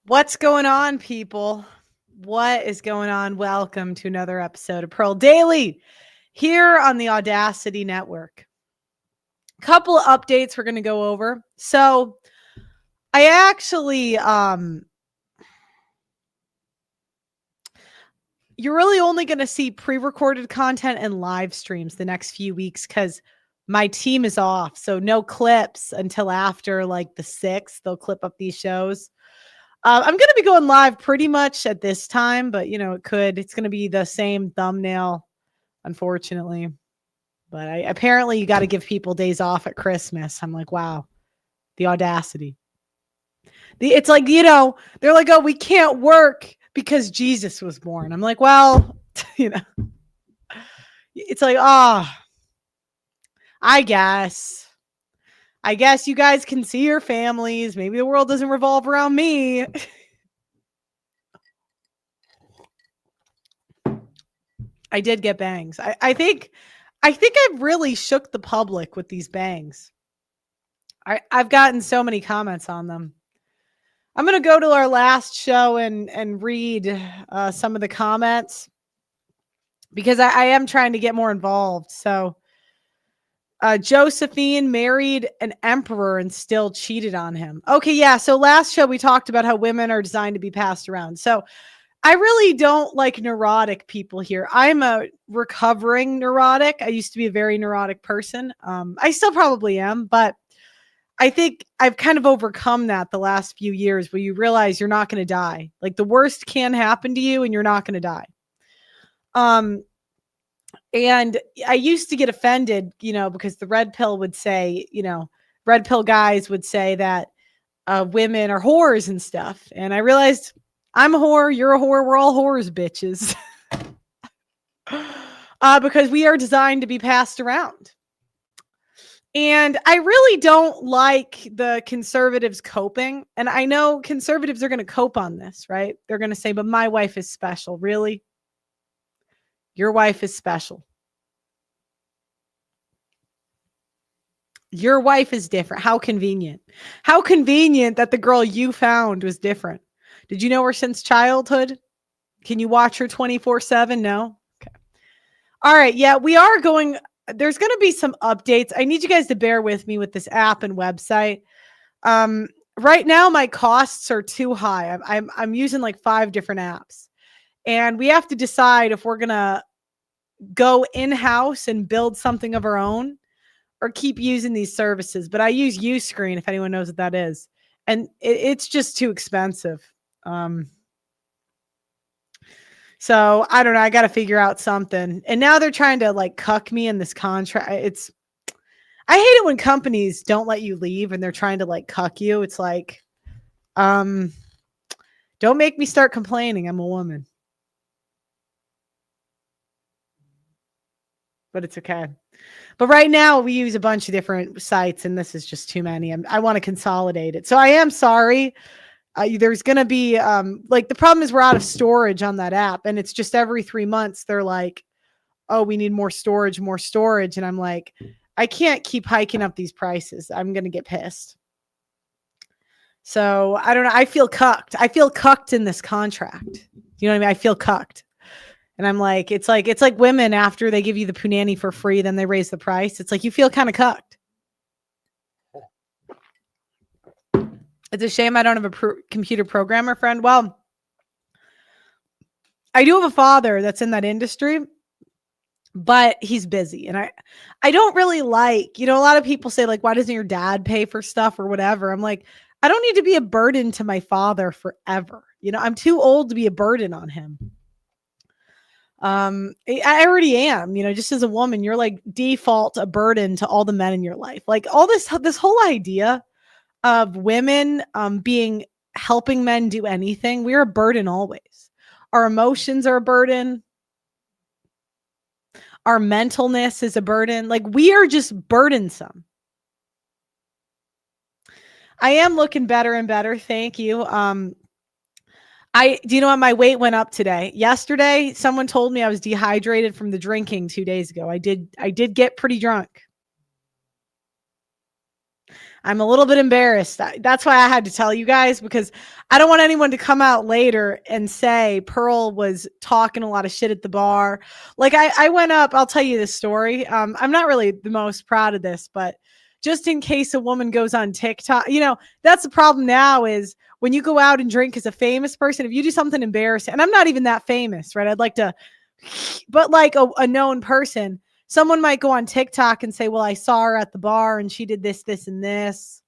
What's going on, people? What is going on? Welcome to another episode of Pearl Daily here on the Audacity Network. Couple of updates we're going to go over. So, I actually you're really only going to see pre-recorded content and live streams the next few weeks cuz my team is off. So no clips until after like the 6th. They'll clip up these shows. I'm going to be going live pretty much at this time, but it's going to be the same thumbnail, unfortunately. But apparently you got to give people days off at Christmas. I'm like, wow, the audacity. It's like, they're like, oh, we can't work because Jesus was born. I'm like, well, it's like, I guess you guys can see your families. Maybe the world doesn't revolve around me. I did get bangs. I think I've really shook the public with these bangs. I've gotten so many comments on them. I'm going to go to our last show and read some of the comments because I am trying to get more involved. So Josephine married an emperor and still cheated on him. Okay, yeah. So last show we talked about how women are designed to be passed around. So I really don't like neurotic people here. I'm a recovering neurotic. I used to be a very neurotic person. I still probably am, but I think I've kind of overcome that the last few years where you realize you're not going to die. Like the worst can happen to you and you're not going to die. And I used to get offended, because the red pill would say, red pill guys would say that women are whores and stuff. And I realized I'm a whore, you're a whore, we're all whores, bitches. Because we are designed to be passed around. And I really don't like the conservatives coping. And I know conservatives are going to cope on this, right? They're going to say, but my wife is special. Really? Your wife is special. Your wife is different. How convenient. How convenient that the girl you found was different. Did you know her since childhood? Can you watch her 24/7? No? Okay. All right. Yeah, we are going. There's going to be some updates. I need you guys to bear with me with this app and website. Right now, my costs are too high. I'm using like 5 different apps. And we have to decide if we're going to go in-house and build something of our own or keep using these services. But I use Uscreen, if anyone knows what that is. And it's just too expensive. So I don't know. I got to figure out something. And now they're trying to like cuck me in this contract. I hate it when companies don't let you leave and they're trying to like cuck you. It's like, don't make me start complaining. I'm a woman. But it's okay. But right now we use a bunch of different sites and this is just too many. I want to consolidate it. So I am sorry. There's going to be the problem is we're out of storage on that app and it's just every 3 months they're like, oh, we need more storage. And I'm like, I can't keep hiking up these prices. I'm going to get pissed. So I don't know. I feel cucked in this contract. You know what I mean? I feel cucked. And I'm like, it's like women after they give you the punani for free, then they raise the price. It's like you feel kind of cucked. It's a shame I don't have a computer programmer friend. Well, I do have a father that's in that industry, but he's busy. And I don't really like, a lot of people say like, why doesn't your dad pay for stuff or whatever? I'm like, I don't need to be a burden to my father forever. I'm too old to be a burden on him. I already am, just as a woman, you're like default a burden to all the men in your life. Like all this whole idea of women helping men do anything. We're a burden always. Our emotions are a burden. Our mentalness is a burden. Like we are just burdensome. I am looking better and better. Thank you. Do you know what? My weight went up today. Yesterday, someone told me I was dehydrated from the drinking 2 days ago. I did get pretty drunk. I'm a little bit embarrassed. That's why I had to tell you guys, because I don't want anyone to come out later and say Pearl was talking a lot of shit at the bar. Like I went up, I'll tell you this story. I'm not really the most proud of this, but just in case a woman goes on TikTok, that's the problem now is when you go out and drink as a famous person, if you do something embarrassing, and I'm not even that famous, right? I'd like to, but like a known person, someone might go on TikTok and say, well, I saw her at the bar and she did this, this, and this.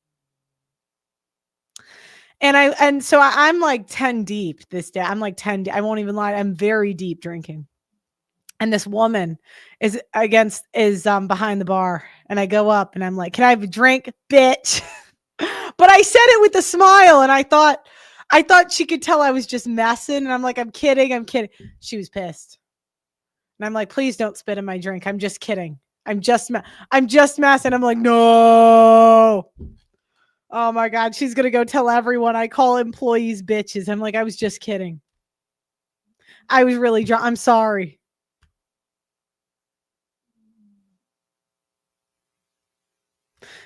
And so I'm like 10 deep this day. I'm like 10. I won't even lie. I'm very deep drinking. And this woman is behind the bar. And I go up and I'm like, can I have a drink, bitch? But I said it with a smile. And I thought she could tell I was just messing. And I'm like, I'm kidding. She was pissed. And I'm like, please don't spit in my drink. I'm just kidding. I'm just messing. I'm like, no. Oh my God. She's going to go tell everyone I call employees bitches. I'm like, I was just kidding. I was really drunk. I'm sorry.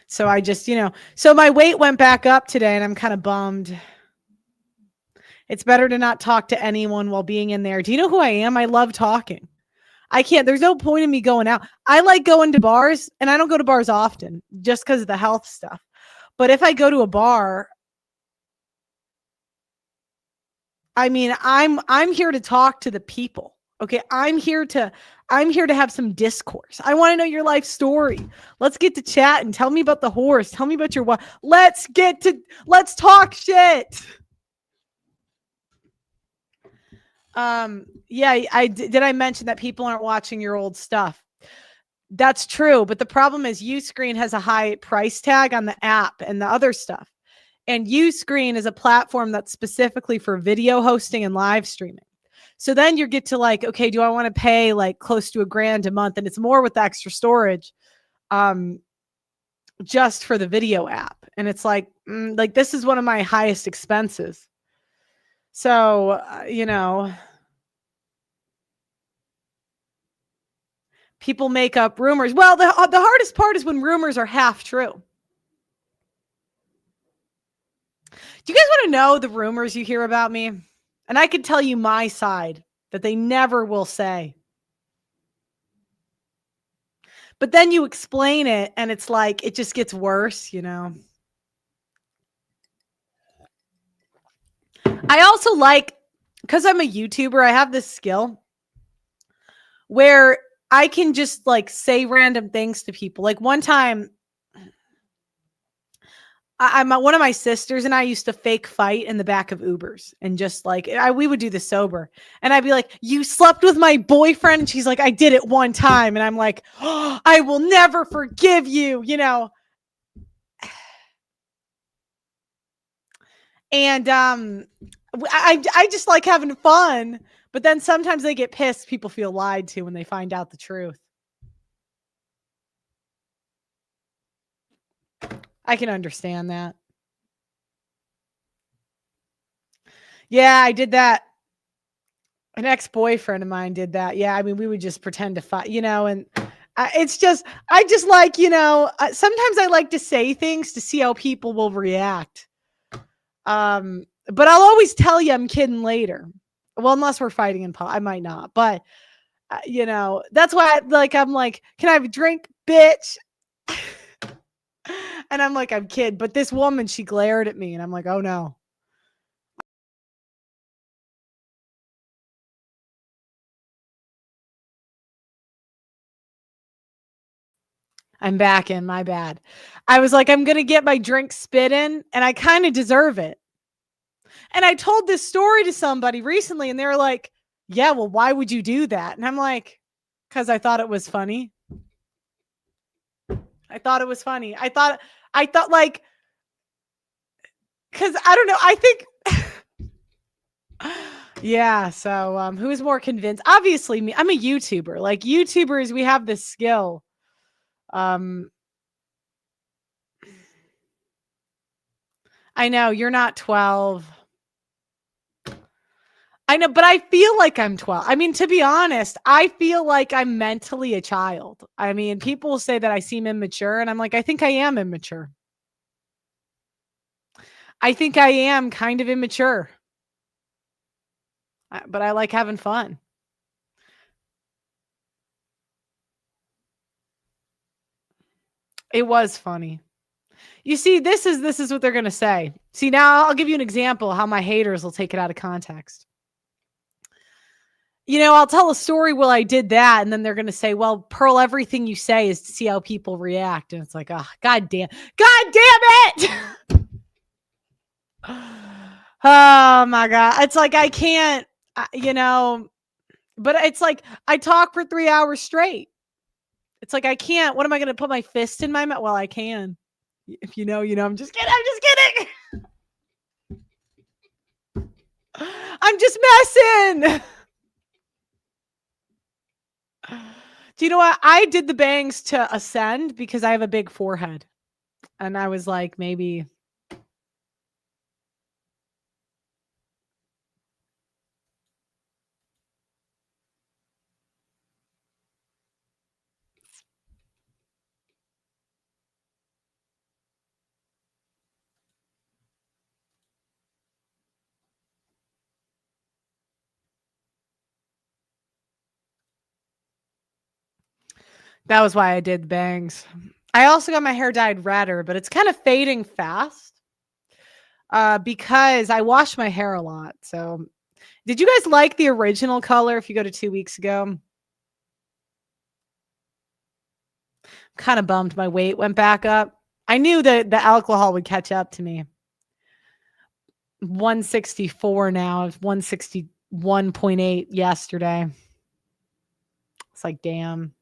So I just, so my weight went back up today and I'm kind of bummed. It's better to not talk to anyone while being in there. Do you know who I am? I love talking. I can't, there's no point in me going out. I like going to bars, and I don't go to bars often just because of the health stuff. But if I go to a bar, I mean, I'm here to talk to the people. Okay. I'm here to have some discourse. I want to know your life story. Let's get to chat and tell me about the horse. Tell me about your wife. Let's talk shit. Yeah, did I mention that people aren't watching your old stuff? That's true. But the problem is Uscreen has a high price tag on the app and the other stuff. And Uscreen is a platform that's specifically for video hosting and live streaming. So then you get to like, okay, do I want to pay like close to $1,000 a month? And it's more with the extra storage, just for the video app. And it's like this is one of my highest expenses. So, people make up rumors. Well, the hardest part is when rumors are half true. Do you guys want to know the rumors you hear about me? And I could tell you my side that they never will say. But then you explain it and it's like, it just gets worse, I also like, because I'm a YouTuber, I have this skill where I can just like say random things to people. Like one time, one of my sisters and I used to fake fight in the back of Ubers, and just like we would do this sober, and I'd be like, you slept with my boyfriend? And she's like, I did it one time. And I'm like, oh, I will never forgive you, And I just like having fun, but then sometimes they get pissed. People feel lied to when they find out the truth. I can understand that. Yeah, I did that. An ex-boyfriend of mine did that. Yeah, I mean, we would just pretend to fight, and I just like, sometimes I like to say things to see how people will react. But I'll always tell you I'm kidding later. Well, unless we're fighting in I might not, but that's why I'm like, can I have a drink, bitch? And I'm like, I'm kidding. But this woman, she glared at me and I'm like, oh no. I'm back in, my bad. I was like, I'm going to get my drink spit in, and I kind of deserve it. And I told this story to somebody recently and they were like, yeah, well, why would you do that? And I'm like, because I thought it was funny. I thought it was funny. I thought like, because I don't know. I think, yeah. So who's more convinced? Obviously me. I'm a YouTuber. Like YouTubers, we have this skill. I know you're not 12. I know, but I feel like I'm 12. I mean, to be honest, I feel like I'm mentally a child. I mean, people say that I seem immature, and I'm like, I think I am immature. I think I am kind of immature, but I like having fun. It was funny. You see, this is what they're gonna say. See, now I'll give you an example how my haters will take it out of context. I'll tell a story, well, I did that, and then they're gonna say, "Well, Pearl, everything you say is to see how people react." And it's like, oh, god damn it. Oh my god. It's like I can't, but it's like I talk for 3 hours straight. It's like I can't. What am I gonna put my fist in my mouth? Well, I can. If you know, I'm just kidding. I'm just kidding. I'm just messing. Do you know what? I did the bangs to ascend because I have a big forehead. And I was like, maybe. That was why I did bangs. I also got my hair dyed redder, but it's kind of fading fast because I wash my hair a lot. So, did you guys like the original color if you go to 2 weeks ago? Kind of bummed my weight went back up. I knew that the alcohol would catch up to me. 164 now. It's 161.8 yesterday. It's like, damn.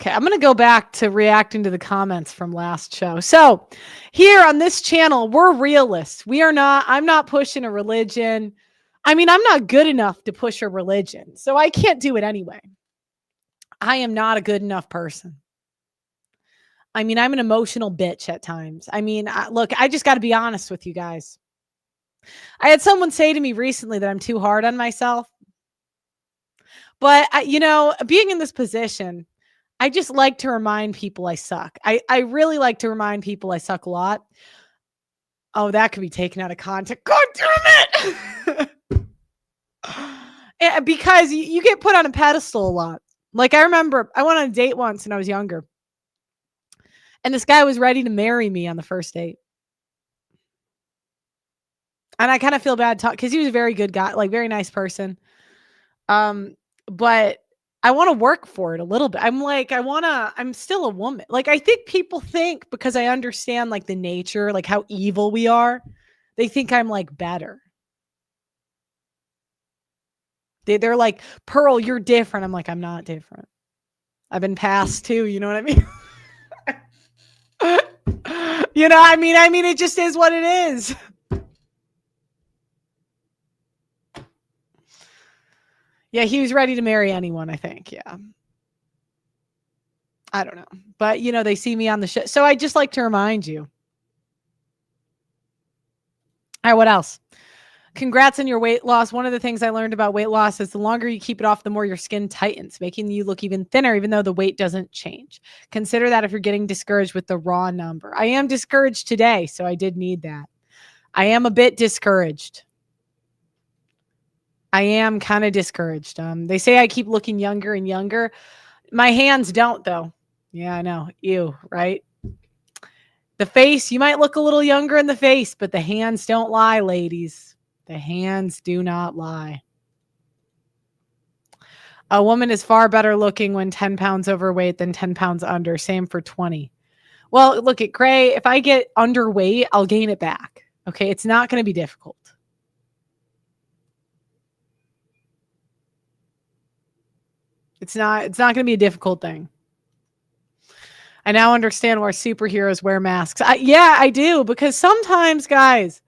Okay, I'm going to go back to reacting to the comments from last show. So, here on this channel, we're realists. I'm not pushing a religion. I mean, I'm not good enough to push a religion, so I can't do it anyway. I am not a good enough person. I mean, I'm an emotional bitch at times. I mean, look, I just got to be honest with you guys. I had someone say to me recently that I'm too hard on myself. But, being in this position, I just like to remind people I suck. I really like to remind people I suck a lot. Oh, that could be taken out of context. God damn it! Because you get put on a pedestal a lot. Like, I remember I went on a date once when I was younger. And this guy was ready to marry me on the first date. And I kind of feel bad because he was a very good guy, like very nice person. But I want to work for it a little bit. I'm still a woman. Like, I think people think because I understand like the nature, like how evil we are, they think I'm like better. They're like, Pearl, you're different. I'm like, I'm not different. I've been passed too. You know what I mean? I mean, it just is what it is. Yeah, he was ready to marry anyone, I think. Yeah. I don't know. But, they see me on the show. So I just like to remind you. All right, what else? Congrats on your weight loss. One of the things I learned about weight loss is the longer you keep it off, the more your skin tightens, making you look even thinner, even though the weight doesn't change. Consider that if you're getting discouraged with the raw number. I am discouraged today, so I did need that. I am a bit discouraged. I am kind of discouraged. They say I keep looking younger and younger. My hands don't, though. Yeah, I know. Ew, right? The face, you might look a little younger in the face, but the hands don't lie, ladies. The hands do not lie. A woman is far better looking when 10 pounds overweight than 10 pounds under. Same for 20. Well, look at Gray. If I get underweight, I'll gain it back. Okay, it's not going to be difficult. It's not going to be a difficult thing. I now understand why superheroes wear masks. I do, because sometimes, guys,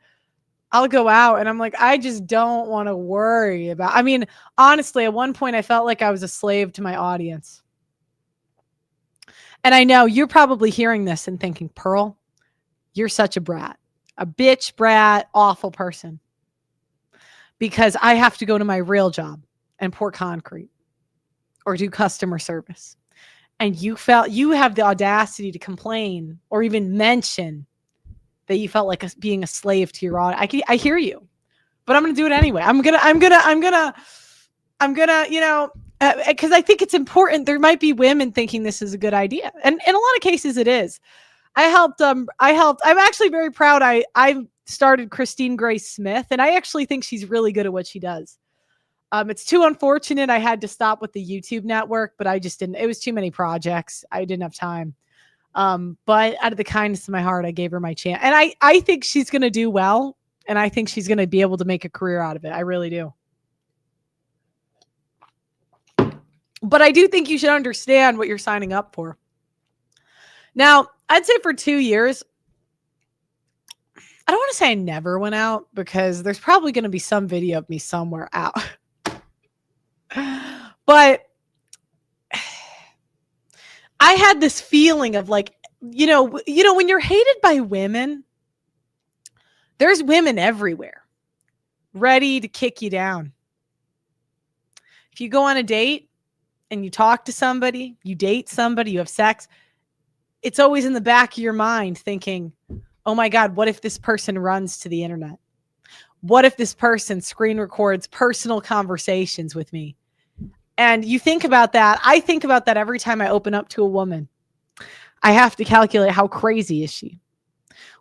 I'll go out and I'm like, I just don't want to worry about. I mean, honestly, at one point I felt like I was a slave to my audience. And I know you're probably hearing this and thinking, Pearl, you're such a brat, a bitch, brat, awful person. Because I have to go to my real job and pour concrete or do customer service. And you have the audacity to complain or even mention that you felt like being a slave to your audience. I hear you, but I'm going to do it anyway. I'm gonna, because I think it's important. There might be women thinking this is a good idea, and in a lot of cases it is. I'm actually very proud. I started Christine Grace Smith, and I actually think she's really good at what she does. It's too unfortunate I had to stop with the YouTube network, but I just didn't. It was too many projects. I didn't have time. But out of the kindness of my heart, I gave her my chance. And I think she's going to do well. And I think she's going to be able to make a career out of it. I really do. But I do think you should understand what you're signing up for. Now, I'd say for 2 years, I don't want to say I never went out because there's probably going to be some video of me somewhere out. But I had this feeling of like, you know, when you're hated by women, there's women everywhere ready to kick you down. If you go on a date and you talk to somebody, you date somebody, you have sex, it's always in the back of your mind thinking, oh my God, what if this person runs to the internet? What if this person screen records personal conversations with me? And you think about that. I think about that every time I open up to a woman. I have to calculate how crazy is she.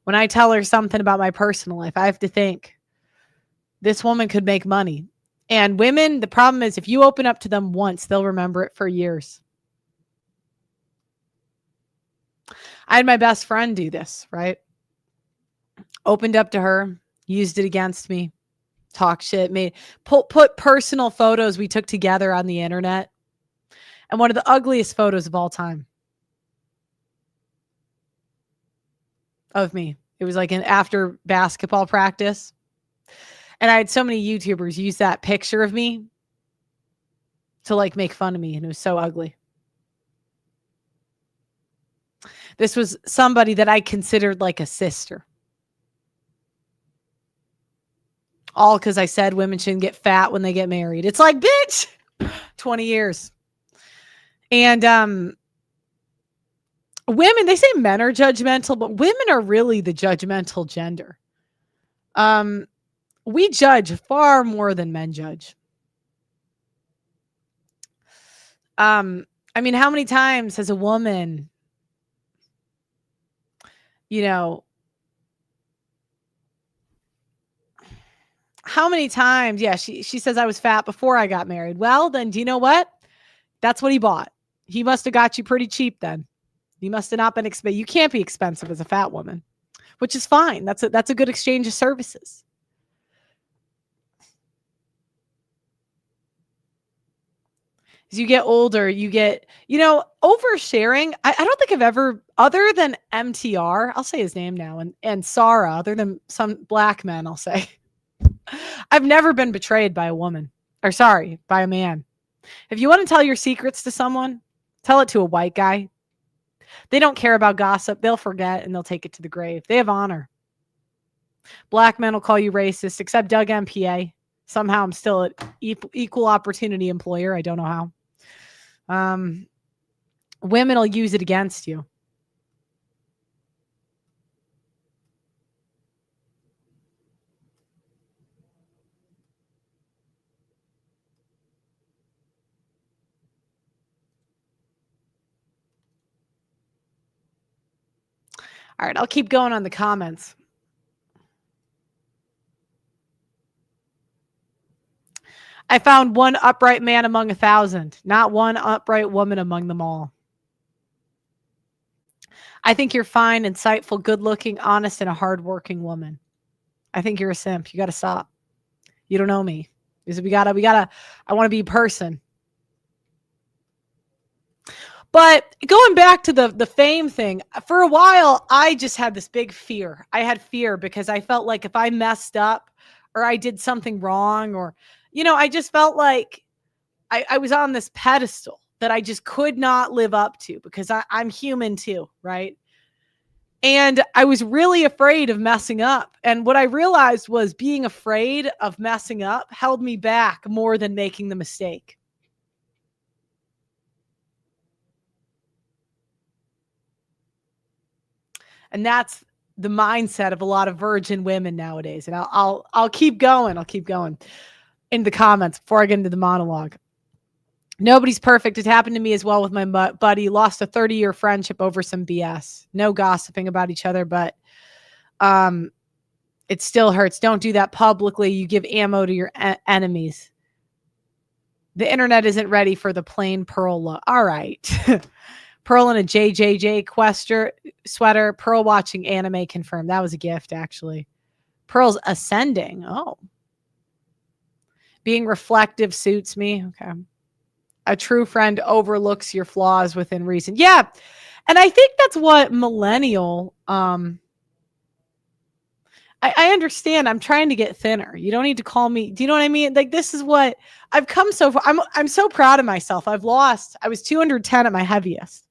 When I tell her something about my personal life, I have to think, this woman could make money. And women, the problem is if you open up to them once, they'll remember it for years. I had my best friend do this, right? Opened up to her, used it against me, talk shit, put personal photos we took together on the internet. And one of the ugliest photos of all time of me. It was like an after basketball practice. And I had so many YouTubers use that picture of me to like make fun of me. And it was so ugly. This was somebody that I considered like a sister. All because I said women shouldn't get fat when they get married. It's like, bitch, 20 years. And women, they say men are judgmental, but women are really the judgmental gender. We judge far more than men judge. I mean, how many times has a woman, you know, how many times? Yeah, she says I was fat before I got married. Well, then do you know what? That's what he bought. He must have got you pretty cheap then. You must have not been expensive. You can't be expensive as a fat woman, which is fine. That's a good exchange of services. As you get older, you get, oversharing. I don't think I've ever, other than MTR, I'll say his name now, and Sarah, other than some black men, I'll say. I've never been betrayed by a woman, by a man. If you want to tell your secrets to someone, tell it to a white guy. They don't care about gossip. They'll forget and they'll take it to the grave. They have honor. Black men will call you racist, except Doug MPA. Somehow I'm still an equal opportunity employer. I don't know how. Women will use it against you. All right, I'll keep going on the comments. I found one upright man among 1,000, not one upright woman among them all. I think you're fine, insightful, good-looking, honest, and a hardworking woman. I think you're a simp. You got to stop. You don't know me. Because I want to be a person. But going back to the fame thing, for a while, I just had this big fear. I had fear because I felt like if I messed up or I did something wrong or, I just felt like I was on this pedestal that I just could not live up to because I'm human too, right? And I was really afraid of messing up. And what I realized was being afraid of messing up held me back more than making the mistake. And that's the mindset of a lot of virgin women nowadays. And I'll keep going. I'll keep going in the comments before I get into the monologue. Nobody's perfect. It happened to me as well with my buddy. Lost a 30-year friendship over some BS. No gossiping about each other, but it still hurts. Don't do that publicly. You give ammo to your enemies. The internet isn't ready for the plain Pearl look. All right. Pearl in a JJJ sweater. Pearl watching anime confirmed. That was a gift, actually. Pearl's ascending. Oh. Being reflective suits me. Okay. A true friend overlooks your flaws within reason. Yeah. And I think that's what millennial, I understand. I'm trying to get thinner. You don't need to call me. Do you know what I mean? Like, this is what I've come so far. I'm so proud of myself. I was 210 at my heaviest.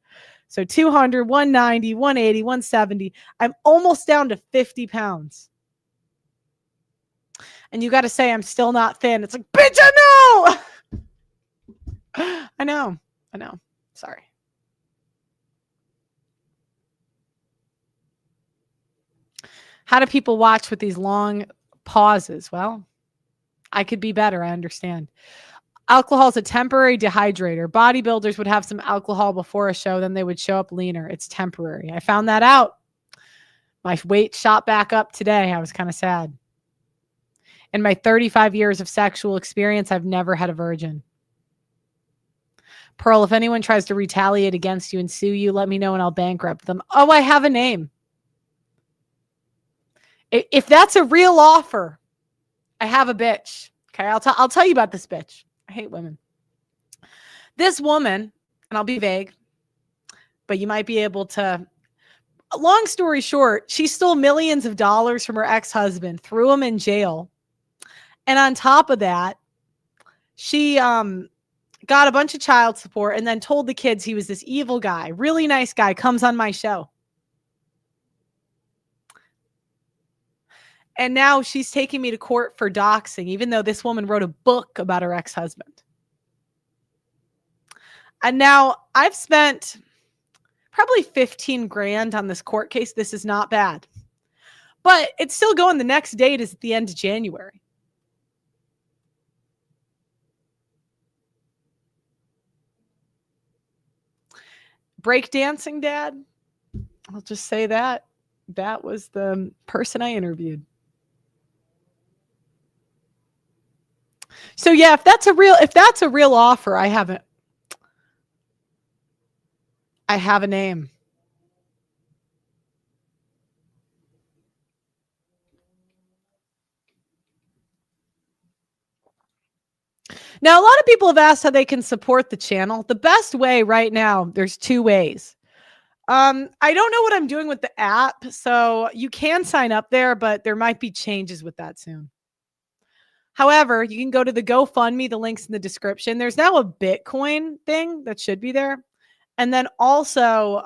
So 200, 190, 180, 170. I'm almost down to 50 pounds. And you got to say, I'm still not thin. It's like, bitch, I know. I know. Sorry. How do people watch with these long pauses? Well, I could be better. I understand. Alcohol is a temporary dehydrator. Bodybuilders would have some alcohol before a show, then they would show up leaner. It's temporary. I found that out. My weight shot back up today. I was kind of sad. In my 35 years of sexual experience, I've never had a virgin. Pearl, if anyone tries to retaliate against you and sue you, let me know and I'll bankrupt them. Oh, I have a name. If that's a real offer, I have a bitch. Okay, I'll tell you about this bitch. I hate women. This woman, and I'll be vague, but you might be able to. Long story short, she stole millions of dollars from her ex-husband, threw him in jail. And on top of that, she got a bunch of child support and then told the kids he was this evil guy, really nice guy, comes on my show. And now she's taking me to court for doxing, even though this woman wrote a book about her ex-husband. And now I've spent probably 15 grand on this court case. This is not bad. But it's still going. The next date is at the end of January. Breakdancing dad. I'll just say that. That was the person I interviewed. So yeah, if that's a real offer, I have a name. Now, a lot of people have asked how they can support the channel. The best way right now, there's two ways. I don't know what I'm doing with the app, so you can sign up there, but there might be changes with that soon. However, you can go to the GoFundMe. The link's in the description. There's now a Bitcoin thing that should be there. And then also,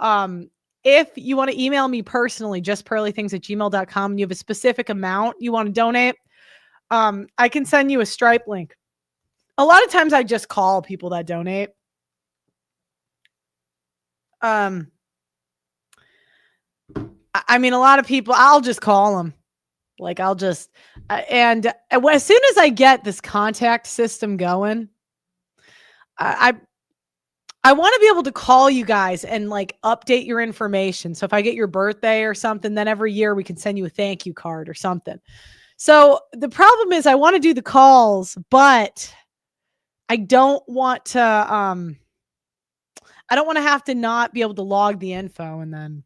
if you want to email me personally, justpearlythings@gmail.com, and you have a specific amount you want to donate, I can send you a Stripe link. A lot of times I just call people that donate. I mean, a lot of people, I'll just call them. Like I'll just, and as soon as I get this contact system going, I want to be able to call you guys and like update your information. So if I get your birthday or something, then every year we can send you a thank you card or something. So the problem is I want to do the calls, but I don't want to, I don't want to have to not be able to log the info and then.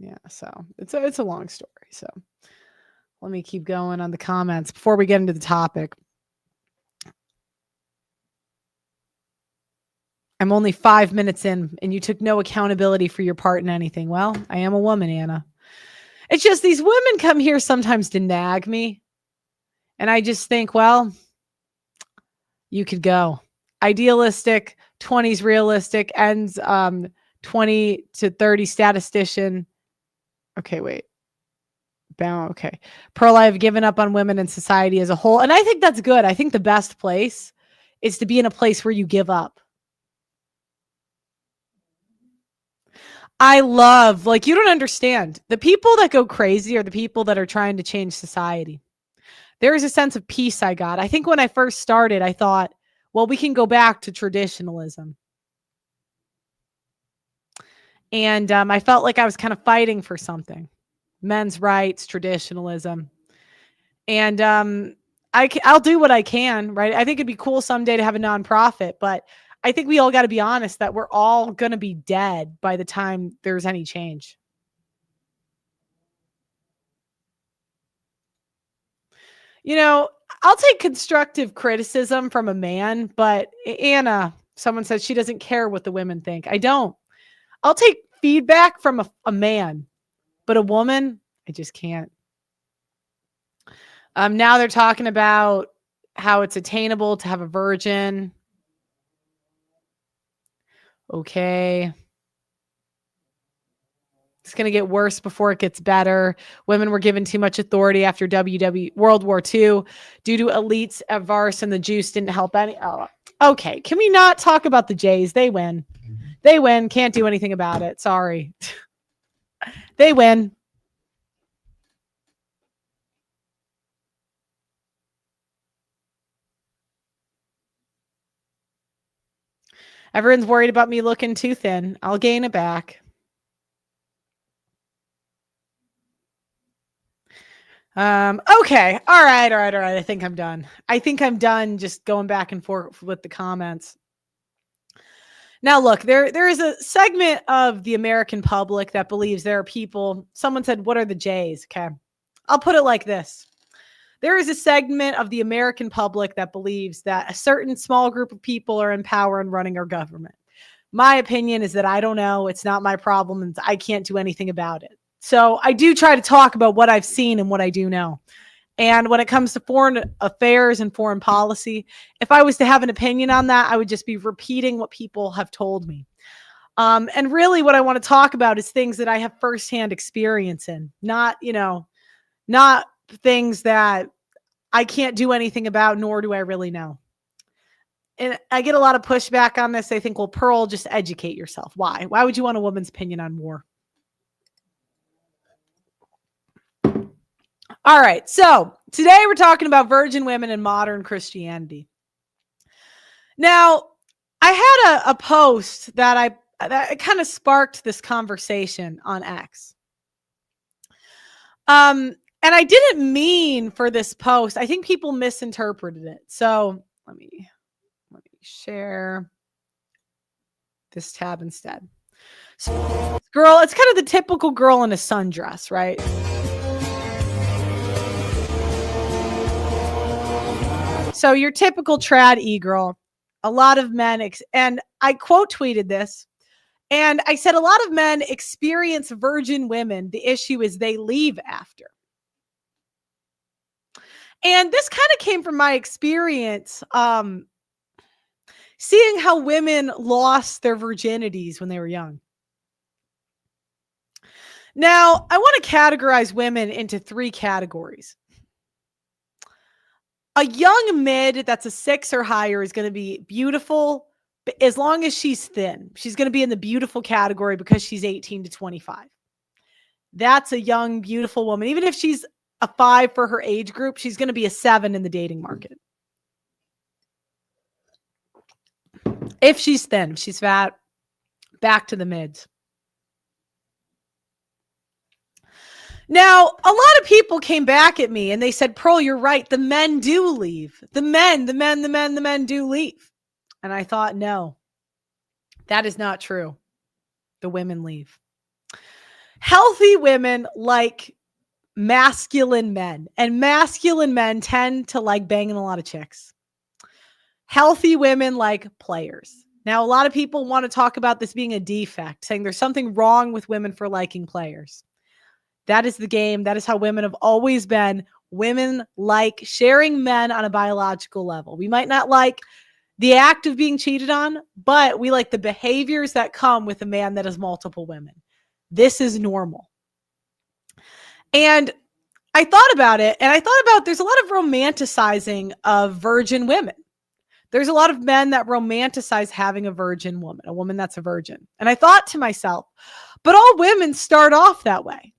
Yeah, so it's a long story. So let me keep going on the comments before we get into the topic. I'm only 5 minutes in and you took no accountability for your part in anything. Well, I am a woman, Anna. It's just these women come here sometimes to nag me. And I just think, well, you could go. Idealistic, 20s realistic, ends 20 to 30 statistician. Okay, wait. Okay. Pearl, I've given up on women and society as a whole. And I think that's good. I think the best place is to be in a place where you give up. I love, like, you don't understand. The people that go crazy are the people that are trying to change society. There is a sense of peace I got. I think when I first started, I thought, well, we can go back to traditionalism. And I felt like I was kind of fighting for something. Men's rights, traditionalism. And I'll do what I can, right? I think it'd be cool someday to have a nonprofit, but I think we all got to be honest that we're all going to be dead by the time there's any change. You know, I'll take constructive criticism from a man, but Anna, someone says she doesn't care what the women think. I don't. I'll take feedback from a man, but a woman, I just can't. Now they're talking about how it's attainable to have a virgin. Okay. It's going to get worse before it gets better. Women were given too much authority after World War II due to elites at Vars, and the juice didn't help any. Oh, okay. Can we not talk about the Jays? They win. They win. Can't do anything about it. Sorry. They win. Everyone's worried about me looking too thin. I'll gain it back. Okay. All right. I think I'm done just going back and forth with the comments. Now, look, there is a segment of the American public that believes there are people. Someone said, what are the Jays? Okay. I'll put it like this. There is a segment of the American public that believes that a certain small group of people are in power and running our government. My opinion is that I don't know. It's not my problem, and I can't do anything about it. So I do try to talk about what I've seen and what I do know. And when it comes to foreign affairs and foreign policy, if I was to have an opinion on that, I would just be repeating what people have told me. And really what I want to talk about is things that I have firsthand experience in, not things that I can't do anything about, nor do I really know. And I get a lot of pushback on this. They think, well, Pearl, just educate yourself. Why? Why would you want a woman's opinion on war? All right. So today we're talking about virgin women and modern Christianity. Now, I had a post that kind of sparked this conversation on X. And I didn't mean for this post. I think people misinterpreted it. So let me share this tab instead. So, girl, it's kind of the typical girl in a sundress, right? So your typical trad e-girl, a lot of men, and I quote tweeted this, and I said a lot of men experience virgin women. The issue is they leave after. And this kind of came from my experience, seeing how women lost their virginities when they were young. Now, I want to categorize women into 3 categories. A young mid that's a 6 or higher is going to be beautiful as long as she's thin. She's going to be in the beautiful category because she's 18 to 25. That's a young, beautiful woman. Even if she's a 5 for her age group, she's going to be a 7 in the dating market. If she's thin, if she's fat, back to the mids. Now, a lot of people came back at me and they said, Pearl, you're right. The men do leave. The men do leave. And I thought, no, that is not true. The women leave. Healthy women like masculine men, and masculine men tend to like banging a lot of chicks. Healthy women like players. Now, a lot of people want to talk about this being a defect, saying there's something wrong with women for liking players. That is the game. That is how women have always been. Women like sharing men on a biological level. We might not like the act of being cheated on, but we like the behaviors that come with a man that has multiple women. This is normal. And I thought about it, and I thought about there's a lot of romanticizing of virgin women. There's a lot of men that romanticize having a virgin woman, a woman that's a virgin. And I thought to myself, but all women start off that way.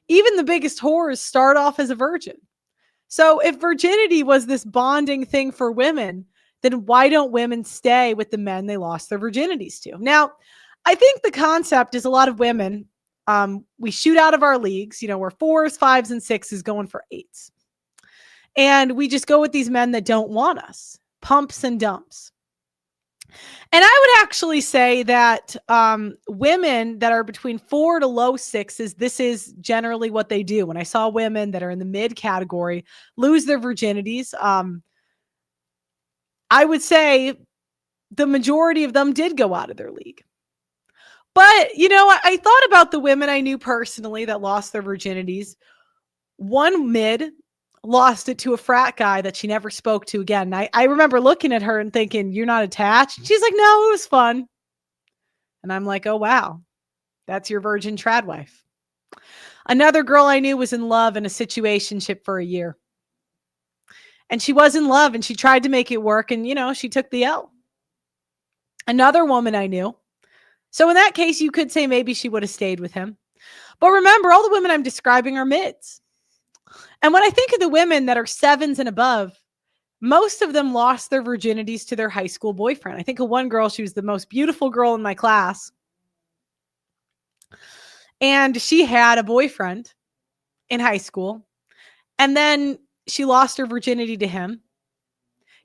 Even the biggest whores start off as a virgin. So if virginity was this bonding thing for women, then why don't women stay with the men they lost their virginities to? Now, I think the concept is a lot of women, we shoot out of our leagues. We're 4s, 5s, and 6s going for 8s. And we just go with these men that don't want us. Pumps and dumps. And I would actually say that women that are between 4 to low 6s, this is generally what they do. When I saw women that are in the mid category lose their virginities, I would say the majority of them did go out of their league. But, I thought about the women I knew personally that lost their virginities. One mid lost it to a frat guy that she never spoke to again. I remember looking at her and thinking, you're not attached? She's like, no, it was fun. And I'm like, oh, wow. That's your virgin trad wife. Another girl I knew was in love in a situationship for a year. And she was in love and she tried to make it work. And, she took the L. Another woman I knew. So in that case, you could say maybe she would have stayed with him. But remember, all the women I'm describing are mids. And when I think of the women that are 7s and above, most of them lost their virginities to their high school boyfriend. I think of one girl, she was the most beautiful girl in my class. And she had a boyfriend in high school. And then she lost her virginity to him.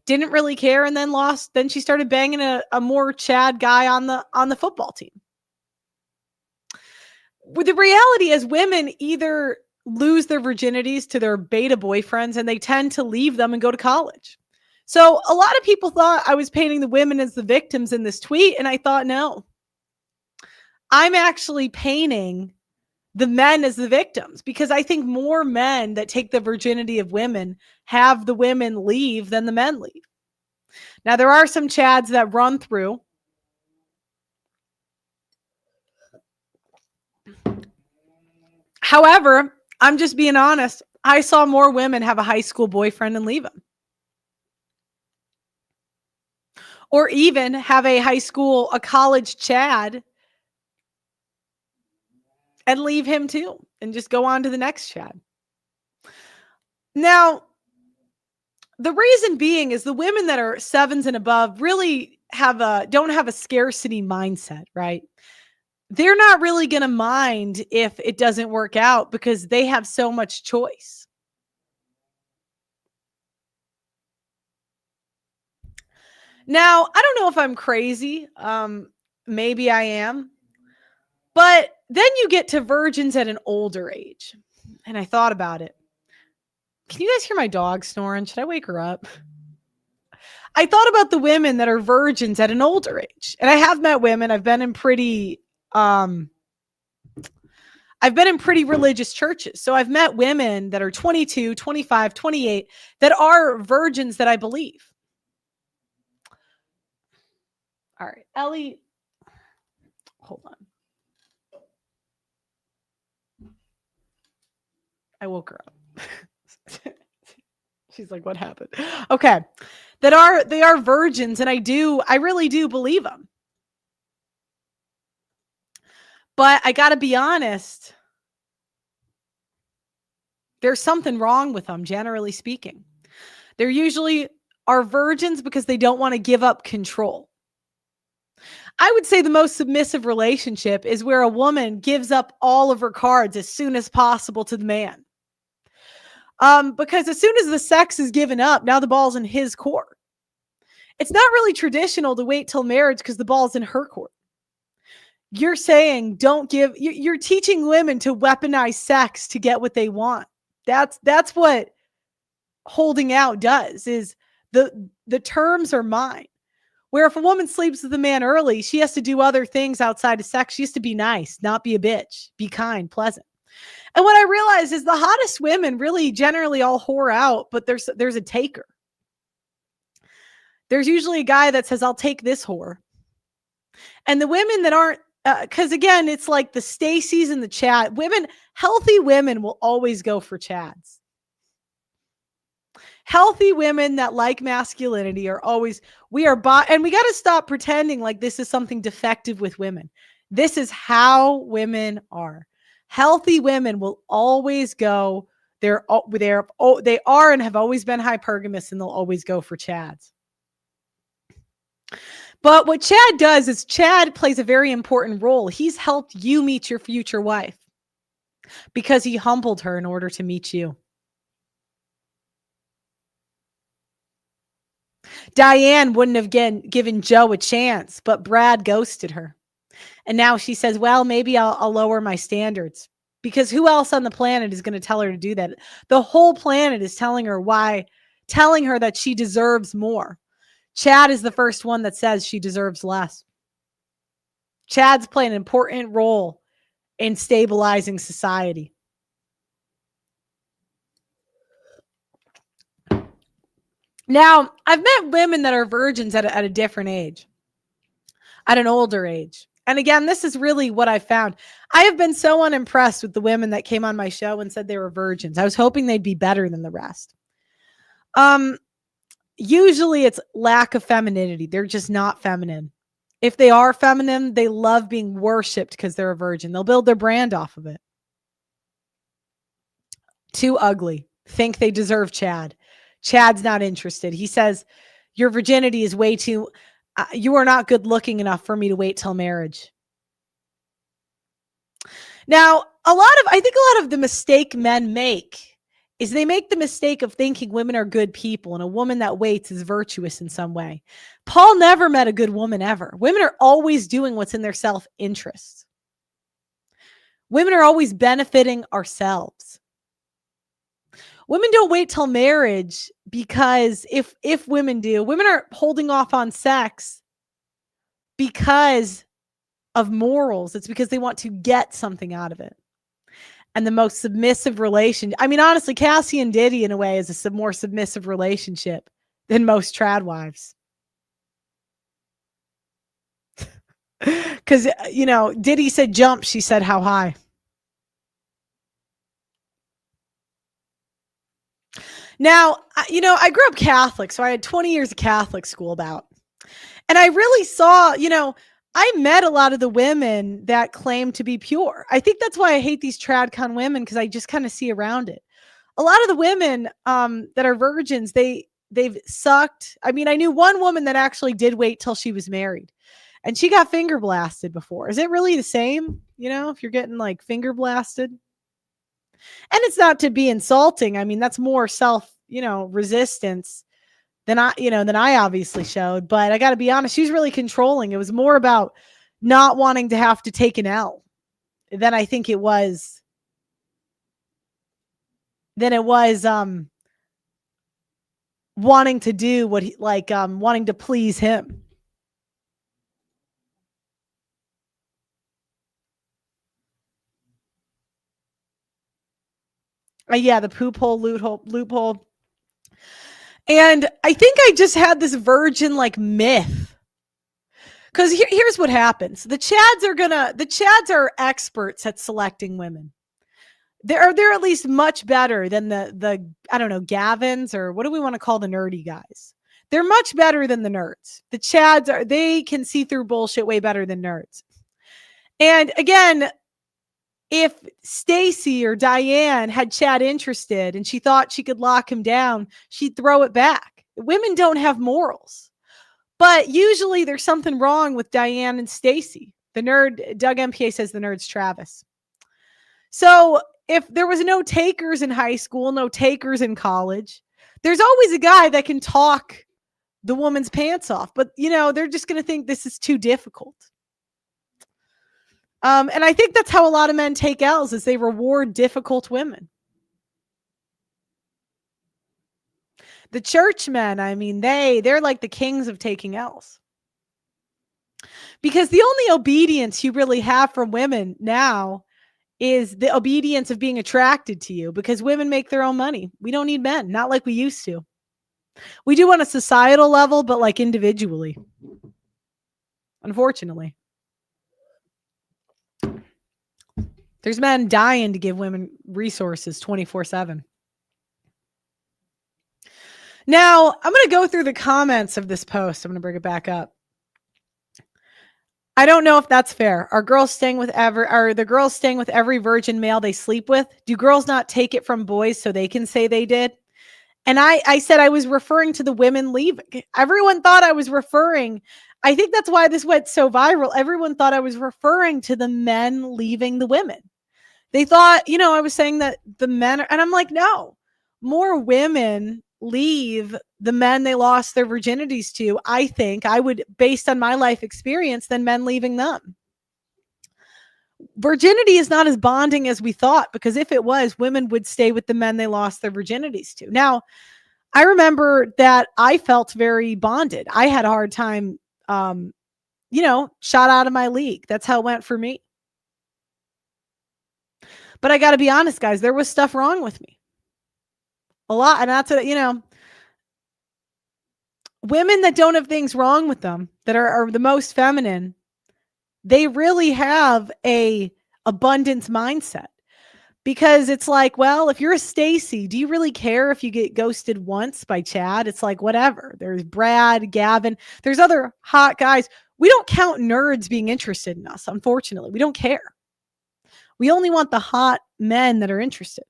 Didn't really care and then lost. Then she started banging a more Chad guy on the football team. Well, the reality is women either lose their virginities to their beta boyfriends and they tend to leave them and go to college. So a lot of people thought I was painting the women as the victims in this tweet. And I thought, no, I'm actually painting the men as the victims because I think more men that take the virginity of women have the women leave than the men leave. Now, there are some Chads that run through. However, I'm just being honest. I saw more women have a high school boyfriend and leave him. Or even have a college Chad and leave him too and just go on to the next Chad. Now, the reason being is the women that are 7s and above really don't have a scarcity mindset, right? They're not really going to mind if it doesn't work out because they have so much choice. Now, I don't know if I'm crazy. Maybe I am. But then you get to virgins at an older age. And I thought about it. Can you guys hear my dog snoring? Should I wake her up? I thought about the women that are virgins at an older age. And I have met women. I've been in pretty religious churches. So I've met women that are 22, 25, 28 that are virgins that I believe. All right, Ellie, hold on. I woke her up. She's like, what happened? Okay. They are virgins, and I really do believe them. But I got to be honest. There's something wrong with them, generally speaking. They're usually are virgins because they don't want to give up control. I would say the most submissive relationship is where a woman gives up all of her cards as soon as possible to the man. Because as soon as the sex is given up, now the ball's in his court. It's not really traditional to wait till marriage because the ball's in her court. You're saying you're teaching women to weaponize sex to get what they want. That's what holding out does, is the terms are mine. Where if a woman sleeps with a man early, she has to do other things outside of sex. She has to be nice, not be a bitch, be kind, pleasant. And what I realized is the hottest women really generally all whore out, but there's a taker. There's usually a guy that says, I'll take this whore. And the women that aren't, because again, it's like the Stacy's and the Chad. Women, healthy women will always go for Chads. Healthy women that like masculinity are always, and we got to stop pretending like this is something defective with women. This is how women are. Healthy women will always go, they are and have always been hypergamous, and they'll always go for Chads. But what Chad does is Chad plays a very important role. He's helped you meet your future wife because he humbled her in order to meet you. Diane wouldn't have given Joe a chance, but Brad ghosted her. And now she says, well, maybe I'll lower my standards, because who else on the planet is going to tell her to do that? The whole planet is telling her that she deserves more. Chad is the first one that says she deserves less. Chad's playing an important role in stabilizing society. Now, I've met women that are virgins at a different age, at an older age. And again, this is really what I found. I have been so unimpressed with the women that came on my show and said they were virgins. I was hoping they'd be better than the rest. Usually it's lack of femininity. They're just not feminine. If they are feminine, they love being worshipped because they're a virgin. They'll build their brand off of it. Too ugly. Think they deserve Chad. Chad's not interested. He says, your virginity is way too, you are not good looking enough for me to wait till marriage. Now, I think a lot of the mistake men make is they make the mistake of thinking women are good people and a woman that waits is virtuous in some way. Paul never met a good woman ever. Women are always doing what's in their self-interest. Women are always benefiting ourselves. Women don't wait till marriage because if women do, women are holding off on sex because of morals. It's because they want to get something out of it. And the most submissive honestly, Cassie and Diddy in a way is a more submissive relationship than most trad wives. Because, Diddy said jump, she said how high. Now, I grew up Catholic, so I had 20 years of Catholic school about. And I really saw, I met a lot of the women that claim to be pure. I think that's why I hate these tradcon women, because I just kind of see around it. A lot of the women that are virgins, they've sucked. I knew one woman that actually did wait till she was married. And she got finger blasted before. Is it really the same, if you're getting like finger blasted? And it's not to be insulting. That's more self, resistance than I obviously showed. But I got to be honest, she's really controlling. It was more about not wanting to have to take an L than I think it was. Wanting to do what he wanting to please him. Yeah, the poop hole, loophole. And I think I just had this virgin myth. Because here's what happens. The Chads are experts at selecting women. They're at least much better than the I don't know, Gavins, or what do we want to call the nerdy guys? They're much better than the nerds. The Chads they can see through bullshit way better than nerds. And again, if Stacy or Diane had Chad interested and she thought she could lock him down, she'd throw it back. Women don't have morals. But usually there's something wrong with Diane and Stacy. The nerd, Doug MPA says the nerd's Travis. So if there was no takers in high school, no takers in college, there's always a guy that can talk the woman's pants off. But, they're just going to think this is too difficult. And I think that's how a lot of men take L's, is they reward difficult women. The churchmen, they're like the kings of taking L's. Because the only obedience you really have from women now is the obedience of being attracted to you, because women make their own money. We don't need men, not like we used to. We do on a societal level, but like individually, unfortunately. There's men dying to give women resources 24/7. Now, I'm going to go through the comments of this post. I'm going to bring it back up. I don't know if that's fair. Are the girls staying with every virgin male they sleep with? Do girls not take it from boys so they can say they did? And I said I was referring to the women leaving. Everyone thought I was referring. I think that's why this went so viral. Everyone thought I was referring to the men leaving the women. They thought, I was saying that the men and I'm like, no, more women leave the men they lost their virginities to. I think I would, based on my life experience, than men leaving them. Virginity is not as bonding as we thought, because if it was, women would stay with the men they lost their virginities to. Now, I remember that I felt very bonded. I had a hard time, shot out of my league. That's how it went for me. But I got to be honest, guys, there was stuff wrong with me. A lot. And that's what, women that don't have things wrong with them, that are the most feminine, they really have a abundance mindset, because it's like, well, if you're a Stacy, do you really care if you get ghosted once by Chad? It's like, whatever. There's Brad, Gavin, there's other hot guys. We don't count nerds being interested in us. Unfortunately, we don't care. We only want the hot men that are interested.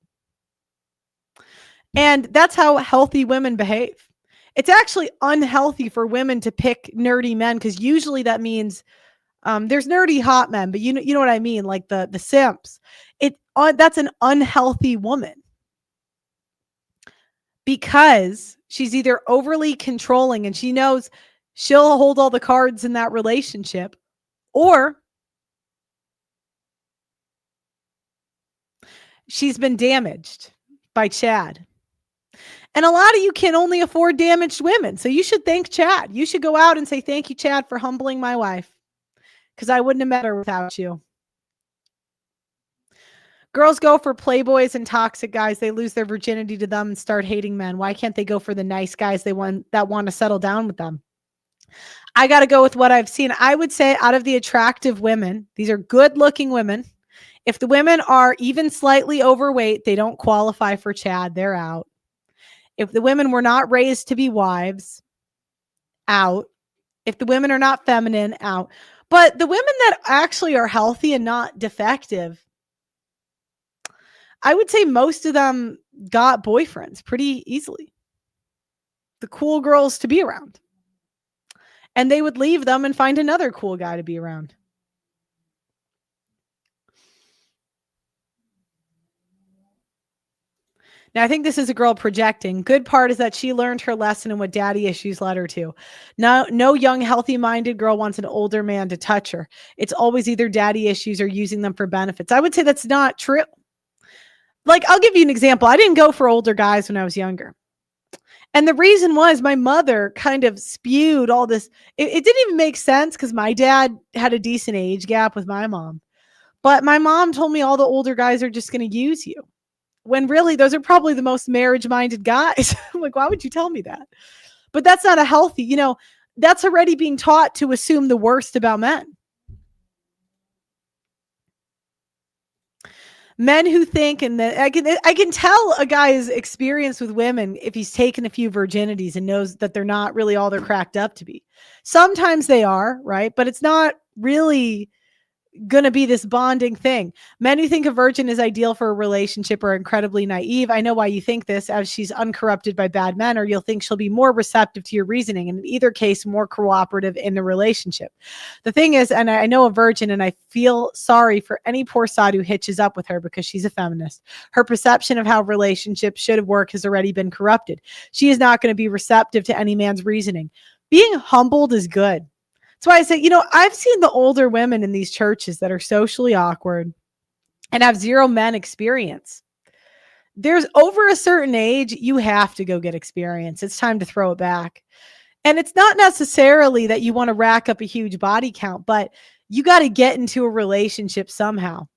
And that's how healthy women behave. It's actually unhealthy for women to pick nerdy men, because usually that means there's nerdy hot men, but you know what I mean, like the simps. That's an unhealthy woman, because she's either overly controlling and she knows she'll hold all the cards in that relationship, or she's been damaged by Chad. And a lot of you can only afford damaged women. So you should thank Chad. You should go out and say, thank you, Chad, for humbling my wife, because I wouldn't have met her without you. Girls go for playboys and toxic guys. They lose their virginity to them and start hating men. Why can't they go for the nice guys that want to settle down with them? I got to go with what I've seen. I would say out of the attractive women, these are good-looking women. If the women are even slightly overweight, they don't qualify for Chad. They're out. If the women were not raised to be wives, out. If the women are not feminine, out. But the women that actually are healthy and not defective, I would say most of them got boyfriends pretty easily. The cool girls to be around. And they would leave them and find another cool guy to be around. Now, I think this is a girl projecting. Good part is that she learned her lesson and what daddy issues led her to. No young, healthy-minded girl wants an older man to touch her. It's always either daddy issues or using them for benefits. I would say that's not true. Like, I'll give you an example. I didn't go for older guys when I was younger. And the reason was my mother kind of spewed all this. It didn't even make sense, because my dad had a decent age gap with my mom. But my mom told me all the older guys are just going to use you, when really those are probably the most marriage-minded guys. I'm like, why would you tell me that? But that's not a healthy, that's already being taught to assume the worst about men. Men who think, and I can tell a guy's experience with women if he's taken a few virginities and knows that they're not really all they're cracked up to be. Sometimes they are, right? But it's not really going to be this bonding thing. Men who think a virgin is ideal for a relationship are incredibly naive. I know why you think this, as she's uncorrupted by bad men, or you'll think she'll be more receptive to your reasoning, and in either case, more cooperative in the relationship. The thing is, and I know a virgin, and I feel sorry for any poor sod who hitches up with her because she's a feminist. Her perception of how relationships should work has already been corrupted. She is not going to be receptive to any man's reasoning. Being humbled is good. That's why I say, I've seen the older women in these churches that are socially awkward and have zero men experience. There's over a certain age, you have to go get experience. It's time to throw it back. And it's not necessarily that you want to rack up a huge body count, but you got to get into a relationship somehow.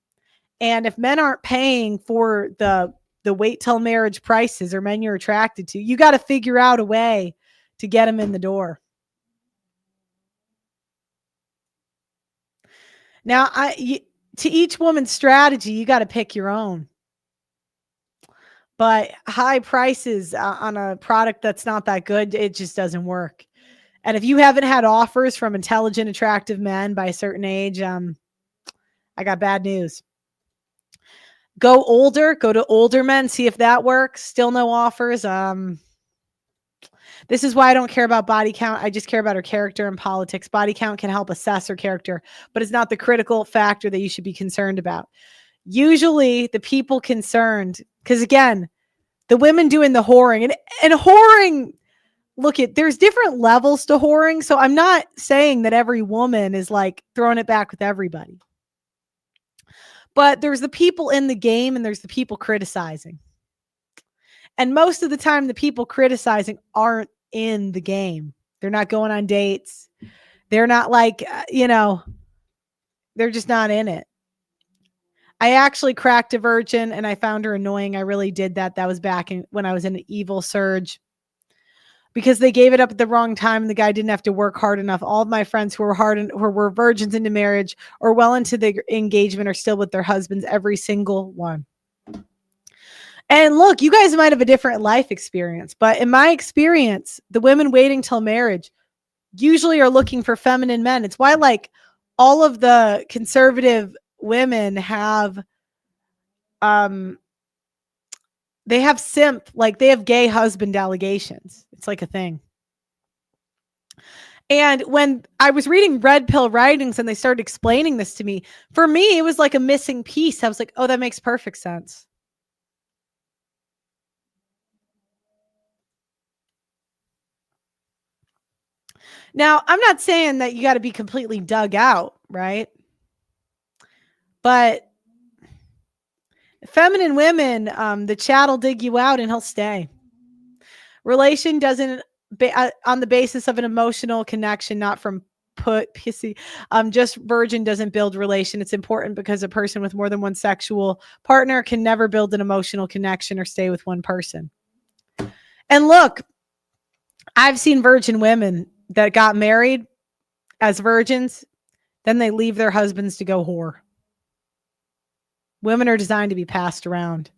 And if men aren't paying for the the wait till marriage prices or men you're attracted to. You got to figure out a way to get them in the door. Now, to each woman's strategy, you got to pick your own. But high prices on a product that's not that good, it just doesn't work. And if you haven't had offers from intelligent, attractive men by a certain age, I got bad news. Go to older men, see if that works. Still no offers. This is why I don't care about body count. I just care about her character and politics. Body count can help assess her character, but it's not the critical factor that you should be concerned about. Usually the people concerned, because again, the women doing the whoring and whoring, there's different levels to whoring. So I'm not saying that every woman is like throwing it back with everybody. But there's the people in the game and there's the people criticizing. And most of the time, the people criticizing aren't in the game. They're not going on dates. They're not like, they're just not in it. I actually cracked a virgin and I found her annoying. I really did that. That was back when I was in an evil surge because they gave it up at the wrong time and the guy didn't have to work hard enough. All of my friends who were virgins into marriage or well into the engagement are still with their husbands, every single one. And look, you guys might have a different life experience, but in my experience, the women waiting till marriage usually are looking for feminine men. It's why like all of the conservative women have, they have simp, like they have gay husband allegations. It's like a thing. And when I was reading Red Pill Writings and they started explaining this to me, for me, it was like a missing piece. I was like, oh, that makes perfect sense. Now, I'm not saying that you got to be completely dug out, right? But feminine women, the Chad will dig you out and he'll stay. Relation doesn't on the basis of an emotional connection, not from pissy. Just virgin doesn't build relation. It's important because a person with more than one sexual partner can never build an emotional connection or stay with one person. And look, I've seen virgin women that got married as virgins, then they leave their husbands to go whore. Women are designed to be passed around.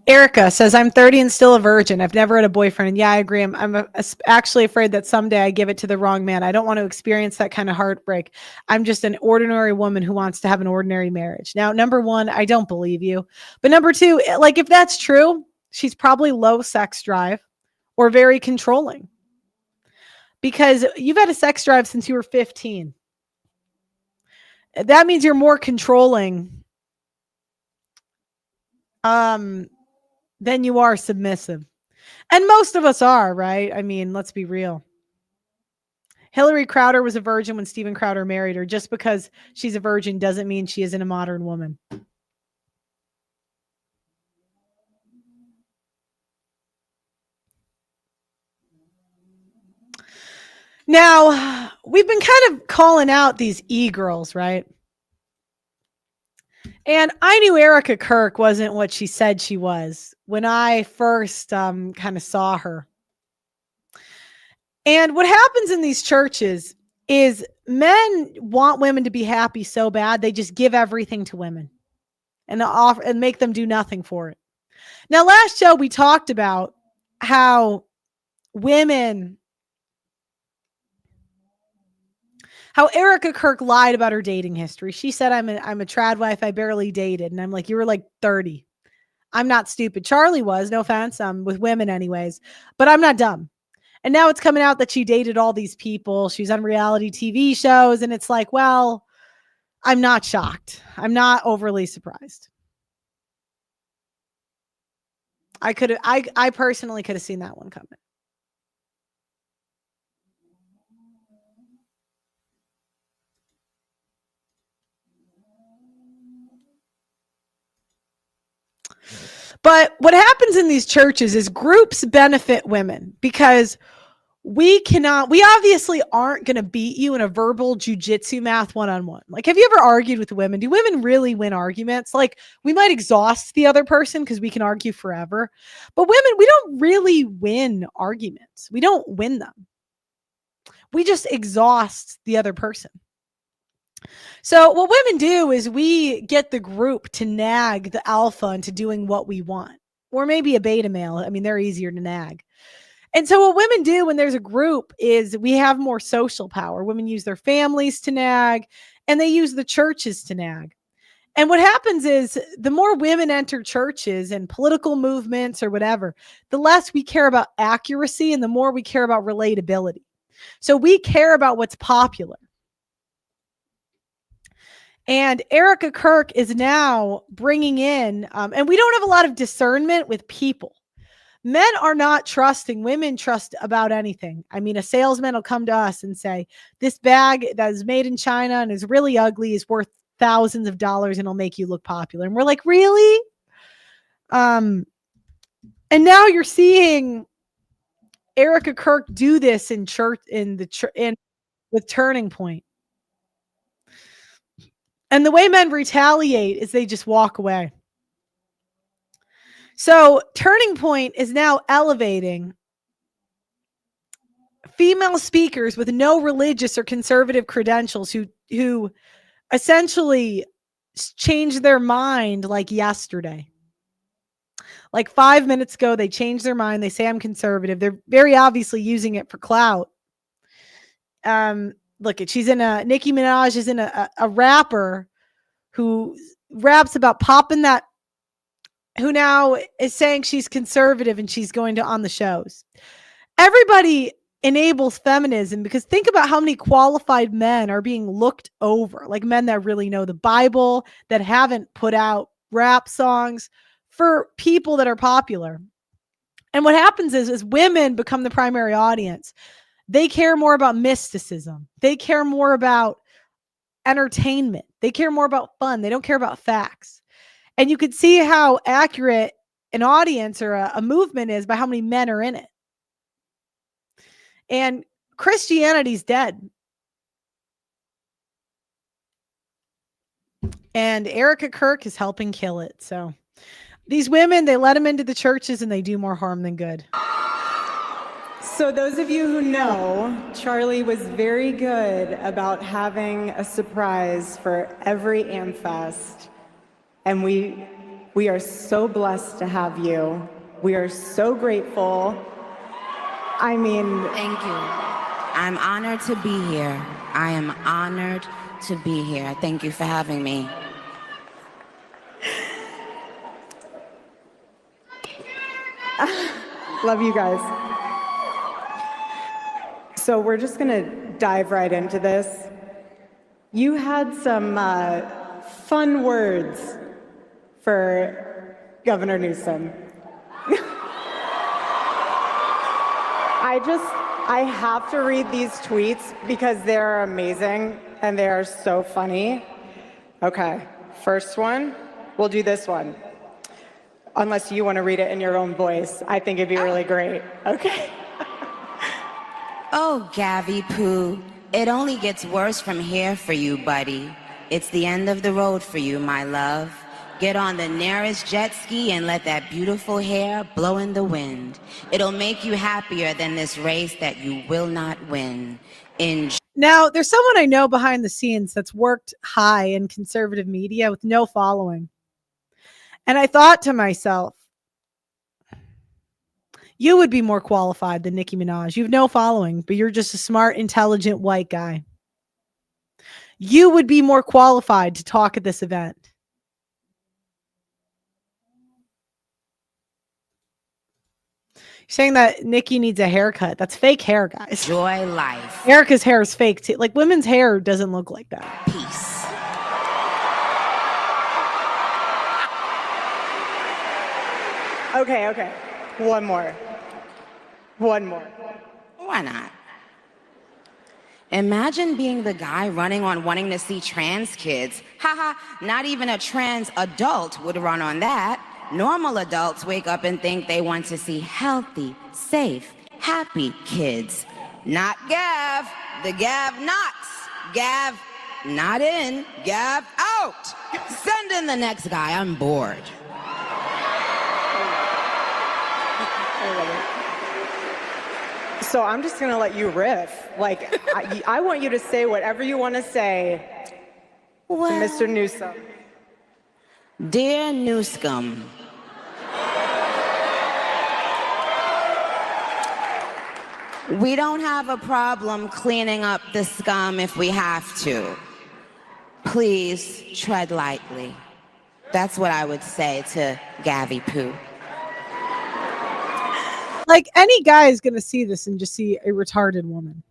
Erica says, I'm 30 and still a virgin. I've never had a boyfriend. Yeah, I agree. I'm actually afraid that someday I give it to the wrong man. I don't want to experience that kind of heartbreak. I'm just an ordinary woman who wants to have an ordinary marriage. Now, number one, I don't believe you. But number two, like if that's true, she's probably low sex drive or very controlling. Because you've had a sex drive since you were 15. That means you're more controlling than you are submissive. And most of us are, right? I mean, let's be real. Hillary Crowder was a virgin when Steven Crowder married her. Just because she's a virgin doesn't mean she isn't a modern woman. Now, we've been kind of calling out these e-girls, right? And I knew Erica Kirk wasn't what she said she was when I first kind of saw her. And what happens in these churches is men want women to be happy so bad, they just give everything to women and offer and make them do nothing for it. Now, last show we talked about how Erica Kirk lied about her dating history. She said, I'm a trad wife. I barely dated. And I'm like, you were like 30. I'm not stupid. Charlie was, no offense, with women anyways, but I'm not dumb. And now it's coming out that she dated all these people. She's on reality TV shows. And it's like, well, I'm not shocked. I'm not overly surprised. I personally could have seen that one coming. But what happens in these churches is groups benefit women because we obviously aren't going to beat you in a verbal jujitsu math one-on-one. Like, have you ever argued with women? Do women really win arguments? Like, we might exhaust the other person because we can argue forever, but women, we don't really win arguments. We don't win them. We just exhaust the other person. So what women do is we get the group to nag the alpha into doing what we want, or maybe a beta male. I mean, they're easier to nag. And so what women do when there's a group is we have more social power. Women use their families to nag, and they use the churches to nag. And what happens is the more women enter churches and political movements or whatever, the less we care about accuracy and the more we care about relatability. So we care about what's popular. And Erica Kirk is now bringing in, and we don't have a lot of discernment with people. Men are not trusting. Women trust about anything. I mean, a salesman will come to us and say, this bag that is made in China and is really ugly is worth thousands of dollars and it'll make you look popular. And we're like, really? And now you're seeing Erica Kirk do this in church, with Turning Point. And the way men retaliate is they just walk away. So Turning Point is now elevating female speakers with no religious or conservative credentials who essentially changed their mind like yesterday. Like 5 minutes ago, they changed their mind. They say I'm conservative. They're very obviously using it for clout. Look, Nicki Minaj is in a rapper who raps about popping that, who now is saying she's conservative and she's going to on the shows. Everybody enables feminism because think about how many qualified men are being looked over, like men that really know the Bible, that haven't put out rap songs for people that are popular. And what happens is women become the primary audience. They care more about mysticism. They care more about entertainment. They care more about fun. They don't care about facts. And you could see how accurate an audience or a movement is by how many men are in it. And Christianity's dead. And Erica Kirk is helping kill it. So these women, they let them into the churches and they do more harm than good. So those of you who know, Charlie was very good about having a surprise for every AmFest. And we are so blessed to have you. We are so grateful. I mean... Thank you. I'm honored to be here. I am honored to be here. Thank you for having me. Love you guys. So we're just gonna dive right into this. You had some fun words for Governor Newsom. I have to read these tweets because they're amazing and they are so funny. Okay, first one, we'll do this one. Unless you want to read it in your own voice. I think it'd be really great. Okay. Oh, Gavi Poo, it only gets worse from here for you, buddy. It's the end of the road for you, my love. Get on the nearest jet ski and let that beautiful hair blow in the wind. It'll make you happier than this race that you will not win. Now, there's someone I know behind the scenes that's worked high in conservative media with no following. And I thought to myself, you would be more qualified than Nicki Minaj. You have no following, but you're just a smart, intelligent white guy. You would be more qualified to talk at this event. You're saying that Nicki needs a haircut. That's fake hair, guys. Enjoy life. Erica's hair is fake too. Like, women's hair doesn't look like that. Peace. Okay. One more. Why not? Imagine being the guy running on wanting to see trans kids. Haha, not even a trans adult would run on that. Normal adults wake up and think they want to see healthy, safe, happy kids. Not Gav. The Gav nots. Gav not in. Gav out. Send in the next guy. I'm bored. So I'm just going to let you riff. Like, I want you to say whatever you want to say to Mr. Newsom. Dear Newscomb, we don't have a problem cleaning up the scum if we have to. Please tread lightly. That's what I would say to Gavi Poo. Like, any guy is going to see this and just see a retarded woman.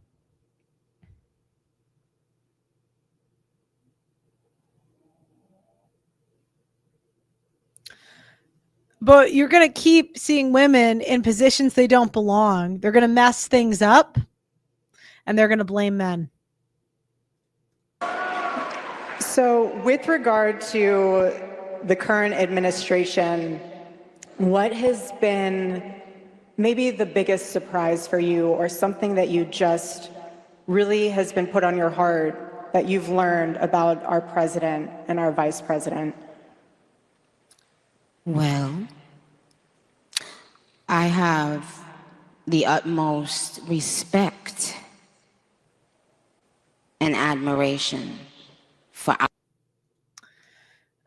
But you're going to keep seeing women in positions they don't belong. They're going to mess things up, and they're going to blame men. So with regard to the current administration, what has been maybe the biggest surprise for you, or something that you just really has been put on your heart that you've learned about our president and our vice president? Well, I have the utmost respect and admiration for our.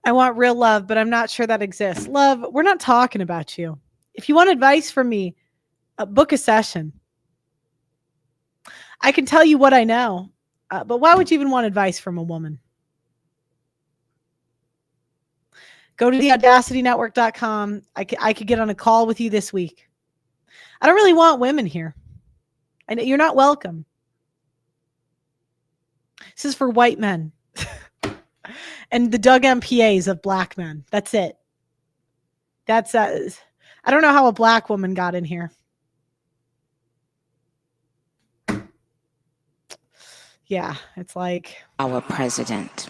I want real love, but I'm not sure that exists. Love, we're not talking about you. If you want advice from me, book a session. I can tell you what I know, but why would you even want advice from a woman? Go to theaudacitynetwork.com. I could get on a call with you this week. I don't really want women here. I know you're not welcome. This is for white men and the Doug MPAs of black men. That's it. That's I don't know how a black woman got in here. Yeah, it's like Our president.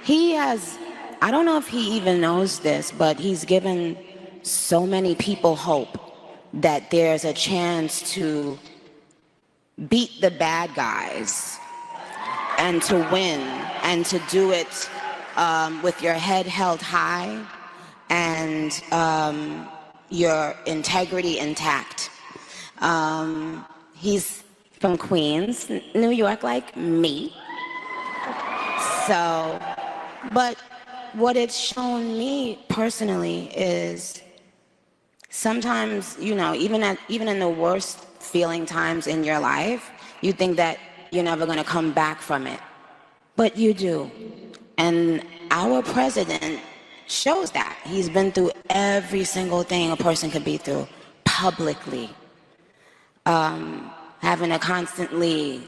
He has, I don't know if he even knows this, but he's given so many people hope that there's a chance to beat the bad guys and to win, and to do it with your head held high and your integrity intact. He's from Queens, New York, like me. So, but what it's shown me personally is sometimes, you know, even in the worst feeling times in your life, you think that you're never going to come back from it. But you do. And our president shows that. He's been through every single thing a person could be through publicly. Having to constantly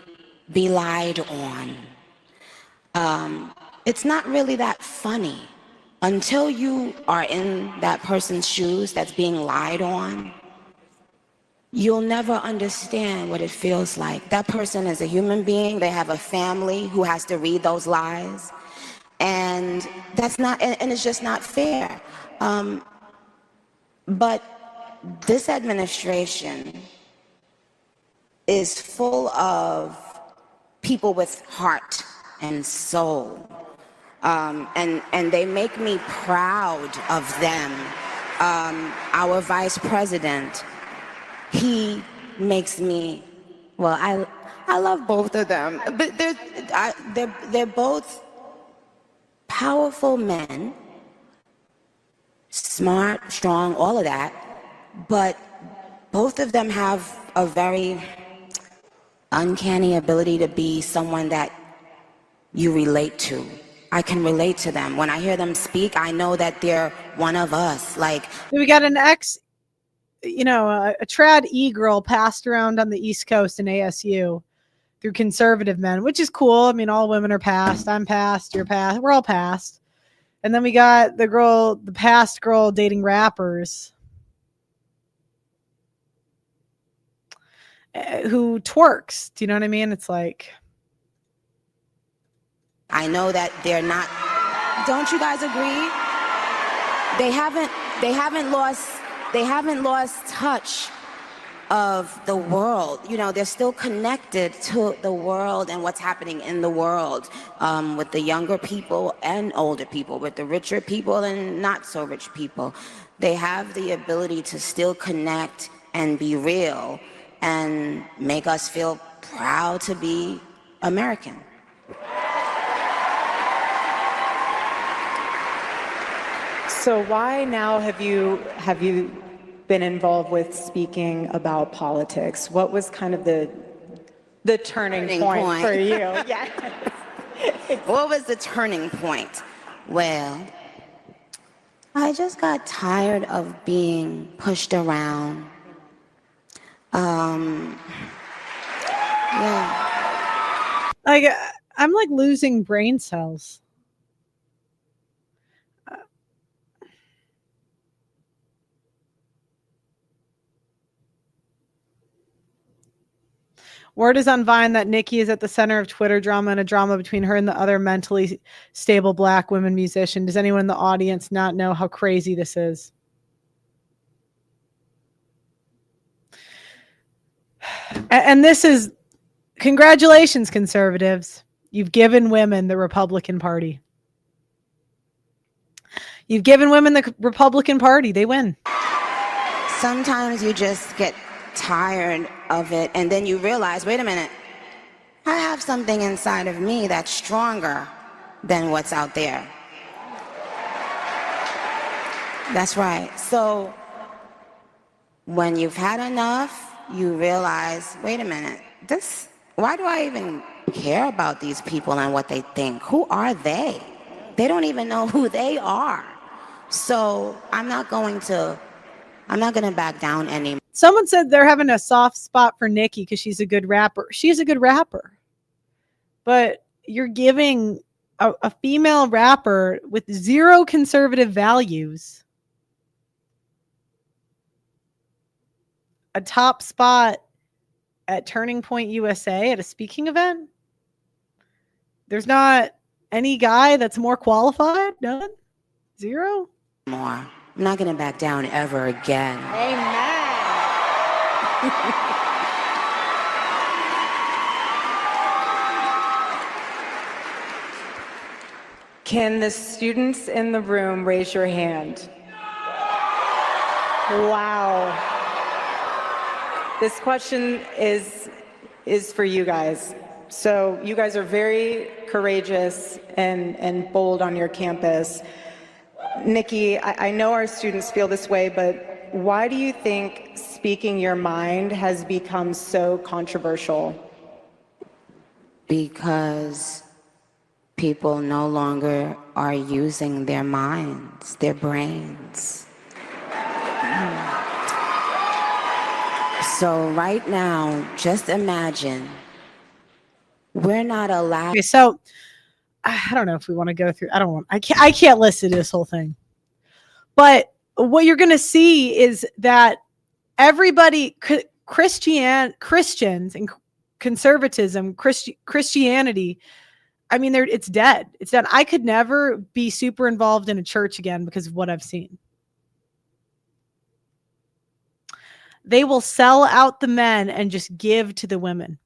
be lied on. It's not really that funny. Until you are in that person's shoes that's being lied on, you'll never understand what it feels like. That person is a human being. They have a family who has to read those lies. And that's not, and it's just not fair. But this administration is full of people with heart and soul. And they make me proud of them. Our vice president, he makes me, well, I love both of them, but they're both powerful men, smart, strong, all of that, but both of them have a very uncanny ability to be someone that you relate to. I can relate to them. When I hear them speak, I know that they're one of us. Like, we got an a trad e-girl passed around on the East Coast in ASU through conservative men, which is cool. I mean, all women are passed. I'm passed. You're passed. We're all passed. And then we got the past girl dating rappers who twerks. Do you know what I mean? It's like, I know that they're not, don't you guys agree? they haven't lost touch of the world. You know, they're still connected to the world and what's happening in the world, with the younger people and older people, with the richer people and not so rich people. They have the ability to still connect and be real and make us feel proud to be American. So why now have you been involved with speaking about politics? What was kind of the turning point for you? Yeah. What was the turning point? Well, I just got tired of being pushed around. Yeah. Like, I'm like losing brain cells. Word is on Vine that Nicki is at the center of Twitter drama and a drama between her and the other mentally stable black women musician. Does anyone in the audience not know how crazy this is? And this is, congratulations, conservatives. You've given women the Republican Party. You've given women the Republican Party. They win. Sometimes you just get tired of it, and then you realize, wait a minute, I have something inside of me that's stronger than what's out there. That's right. So when you've had enough, you realize, wait a minute, why do I even care about these people and what they think? Who are they? They don't even know who they are. So I'm not going to back down anymore. Someone said they're having a soft spot for Nicki because she's a good rapper. She's a good rapper. But you're giving a female rapper with zero conservative values a top spot at Turning Point USA at a speaking event. There's not any guy that's more qualified? None? Zero? More. I'm not going to back down ever again. Amen. Can the students in the room raise your hand? Wow. This question is for you guys. So you guys are very courageous and bold on your campus. Nicki, I know our students feel this way, but why do you think speaking your mind has become so controversial? Because people no longer are using their minds, their brains. So right now, just imagine, we're not allowed. Okay, so I don't know if we want to go through. I can't listen to this whole thing. But what you're going to see is that everybody, Christians and conservatism, Christianity, I mean, it's dead. It's dead. I could never be super involved in a church again because of what I've seen. They will sell out the men and just give to the women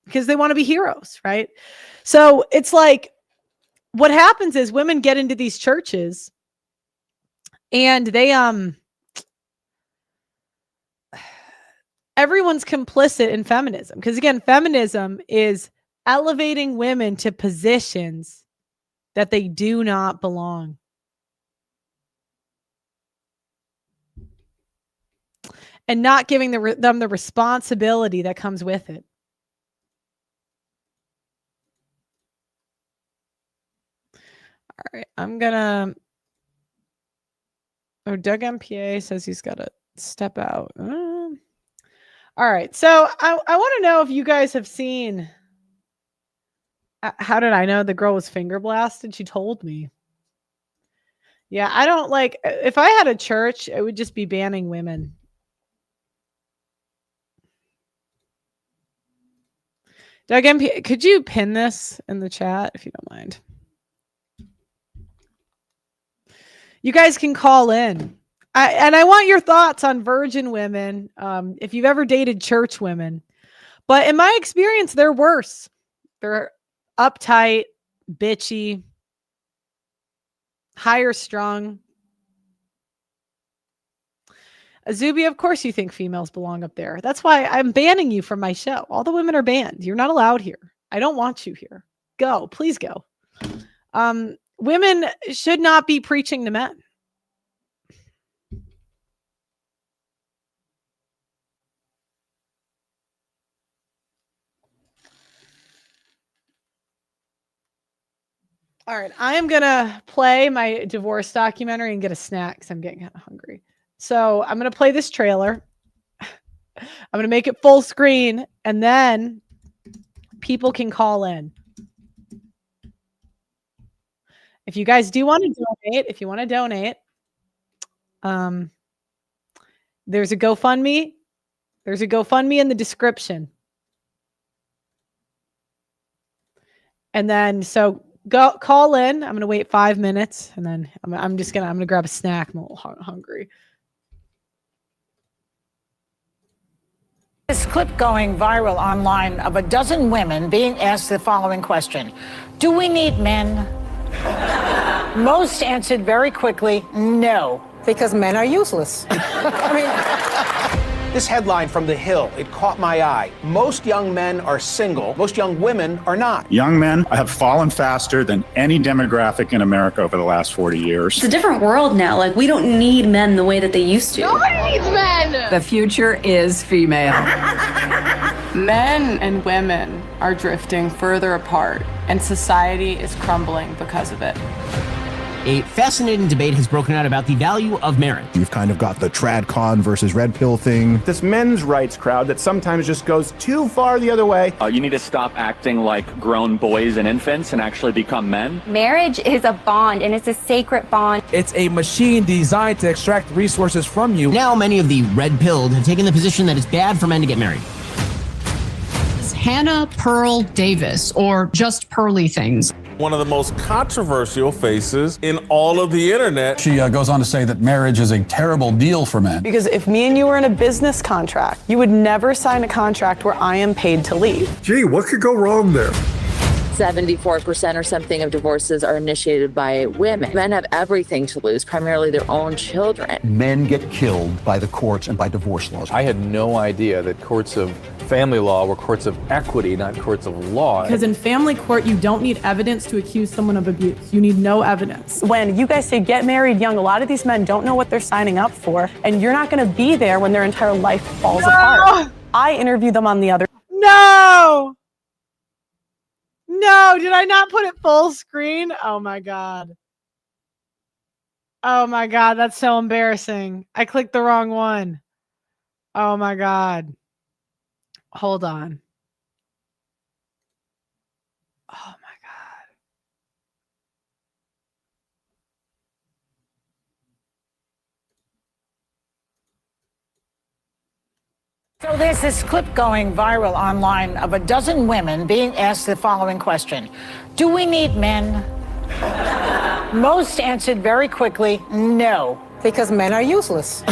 because they want to be heroes, right? So it's like what happens is women get into these churches and they everyone's complicit in feminism because again, feminism is elevating women to positions that they do not belong. And not giving them the responsibility that comes with it. All right, I'm gonna. Oh, Doug MPA says he's got to step out. All right, so I want to know if you guys have seen. How did I know the girl was finger blasted? She told me. Yeah, I don't like. If I had a church, it would just be banning women. Doug MP, could you pin this in the chat if you don't mind? You guys can call in. I want your thoughts on virgin women, if you've ever dated church women. But in my experience, they're worse. They're uptight, bitchy, higher strung. Azubia, of course you think females belong up there. That's why I'm banning you from my show. All the women are banned. You're not allowed here. I don't want you here. Go, please go. Women should not be preaching to men. All right, I am going to play my divorce documentary and get a snack because I'm getting kind of hungry. So I'm going to play this trailer. I'm going to make it full screen, and then people can call in. If you guys do want to donate, there's a GoFundMe. There's a GoFundMe in the description. And then, so go call in. I'm going to wait 5 minutes, and then I'm going to grab a snack. I'm a little hungry. This clip going viral online of a dozen women being asked the following question: do we need men? Most answered very quickly, no. Because men are useless. This headline from The Hill, it caught my eye. Most young men are single. Most young women are not. Young men have fallen faster than any demographic in America over the last 40 years. It's a different world now. Like, we don't need men the way that they used to. Nobody needs men! The future is female. Men and women are drifting further apart, and society is crumbling because of it. A fascinating debate has broken out about the value of marriage. You've kind of got the TradCon versus Red Pill thing. This men's rights crowd that sometimes just goes too far the other way. You need to stop acting like grown boys and infants and actually become men. Marriage is a bond, and it's a sacred bond. It's a machine designed to extract resources from you. Now many of the red-pilled have taken the position that it's bad for men to get married. Hannah Pearl Davis, or just Pearly Things. One of the most controversial faces in all of the internet. She goes on to say that marriage is a terrible deal for men. Because if me and you were in a business contract, you would never sign a contract where I am paid to leave. Gee, what could go wrong there? 74% or something of divorces are initiated by women. Men have everything to lose, primarily their own children. Men get killed by the courts and by divorce laws. I had no idea that courts of family law were courts of equity, not courts of law. Because in family court, you don't need evidence to accuse someone of abuse. You need no evidence. When you guys say get married young, a lot of these men don't know what they're signing up for, and you're not going to be there when their entire life falls apart. I interview them on the other. No! No, did I not put it full screen? Oh my God. Oh my God, that's so embarrassing. I clicked the wrong one. Oh my God. Hold on. Oh my God. So there's this clip going viral online of a dozen women being asked the following question: do we need men? Most answered very quickly, no. Because men are useless.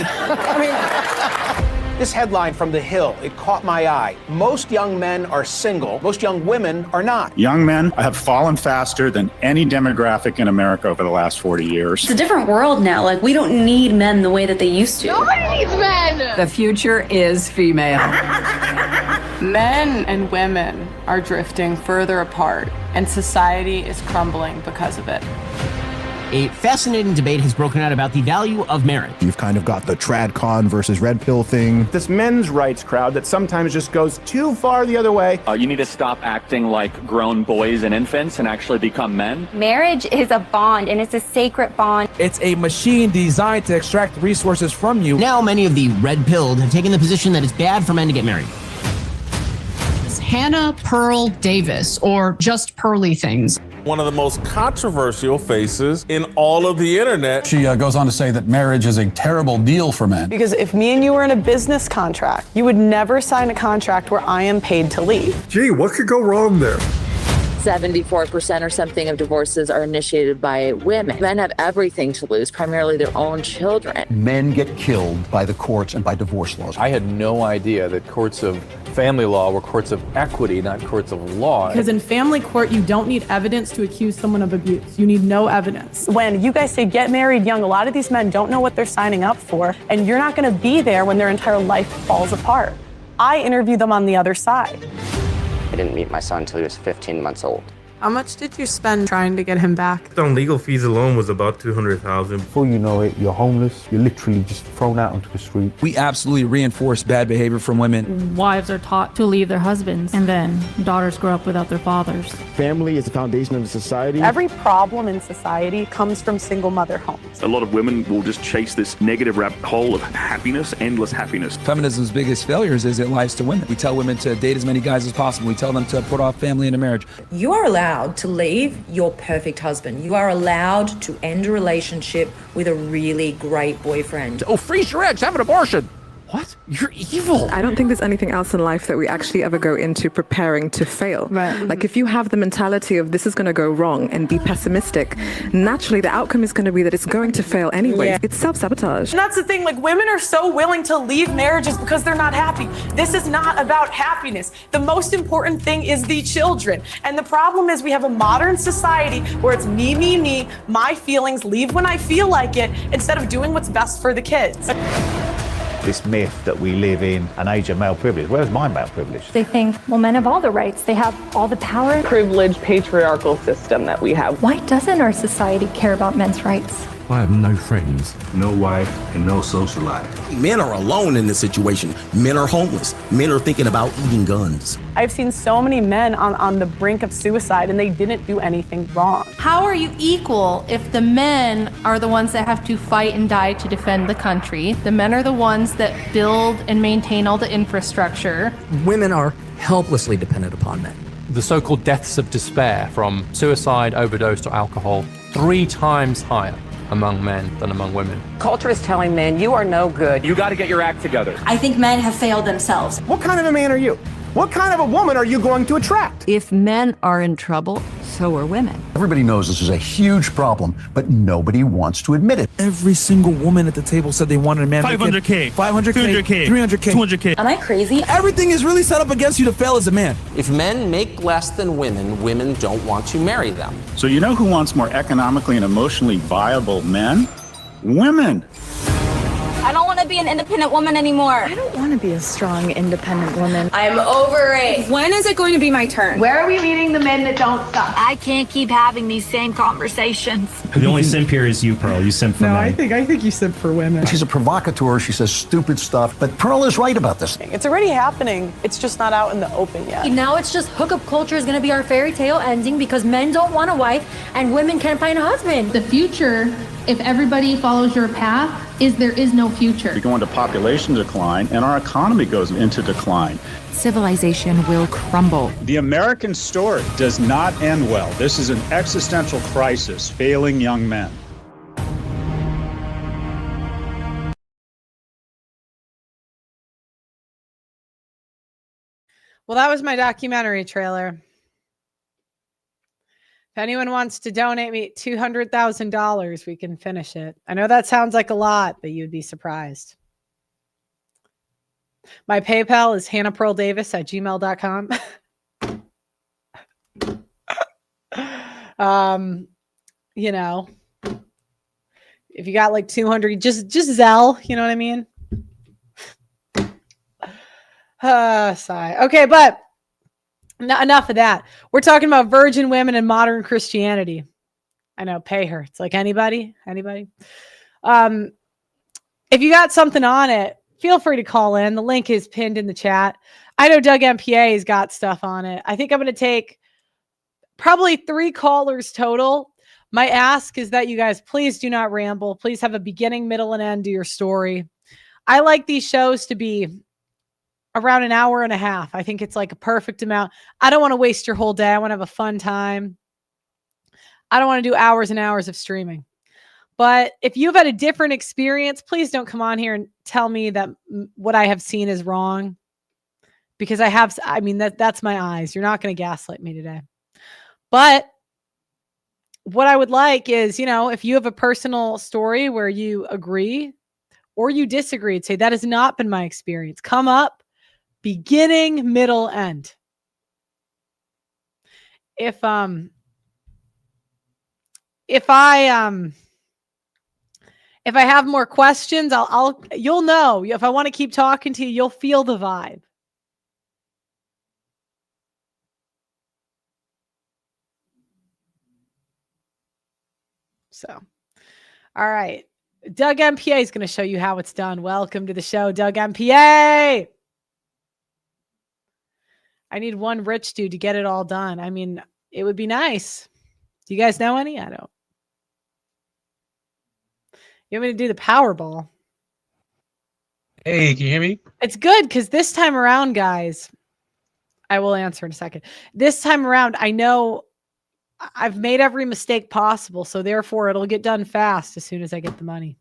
This headline from The Hill, it caught my eye. Most young men are single. Most young women are not. Young men have fallen faster than any demographic in America over the last 40 years. It's a different world now. Like, we don't need men the way that they used to. Nobody needs men! The future is female. Men and women are drifting further apart, and society is crumbling because of it. A fascinating debate has broken out about the value of marriage. You've kind of got the TradCon versus Red Pill thing. This men's rights crowd that sometimes just goes too far the other way. You need to stop acting like grown boys and infants and actually become men. Marriage is a bond, and it's a sacred bond. It's a machine designed to extract resources from you. Now many of the red-pilled have taken the position that it's bad for men to get married. Hannah Pearl Davis, or just Pearly Things. One of the most controversial faces in all of the internet. She goes on to say that marriage is a terrible deal for men. Because if me and you were in a business contract, you would never sign a contract where I am paid to leave. Gee, what could go wrong there? 74% or something of divorces are initiated by women. Men have everything to lose, primarily their own children. Men get killed by the courts and by divorce laws. I had no idea that courts of family law were courts of equity, not courts of law. Because in family court, you don't need evidence to accuse someone of abuse. You need no evidence. When you guys say get married young, a lot of these men don't know what they're signing up for, and you're not going to be there when their entire life falls apart. I interview them on the other side. I didn't meet my son until he was 15 months old. How much did you spend trying to get him back? On legal fees alone was about $200,000. Before you know it, you're homeless. You're literally just thrown out onto the street. We absolutely reinforce bad behavior from women. Wives are taught to leave their husbands, and then daughters grow up without their fathers. Family is the foundation of the society. Every problem in society comes from single mother homes. A lot of women will just chase this negative rabbit hole of happiness, endless happiness. Feminism's biggest failures is it lies to women. We tell women to date as many guys as possible. We tell them to put off family and a marriage. You are allowed to leave your perfect husband. You are allowed to end a relationship with a really great boyfriend. Oh, freeze your eggs, have an abortion. What? You're evil. I don't think there's anything else in life that we actually ever go into preparing to fail. Right. Like if you have the mentality of this is going to go wrong and be pessimistic, naturally the outcome is going to be that it's going to fail anyway. Yeah. It's self-sabotage. And that's the thing, like women are so willing to leave marriages because they're not happy. This is not about happiness. The most important thing is the children. And the problem is we have a modern society where it's me, my feelings, leave when I feel like it, instead of doing what's best for the kids. This myth that we live in an age of male privilege. Where's my male privilege? They think, well, men have all the rights. They have all the power. Privileged patriarchal system that we have. Why doesn't our society care about men's rights? I have no friends. No wife and no social life. Men are alone in this situation. Men are homeless. Men are thinking about eating guns. I've seen so many men on the brink of suicide and they didn't do anything wrong. How are you equal if the men are the ones that have to fight and die to defend the country? The men are the ones that build and maintain all the infrastructure. Women are helplessly dependent upon men. The so-called deaths of despair from suicide, overdose, to alcohol, 3 times higher among men than among women. Culture is telling men you are no good. You got to get your act together. I think men have failed themselves. What kind of a man are you? What kind of a woman are you going to attract? If men are in trouble, so are women. Everybody knows this is a huge problem, but nobody wants to admit it. Every single woman at the table said they wanted a man. 500K, 500K, 300K, 300K, 200K. Am I crazy? Everything is really set up against you to fail as a man. If men make less than women, women don't want to marry them. So you know who wants more economically and emotionally viable men? Women. I don't want to be an independent woman anymore. I don't want to be a strong, independent woman. I'm over it. When is it going to be my turn? Where are we meeting the men that don't stop? I can't keep having these same conversations. The only simp here is you, Pearl. You simp for No, men. I think you simp for women. She's a provocateur. She says stupid stuff, but Pearl is right about this. It's already happening. It's just not out in the open yet. Now it's just hookup culture is going to be our fairy tale ending because men don't want a wife and women can't find a husband. The future, if everybody follows your path, is there is no future. We go into population decline, and our economy goes into decline. Civilization will crumble. The American story does not end well. This is an existential crisis, failing young men. Well, that was my documentary trailer. If anyone wants to donate me $200,000, we can finish it. I know that sounds like a lot, but you'd be surprised. My PayPal is hannahpearldavis@gmail.com. You know, if you got like 200, just Zelle, you know what I mean? Sigh. Okay, but enough of that. We're talking about virgin women and modern Christianity. I know, pay her. It's like anybody. If you got something on it, feel free to call in. The link is pinned in the chat. I know Doug MPA has got stuff on it. I think I'm going to take probably 3 callers total. My ask is that you guys please do not ramble. Please have a beginning, middle, and end to your story. I like these shows to be around an hour and a half. I think it's like a perfect amount. I don't want to waste your whole day. I want to have a fun time. I don't want to do hours and hours of streaming. But if you've had a different experience, please don't come on here and tell me that what I have seen is wrong. Because that's my eyes. You're not going to gaslight me today. But what I would like is, if you have a personal story where you agree or you disagree, and say that has not been my experience. Come up, beginning, middle, end. If I have more questions, you'll know. If I want to keep talking to you, you'll feel the vibe. So, all right. Doug MPA is going to show you how it's done. Welcome to the show, Doug MPA. I need one rich dude to get it all done. I mean, it would be nice. Do you guys know any? I don't. You want me to do the Powerball? Hey, can you hear me? It's good because this time around, guys, I will answer in a second. This time around, I know I've made every mistake possible, so therefore it'll get done fast as soon as I get the money.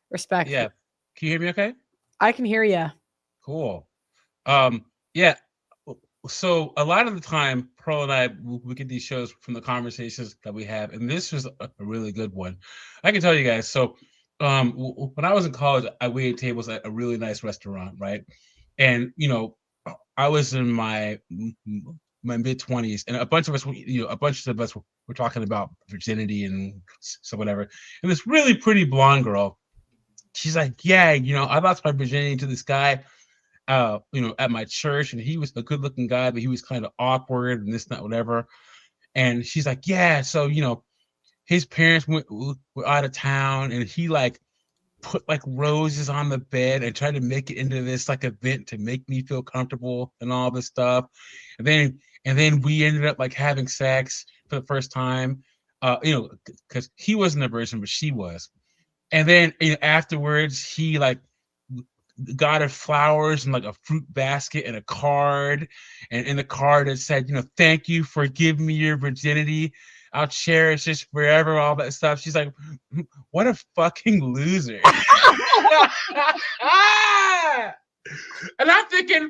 Respect. Yeah. Can you hear me okay? I can hear you. Cool. Yeah. So a lot of the time, Pearl and I, we get these shows from the conversations that we have, and this was a really good one. I can tell you guys. So when I was in college, I waited tables at a really nice restaurant, right? And, I was in my mid-20s, and a bunch of us were talking about virginity and so whatever. And this really pretty blonde girl, she's like, yeah, I lost my virginity to this guy, at my church, and he was a good-looking guy, but he was kind of awkward and this, that, whatever. And she's like, yeah, so his parents were out of town, and he put roses on the bed and tried to make it into this event to make me feel comfortable and all this stuff. And then we ended up having sex for the first time, because he wasn't a virgin, but she was. And then afterwards, he got her flowers and a fruit basket and a card, and in the card it said, thank you for giving me your virginity. I'll cherish this forever, all that stuff. She's like, what a fucking loser. And I'm thinking,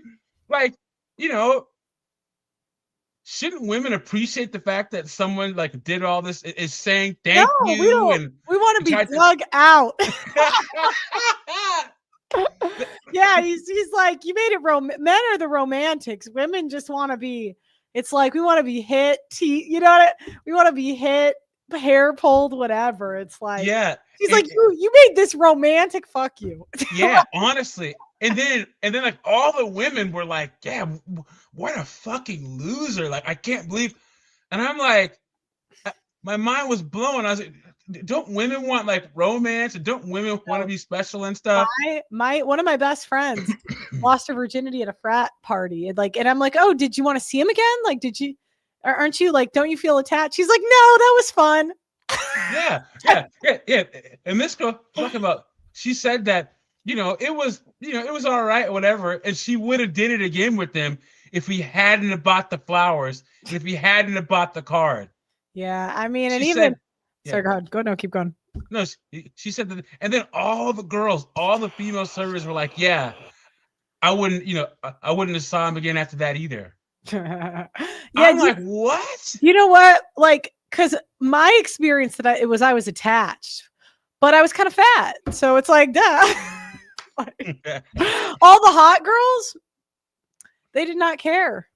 shouldn't women appreciate the fact that someone did all this, is saying thank you? We don't. We want to be dug out. Yeah, he's like, you made it men are the romantics. Women just want to be, it's like we want to be hit, we want to be hit, hair pulled, whatever. It's like, yeah. He's like, you made this romantic, fuck you. Yeah, honestly. And then all the women were like, yeah, what a fucking loser. I can't believe. And I'm like, my mind was blown. I was like, don't women want romance, and don't women want to be special and stuff? One of my best friends lost her virginity at a frat party, and I'm like, oh, did you want to see him again? Did you? Aren't you don't you feel attached? She's like, no, that was fun. Yeah. And this girl talking about, she said that it was all right or whatever, and she would have did it again with them if he hadn't have bought the flowers, and if he hadn't have bought the card. Yeah, I mean, and she even. Said, Sorry, go ahead. No, keep going. No, she said that, and then all the female servers were like, "Yeah, I wouldn't have saw him again after that either." Yeah, I'm like, what? You know what? Because my experience I was attached, but I was kind of fat, so it's like, duh. All the hot girls, they did not care.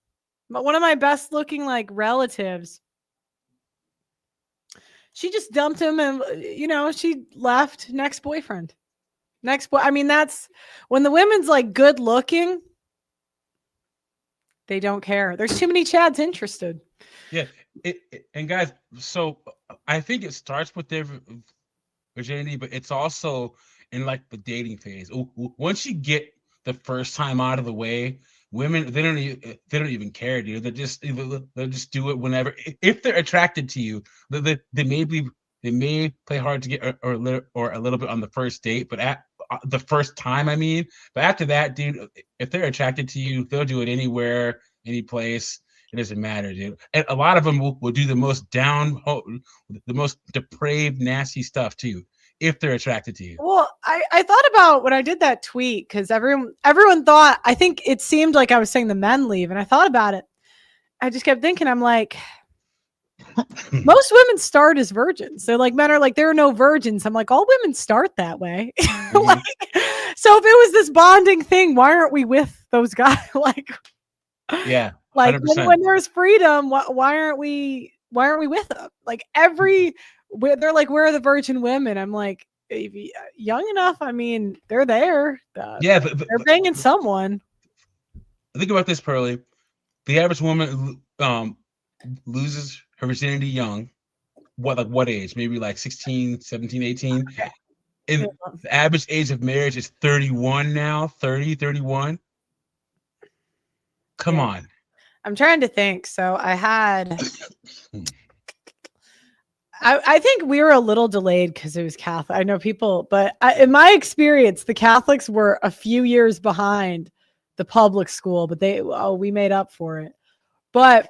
But one of my best looking relatives, she just dumped him, and she left. Next boyfriend. I mean, that's when the women's good looking, they don't care. There's too many Chads interested. Yeah, and guys, so I think it starts with their virginity, but it's also in the dating phase. Once you get the first time out of the way, women, they don't even care, dude. They'll just do it whenever, if they're attracted to you. They may play hard to get or a little bit on the first date, but at the first time, I mean. But after that, dude, if they're attracted to you, they'll do it anywhere, any place. It doesn't matter, dude. And a lot of them will do the most the most depraved, nasty stuff too, if they're attracted to you. Well, I thought about when I did that tweet, because everyone thought, I think it seemed like I was saying the men leave, and I thought about it. I just kept thinking, I'm like, Most women start as virgins. So like men are like, there are no virgins. I'm like, all women start that way. Like, so if it was this bonding thing, why aren't we with those guys? Like, Yeah. like 100%. when there's freedom, why aren't we with them? Like they're like, where are the virgin women? I'm like, if young enough, I mean, they're there. Yeah, they're banging someone. Think about this, Pearly. The average woman loses her virginity young. What age? Maybe like 16, 17, 18. And the average age of marriage is 31 now, 30, 31. Come on. I'm trying to think. So I had I think we were a little delayed because it was Catholic. I know people, but in my experience, the Catholics were a few years behind the public school, but we made up for it. But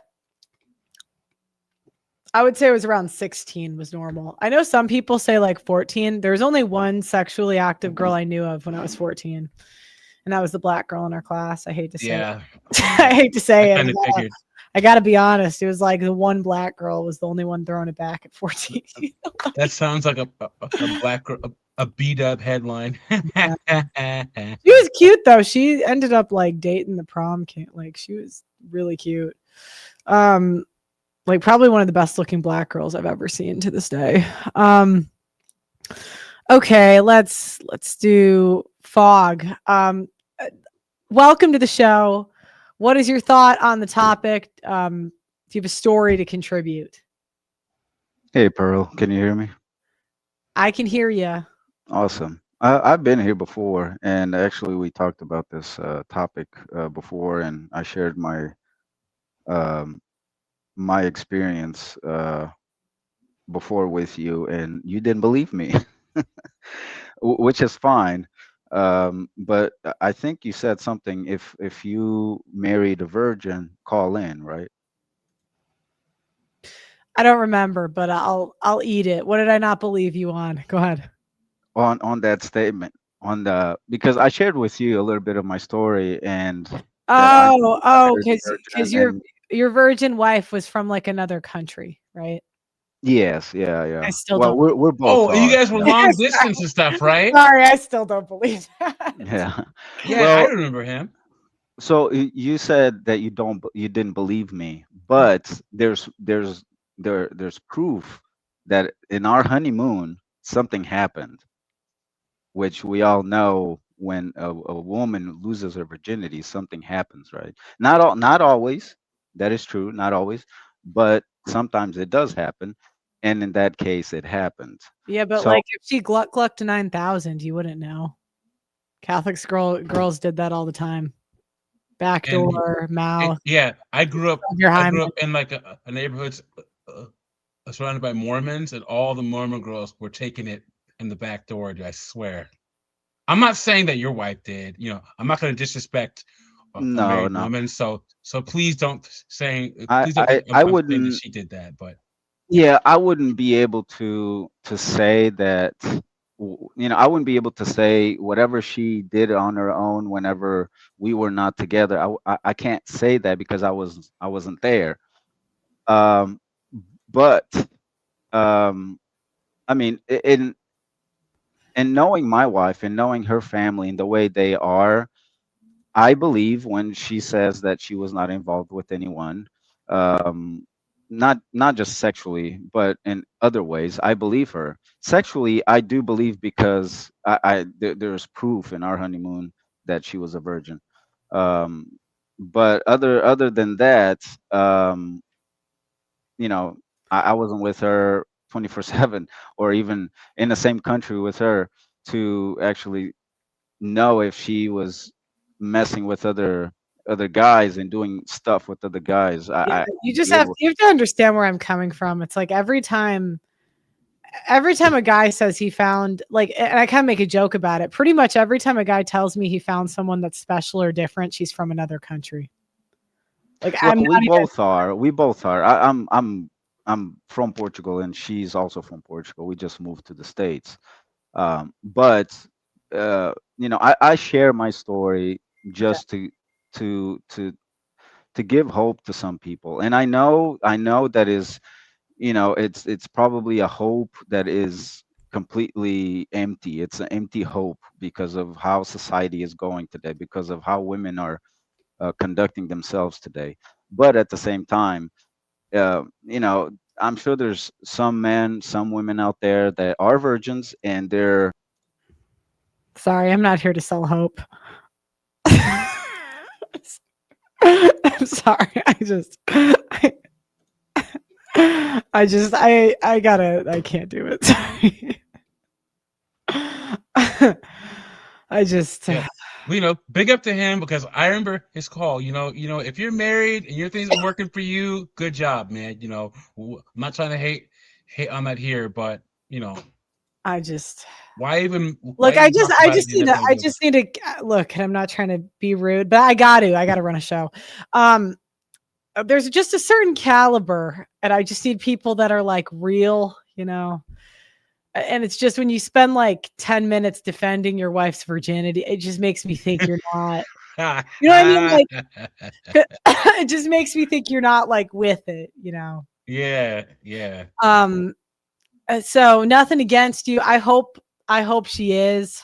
I would say it was around 16 was normal. I know some people say like 14. There's only one sexually active girl I knew of when I was 14. And that was the black girl in our class. I hate to say it. I hate to say it. Figured. I got to be honest. It was like the one black girl was the only one throwing it back at 14. That sounds like a black girl, a beat up headline. She was cute though. She ended up like dating the prom king. Like she was really cute. Like probably one of the best looking black girls I've ever seen to this day. Okay, let's do Fog. Welcome to the show. What is your thought on the topic? Do you have a story to contribute? Hey, Pearl, can you hear me? I can hear you. Awesome. I've been here before, and actually we talked about this topic before, and I shared my my experience before with you, and you didn't believe me, which is fine. But I think you said something, if you married a virgin, call in, right? I don't remember, but I'll eat it. What did I not believe you on? Go ahead. On that statement, because I shared with you a little bit of my story, and because your virgin wife was from like another country, right? Yes, yeah. I still well, don't. we're both. Oh, you guys were long distance and stuff, right? Sorry, I still don't believe that. Yeah. Yeah, Well, I remember him. So you said that you didn't believe me, but there's proof that in our honeymoon something happened, which we all know when a woman loses her virginity, something happens, right? Not always. That is true, not always, but sometimes it does happen, and in that case, it happened. Yeah, but So- like if she glucked to 9,000, you wouldn't know. Catholics girls did that all the time. Backdoor, mouth. Yeah, I grew up Your I hymen. grew up in like a neighborhood surrounded by Mormons, and all the Mormon girls were taking it in the back door. I swear. I'm not saying that your wife did. You know, I'm not going to disrespect a married woman. So please don't say. Please don't think I I'm saying wouldn't. that she did that, but Yeah, I wouldn't be able to say that. I wouldn't be able to say whatever she did on her own whenever we were not together. I can't say that because I wasn't there. But I mean, in knowing my wife and knowing her family and the way they are, I believe when she says that she was not involved with anyone, not just sexually, but in other ways, I believe her. Sexually, I do believe because there's proof in our honeymoon that she was a virgin. But other than that, I wasn't with her 24/7 or even in the same country with her to actually know if she was messing with other guys and doing stuff with other guys. You have to understand where I'm coming from. It's like every time a guy says he found, like, and I kind of make a joke about it, pretty much every time a guy tells me he found someone that's special or different, she's from another country. Like, Well, I'm not we both are. I'm from Portugal and she's also from Portugal. We just moved to the States. But I share my story just to give hope to some people. And I know that is you know, it's probably a hope that is completely empty. It's an empty hope because of how society is going today, because of how women are conducting themselves today. But at the same time, you know, I'm sure there's some men, some women out there that are virgins, and they're Sorry, I'm not here to sell hope. I'm sorry. I can't do it. Sorry. Yeah. Well, you know, big up to him because I remember his call. You know, if you're married and your things are working for you, good job, man. You know, I'm not trying to hate on that here, but you know, why even look? why I even just talk about it? need to look. And I'm not trying to be rude, but I got to run a show. There's just a certain caliber, and I just need people that are like real, you know. And it's just when you spend like 10 minutes defending your wife's virginity, it just makes me think you're not. You know what I mean? Like, it just makes me think you're not like with it, you know. Yeah. So nothing against you. I hope she is.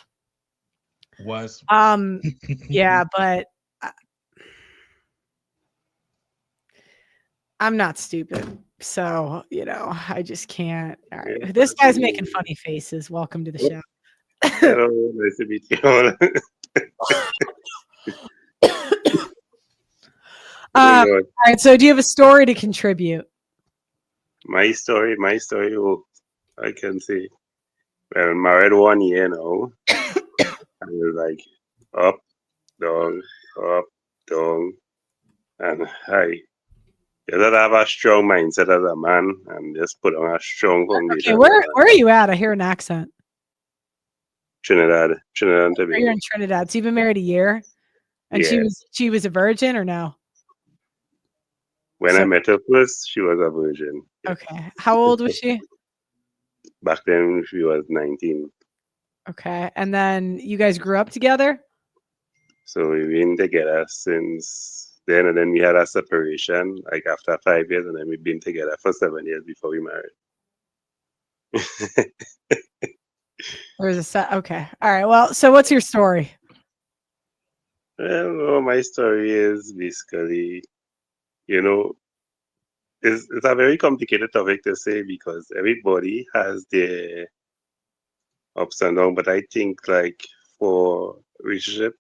Was. Yeah, but I'm not stupid. So, you know, I just can't. All right. This guy's making funny faces. Welcome to the show. Hello, nice to meet you all. All right. So do you have a story to contribute? My story. Oh, I can say. Well, I'm married 1 year now. I was like up, down, and you gotta have a strong mindset as a man and just put on a strong foundation. Okay, where are you at? I hear an accent. Trinidad and Tobago. You're in Trinidad. So you've been married a year, and Yeah. she was a virgin or no? When I met her first, she was a virgin. Okay. How old was she? Back then, she was 19. Okay. And then you guys grew up together? So we've been together since then, and then we had a separation, like after 5 years, and then we've been together for 7 years before we married. Okay. All right. Well, so what's your story? Well, my story is basically, you know, it's a very complicated topic to say because everybody has their ups and downs, but I think like for relationship,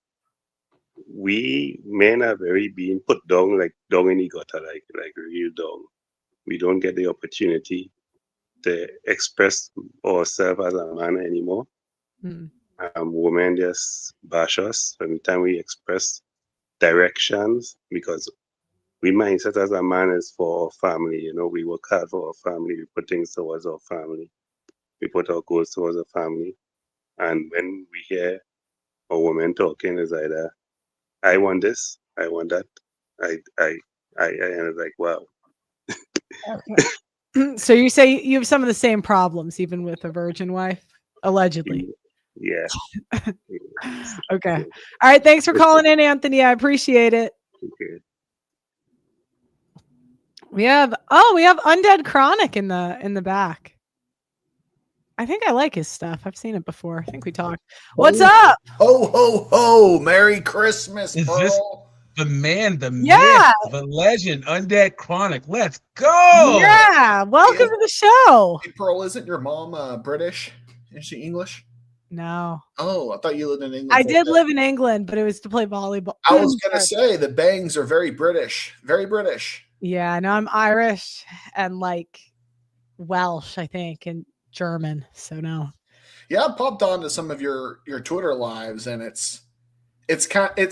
we men are very being put down, like down in the gutter, like real down. We don't get the opportunity to express ourselves as a man anymore. Women just bash us every time we express directions because we mindset as a man is for our family. You know, we work hard for our family. We put things towards our family. We put our goals towards our family. And when we hear a woman talking, is either I want this, I want that. I and it's like, wow. Okay. So you say you have some of the same problems, even with a virgin wife, allegedly. Yeah. Okay. All right. Thanks for calling in, Anthony. I appreciate it. Okay. We have Undead Chronic in the back. I think I like his stuff. I've seen it before. I think we talked. What's up? Ho ho ho! Merry Christmas, Is Pearl. this the man, the Yeah. myth, the legend, Undead Chronic? Let's go! Yeah. Welcome to the show. Hey, Pearl, isn't your mom British? Is she English? No. Oh, I thought you lived in England. I did live in England, but it was to play volleyball. I was gonna say the bangs are very British. Very British. Yeah, no, I'm Irish and like Welsh, I think, and German. So no. Yeah, I popped onto some of your Twitter lives, and it's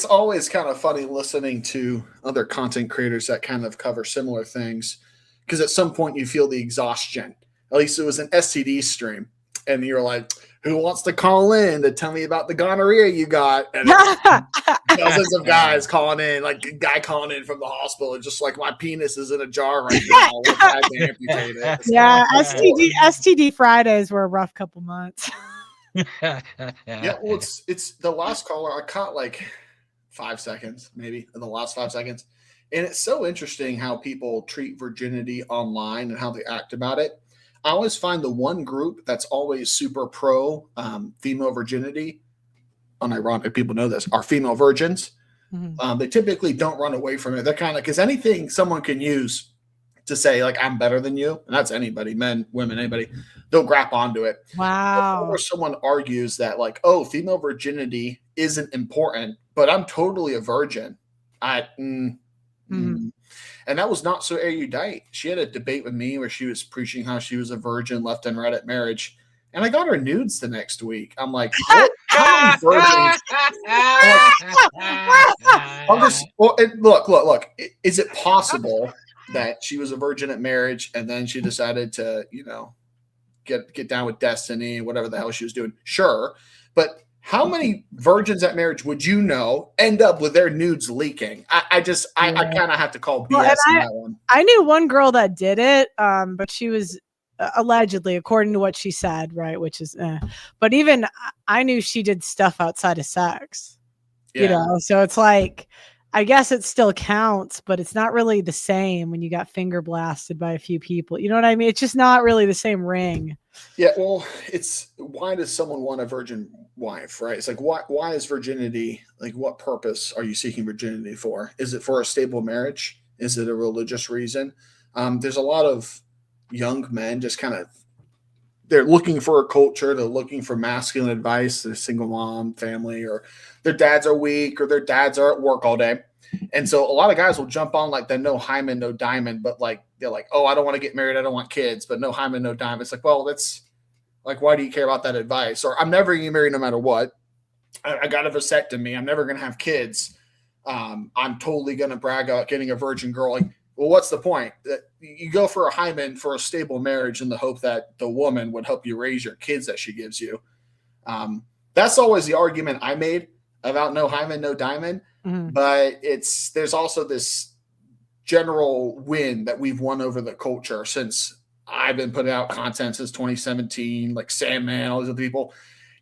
always kind of funny listening to other content creators that kind of cover similar things, because at some point you feel the exhaustion. At least it was an STD stream, and you're like, "Who wants to call in to tell me about the gonorrhea you got?" And dozens of guys calling in, like a guy calling in from the hospital, and just like, "My penis is in a jar right now. I had to amputate it." Yeah, STD Fridays were a rough couple months. Yeah, well, it's the last caller. I caught like 5 seconds, maybe in the last 5 seconds. And it's so interesting how people treat virginity online and how they act about it. I always find the one group that's always super pro female virginity, unironic, people know this, are female virgins. They typically don't run away from it. They're kind of, because anything someone can use to say, like, I'm better than you, and that's anybody, men, women, anybody, they'll grab onto it. Wow. Or someone argues that, like, oh, female virginity isn't important, but I'm totally a virgin. And that was not so erudite. She had a debate with me where she was preaching how she was a virgin left and right at marriage. And I got her nudes the next week. I'm like, what? How many virgins? Look. Is it possible that she was a virgin at marriage and then she decided to, get down with destiny, whatever the hell she was doing? Sure. But how many virgins at marriage would you know end up with their nudes leaking? I kind of have to call BS on that one. I knew one girl that did it, but she was allegedly, according to what she said, right? Which is, but even I knew she did stuff outside of sex, so it's like, I guess it still counts, but it's not really the same when you got finger blasted by a few people. You know what I mean? It's just not really the same ring. Yeah. Well, it's, why does someone want a virgin wife, right? It's like, why is virginity, like, what purpose are you seeking virginity for? Is it for a stable marriage? Is it a religious reason? There's a lot of young men just kind of, they're looking for a culture, they're looking for masculine advice, they're single mom family, or their dads are weak, or their dads are at work all day. And so a lot of guys will jump on like the no hymen, no diamond, but like, they're like, oh, I don't want to get married, I don't want kids, but no hymen, no diamond. It's like, well, that's like, why do you care about that advice? Or I'm never going to get married no matter what. I got a vasectomy, I'm never going to have kids. I'm totally going to brag about getting a virgin girl. Like, well, what's the point? That you go for a hymen for a stable marriage in the hope that the woman would help you raise your kids that she gives you. That's always the argument I made about no hymen, no diamond. But there's also this general win that we've won over the culture since I've been putting out content since 2017, like Sandman, all these other people.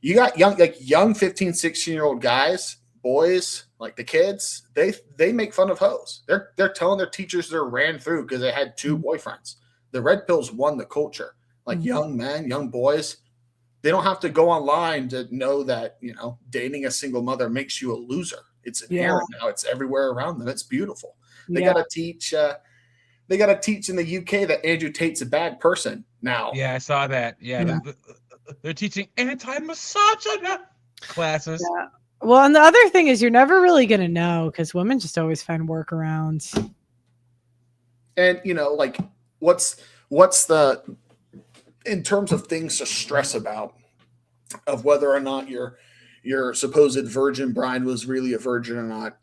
You got young 15, 16-year-old guys, boys, like the kids, they make fun of hoes. They're telling their teachers they're ran through because they had 2 boyfriends. The red pills won the culture. Like young men, young boys, they don't have to go online to know that, dating a single mother makes you a loser. It's inherent now. It's everywhere around them. It's beautiful. They got to teach. They got to teach in the UK that Andrew Tate's a bad person now. Yeah, I saw that. Yeah. They're teaching anti-misogyny classes. Yeah. Well, and the other thing is you're never really going to know because women just always find workarounds. And, like what's the, in terms of things to stress about, of whether or not your supposed virgin bride was really a virgin or not.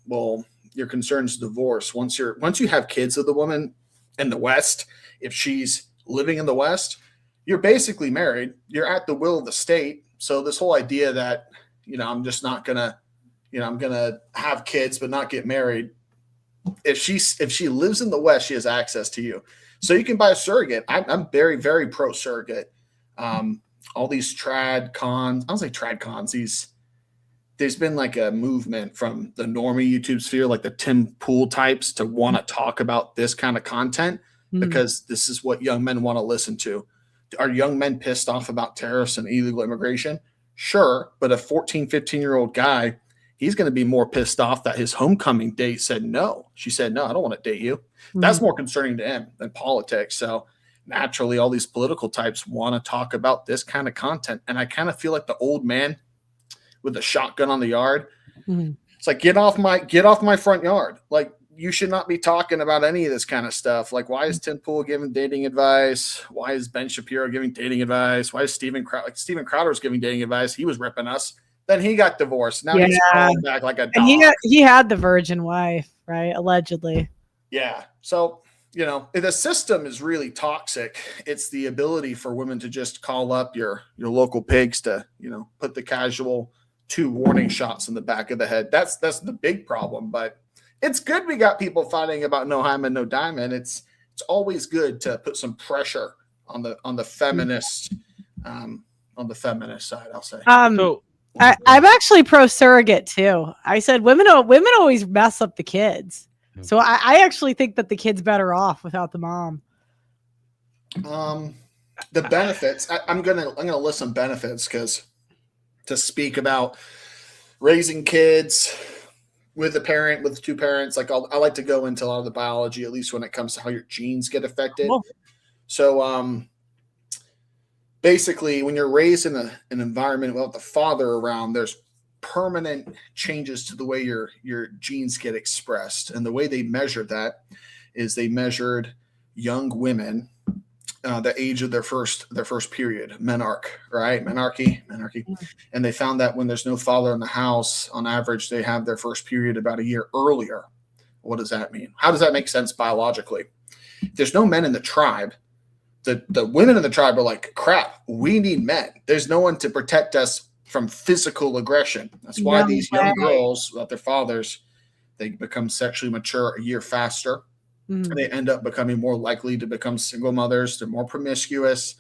Well, your concern's divorce. Once you have kids with the woman in the West, if she's living in the West, you're basically married. You're at the will of the state. So this whole idea that, I'm just not gonna, I'm gonna have kids but not get married. If she lives in the West, she has access to you. So you can buy a surrogate. I'm very, very pro surrogate. All these trad cons, I don't say trad cons, there's been like a movement from the normie YouTube sphere, like the Tim Pool types, to want to talk about this kind of content because this is what young men want to listen to. Are young men pissed off about terrorists and illegal immigration? Sure. But a 14, 15-year-old guy, he's going to be more pissed off that his homecoming date said no. She said, no, I don't want to date you. That's more concerning to him than politics. So naturally, all these political types want to talk about this kind of content. And I kind of feel like the old man with the shotgun on the yard. It's like, get off my front yard. Like, you should not be talking about any of this kind of stuff. Like, why is Tim Pool giving dating advice? Why is Ben Shapiro giving dating advice? Why is Steven Crowder was giving dating advice? He was ripping us. Then he got divorced. Now he's calling back like a dog. And he had the virgin wife, right? Allegedly. Yeah. So, the system is really toxic. It's the ability for women to just call up your local pigs to, put the casual 2 warning shots in the back of the head. That's the big problem. But it's good we got people fighting about no hymen, no diamond. It's always good to put some pressure on the feminist side, I'll say. I'm actually pro surrogate too. I said women always mess up the kids. So I actually think that the kid's better off without the mom. The benefits. I'm gonna list some benefits because to speak about raising kids with a parent, with two parents, like I like to go into a lot of the biology, at least when it comes to how your genes get affected. Cool. So basically, when you're raised in an environment without the father around, there's permanent changes to the way your genes get expressed. And the way they measured that is they measured young women, the age of their first period, menarche, and they found that when there's no father in the house, on average, they have their first period about a year earlier. What does that mean? How does that make sense biologically? If there's no men in the tribe, the women in the tribe are like, crap, we need men. There's no one to protect us from physical aggression. That's why these young girls without their fathers, they become sexually mature a year faster. And they end up becoming more likely to become single mothers. They're more promiscuous.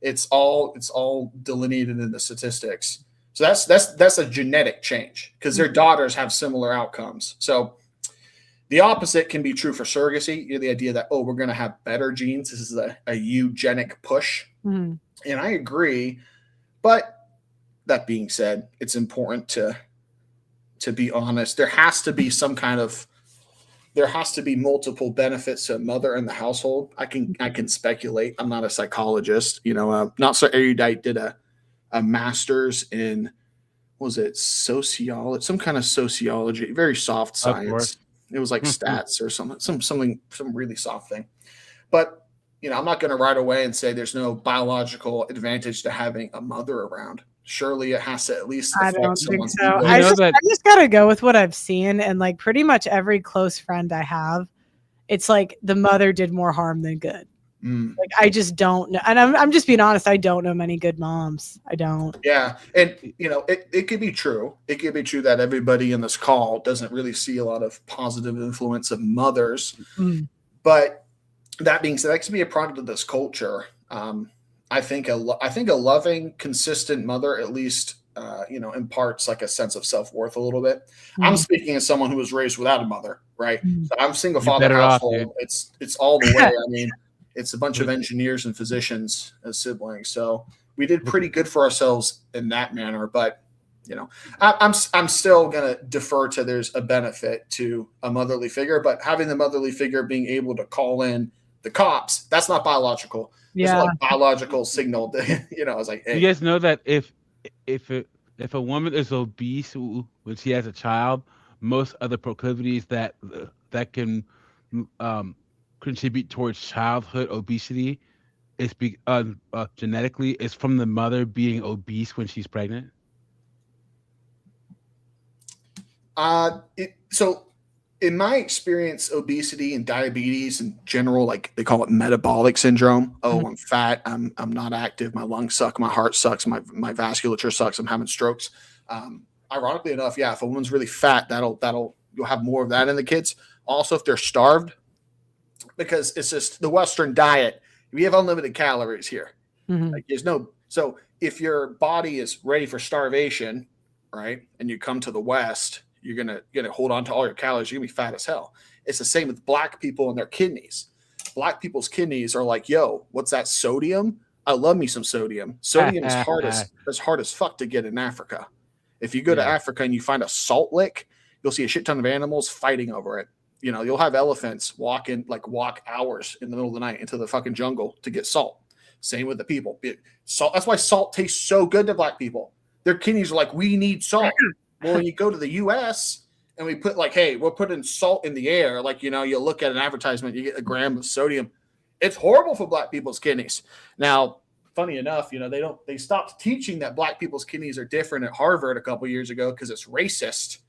It's all delineated in the statistics. So that's a genetic change because their daughters have similar outcomes. So the opposite can be true for surrogacy. The idea that, we're going to have better genes. This is a eugenic push. And I agree. But that being said, it's important to be honest. There has to be multiple benefits to a mother in the household. I can speculate. I'm not a psychologist. Not So Erudite did a master's in, what was it, sociology, some kind of sociology, very soft science. It was like stats or some really soft thing. But I'm not going to right away and say there's no biological advantage to having a mother around. Surely it has to at least. I don't think so. I just gotta go with what I've seen, and like pretty much every close friend I have, it's like the mother did more harm than good. Like I just don't know, and I'm just being honest. I don't know many good moms. I don't. Yeah, and it could be true. It could be true that everybody in this call doesn't really see a lot of positive influence of mothers. But that being said, that could be a product of this culture. I think a loving, consistent mother at least, imparts like a sense of self-worth a little bit. I'm speaking as someone who was raised without a mother, right? So I'm single father household. It's all the way. I mean, it's a bunch of engineers and physicians as siblings. So we did pretty good for ourselves in that manner. But I'm still gonna defer to there's a benefit to a motherly figure, but having the motherly figure being able to call in the cops, that's not biological. There's a biological signal that, I was like, hey. You guys know that if a woman is obese when she has a child, most other proclivities that can contribute towards childhood obesity is genetically is from the mother being obese when she's pregnant. So in my experience, obesity and diabetes in general, like they call it metabolic syndrome. I'm fat. I'm not active. My lungs suck. My heart sucks. My vasculature sucks. I'm having strokes. Ironically enough, if a woman's really fat, you'll have more of that in the kids. Also, if they're starved, because it's just the Western diet. We have unlimited calories here. Like so if your body is ready for starvation, right, and you come to the West, you're gonna hold on to all your calories. You're gonna be fat as hell. It's the same with black people and their kidneys. Black people's kidneys are like, yo, what's that sodium? I love me some sodium. Sodium is hard as fuck to get in Africa. If you go to Africa and you find a salt lick, you'll see a shit ton of animals fighting over it. You'll have elephants walk hours in the middle of the night into the fucking jungle to get salt. Same with the people. Salt. That's why salt tastes so good to black people. Their kidneys are like, we need salt. Well, when you go to the U.S. and we put we're putting salt in the air, you look at an advertisement, you get a gram of sodium. It's horrible for black people's kidneys. Now, funny enough, they stopped teaching that black people's kidneys are different at Harvard a couple years ago because it's racist.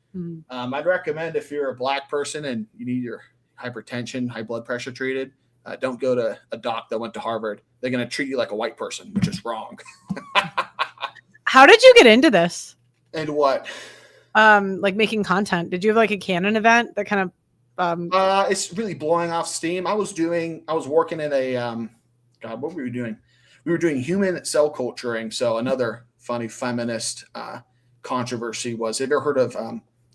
I'd recommend if you're a black person and you need your hypertension, high blood pressure treated, don't go to a doc that went to Harvard. They're going to treat you like a white person, which is wrong. How did you get into this? And what? Like making content. Did you have like a Canon event that kind of it's really blowing off steam. I was working in a what were we doing? We were doing human cell culturing. So another funny feminist controversy was, have you ever heard of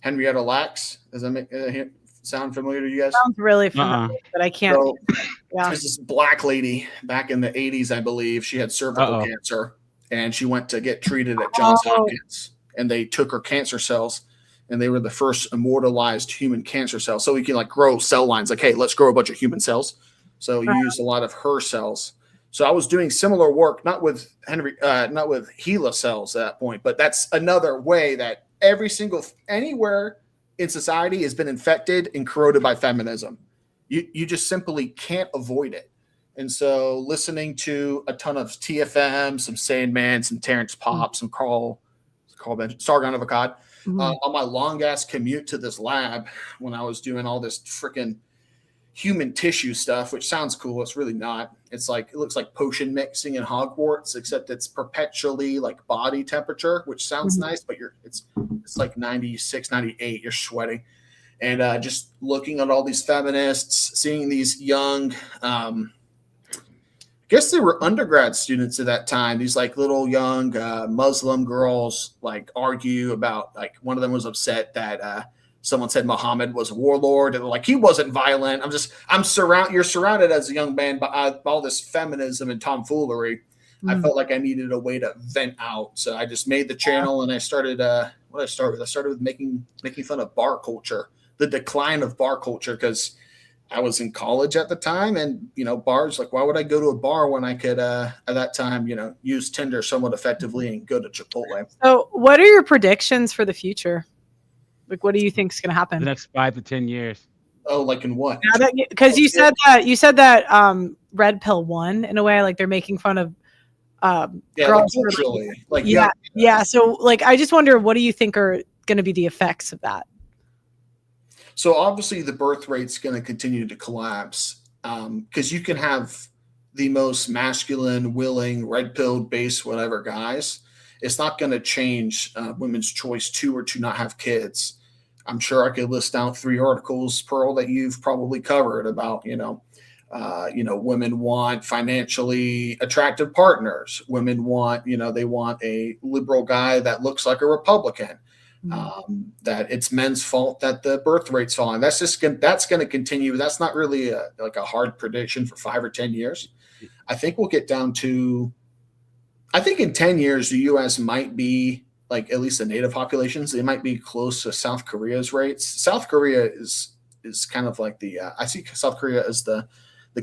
Henrietta Lacks? Does that make sound familiar to you guys? Sounds really familiar, but I can't. So, Yeah. there's this black lady back in the 80s, I believe. She had cervical cancer, and she went to get treated at Johns Hopkins, and they took her cancer cells, and they were the first immortalized human cancer cells. So we can like grow cell lines, like, hey, let's grow a bunch of human cells. So you used a lot of her cells. So I was doing similar work, not with HeLa cells at that point, but that's another way that anywhere in society has been infected and corroded by feminism. You just simply can't avoid it. And so listening to a ton of TFM, some Sandman, some Terrence Popp, some Carl Sargon of Akkad, on my long ass commute to this lab when I was doing all this freaking human tissue stuff, which sounds cool. It's really not. It's like, it looks like potion mixing in Hogwarts, except it's perpetually like body temperature, which sounds nice, but it's like 96, 98, you're sweating. And just looking at all these feminists, seeing these young, I guess they were undergrad students at that time, these like little young Muslim girls like argue about, like, one of them was upset that someone said Muhammad was a warlord, and like, he wasn't violent. You're surrounded as a young man by all this feminism and tomfoolery. I felt like I needed a way to vent out. So I just made the channel, and I started I started with making fun of bar culture, the decline of bar culture, because I was in college at the time, and bars, like, why would I go to a bar when I could at that time use Tinder somewhat effectively and go to Chipotle? So what are your predictions for the future? Like, what do you think is going to happen The next 5 to 10 years. Oh, like in what? Because you said that Red Pill won in a way, like they're making fun of girls. Culturally, yeah. So like, I just wonder, what do you think are going to be the effects of that? So obviously the birth rate's going to continue to collapse, because you can have the most masculine, willing, red pill based whatever guys. It's not going to change women's choice to or to not have kids. I'm sure I could list out 3 articles, Pearl, that you've probably covered about, women want financially attractive partners. Women want, they want a liberal guy that looks like a Republican. That it's men's fault that the birth rate's falling. That's going to continue. That's not really a hard prediction for 5 or 10 years. I think we'll get down to, I think in 10 years, the U.S. might be, like, at least the native populations, they might be close to South Korea's rates. South Korea is kind of like I see South Korea as the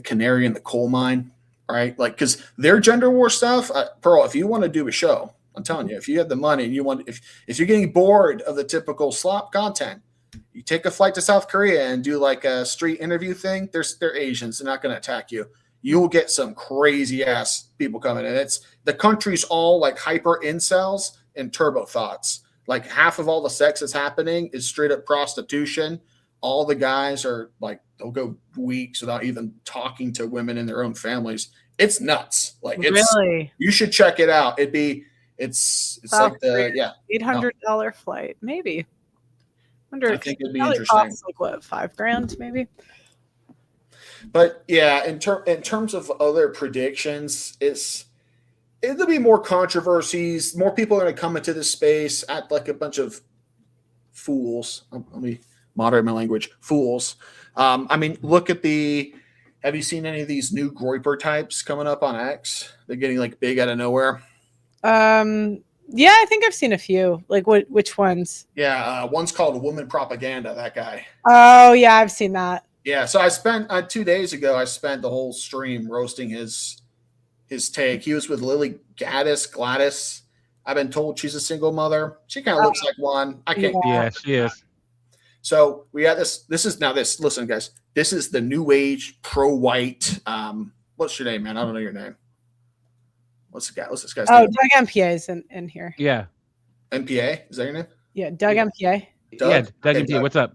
canary in the coal mine, right? Like, because their gender war stuff, Pearl, if you want to do a show, I'm telling you, if you have the money and you want, if you're getting bored of the typical slop content, you take a flight to South Korea and do like a street interview thing. They're Asians. They're not going to attack you. You'll get some crazy ass people coming in. The country's all like hyper incels and turbo thoughts. Like, half of all the sex that's happening is straight up prostitution. All the guys are like, they'll go weeks without even talking to women in their own families. It's nuts. Like, Really? You should check it out. It's South like Korea, $800 flight, maybe. I think it'd be probably interesting. costs, like, what, $5,000 maybe? But yeah, in terms of other predictions, it'll be more controversies. More people are going to come into this space, act like a bunch of fools. Let me moderate my language. Fools. I mean, look at have you seen any of these new Groyper types coming up on X? They're getting like big out of nowhere. Yeah, I think I've seen a few. Like, which ones? Yeah, one's called Woman Propaganda, that guy. Oh, yeah, I've seen that. Yeah, so I spent 2 days ago, I spent the whole stream roasting his take. He was with Lily Gladys. I've been told she's a single mother. She kind of looks like one. I can't. Yeah, she is. So we got this. Listen, guys. This is the new age pro-white. What's your name, man? I don't know your name. What's this guy's name? Doug MPA is in here. Yeah. MPA? Is that your name? Yeah, Doug MPA. Yeah, Doug MPA. What's up?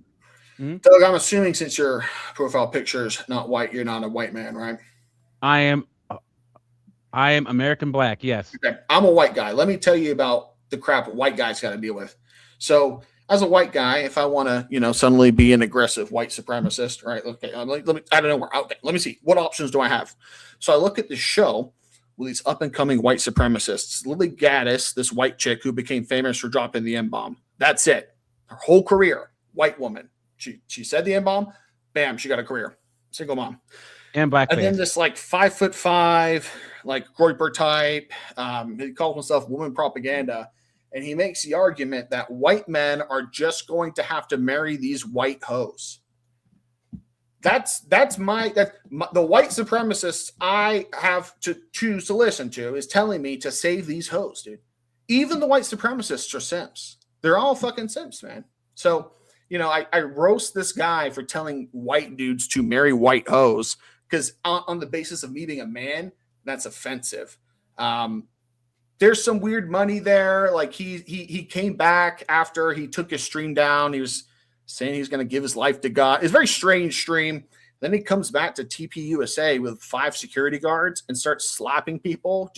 Doug, I'm assuming since your profile picture is not white, you're not a white man, right? I am American black, yes. Okay. I'm a white guy. Let me tell you about the crap white guys got to deal with. So as a white guy, if I want to, suddenly be an aggressive white supremacist, right? Okay, I don't know where. Okay, let me see. What options do I have? So I look at the show with these up and coming white supremacists. Lily Gaddis, this white chick who became famous for dropping the M-bomb. That's it. Her whole career, white woman. She said the N-bomb, bam, she got a career. Single mom. And black. And then this like 5'5", like Groyper type, he calls himself woman propaganda. And he makes the argument that white men are just going to have to marry these white hoes. That's the white supremacists I have to choose to listen to is telling me to save these hoes, dude. Even the white supremacists are simps. They're all fucking simps, man. So, I roast this guy for telling white dudes to marry white hoes because on the basis of me being a man, that's offensive. There's some weird money there. Like he came back after he took his stream down. He was saying he's going to give his life to God. It's a very strange stream. Then he comes back to TPUSA with 5 security guards and starts slapping people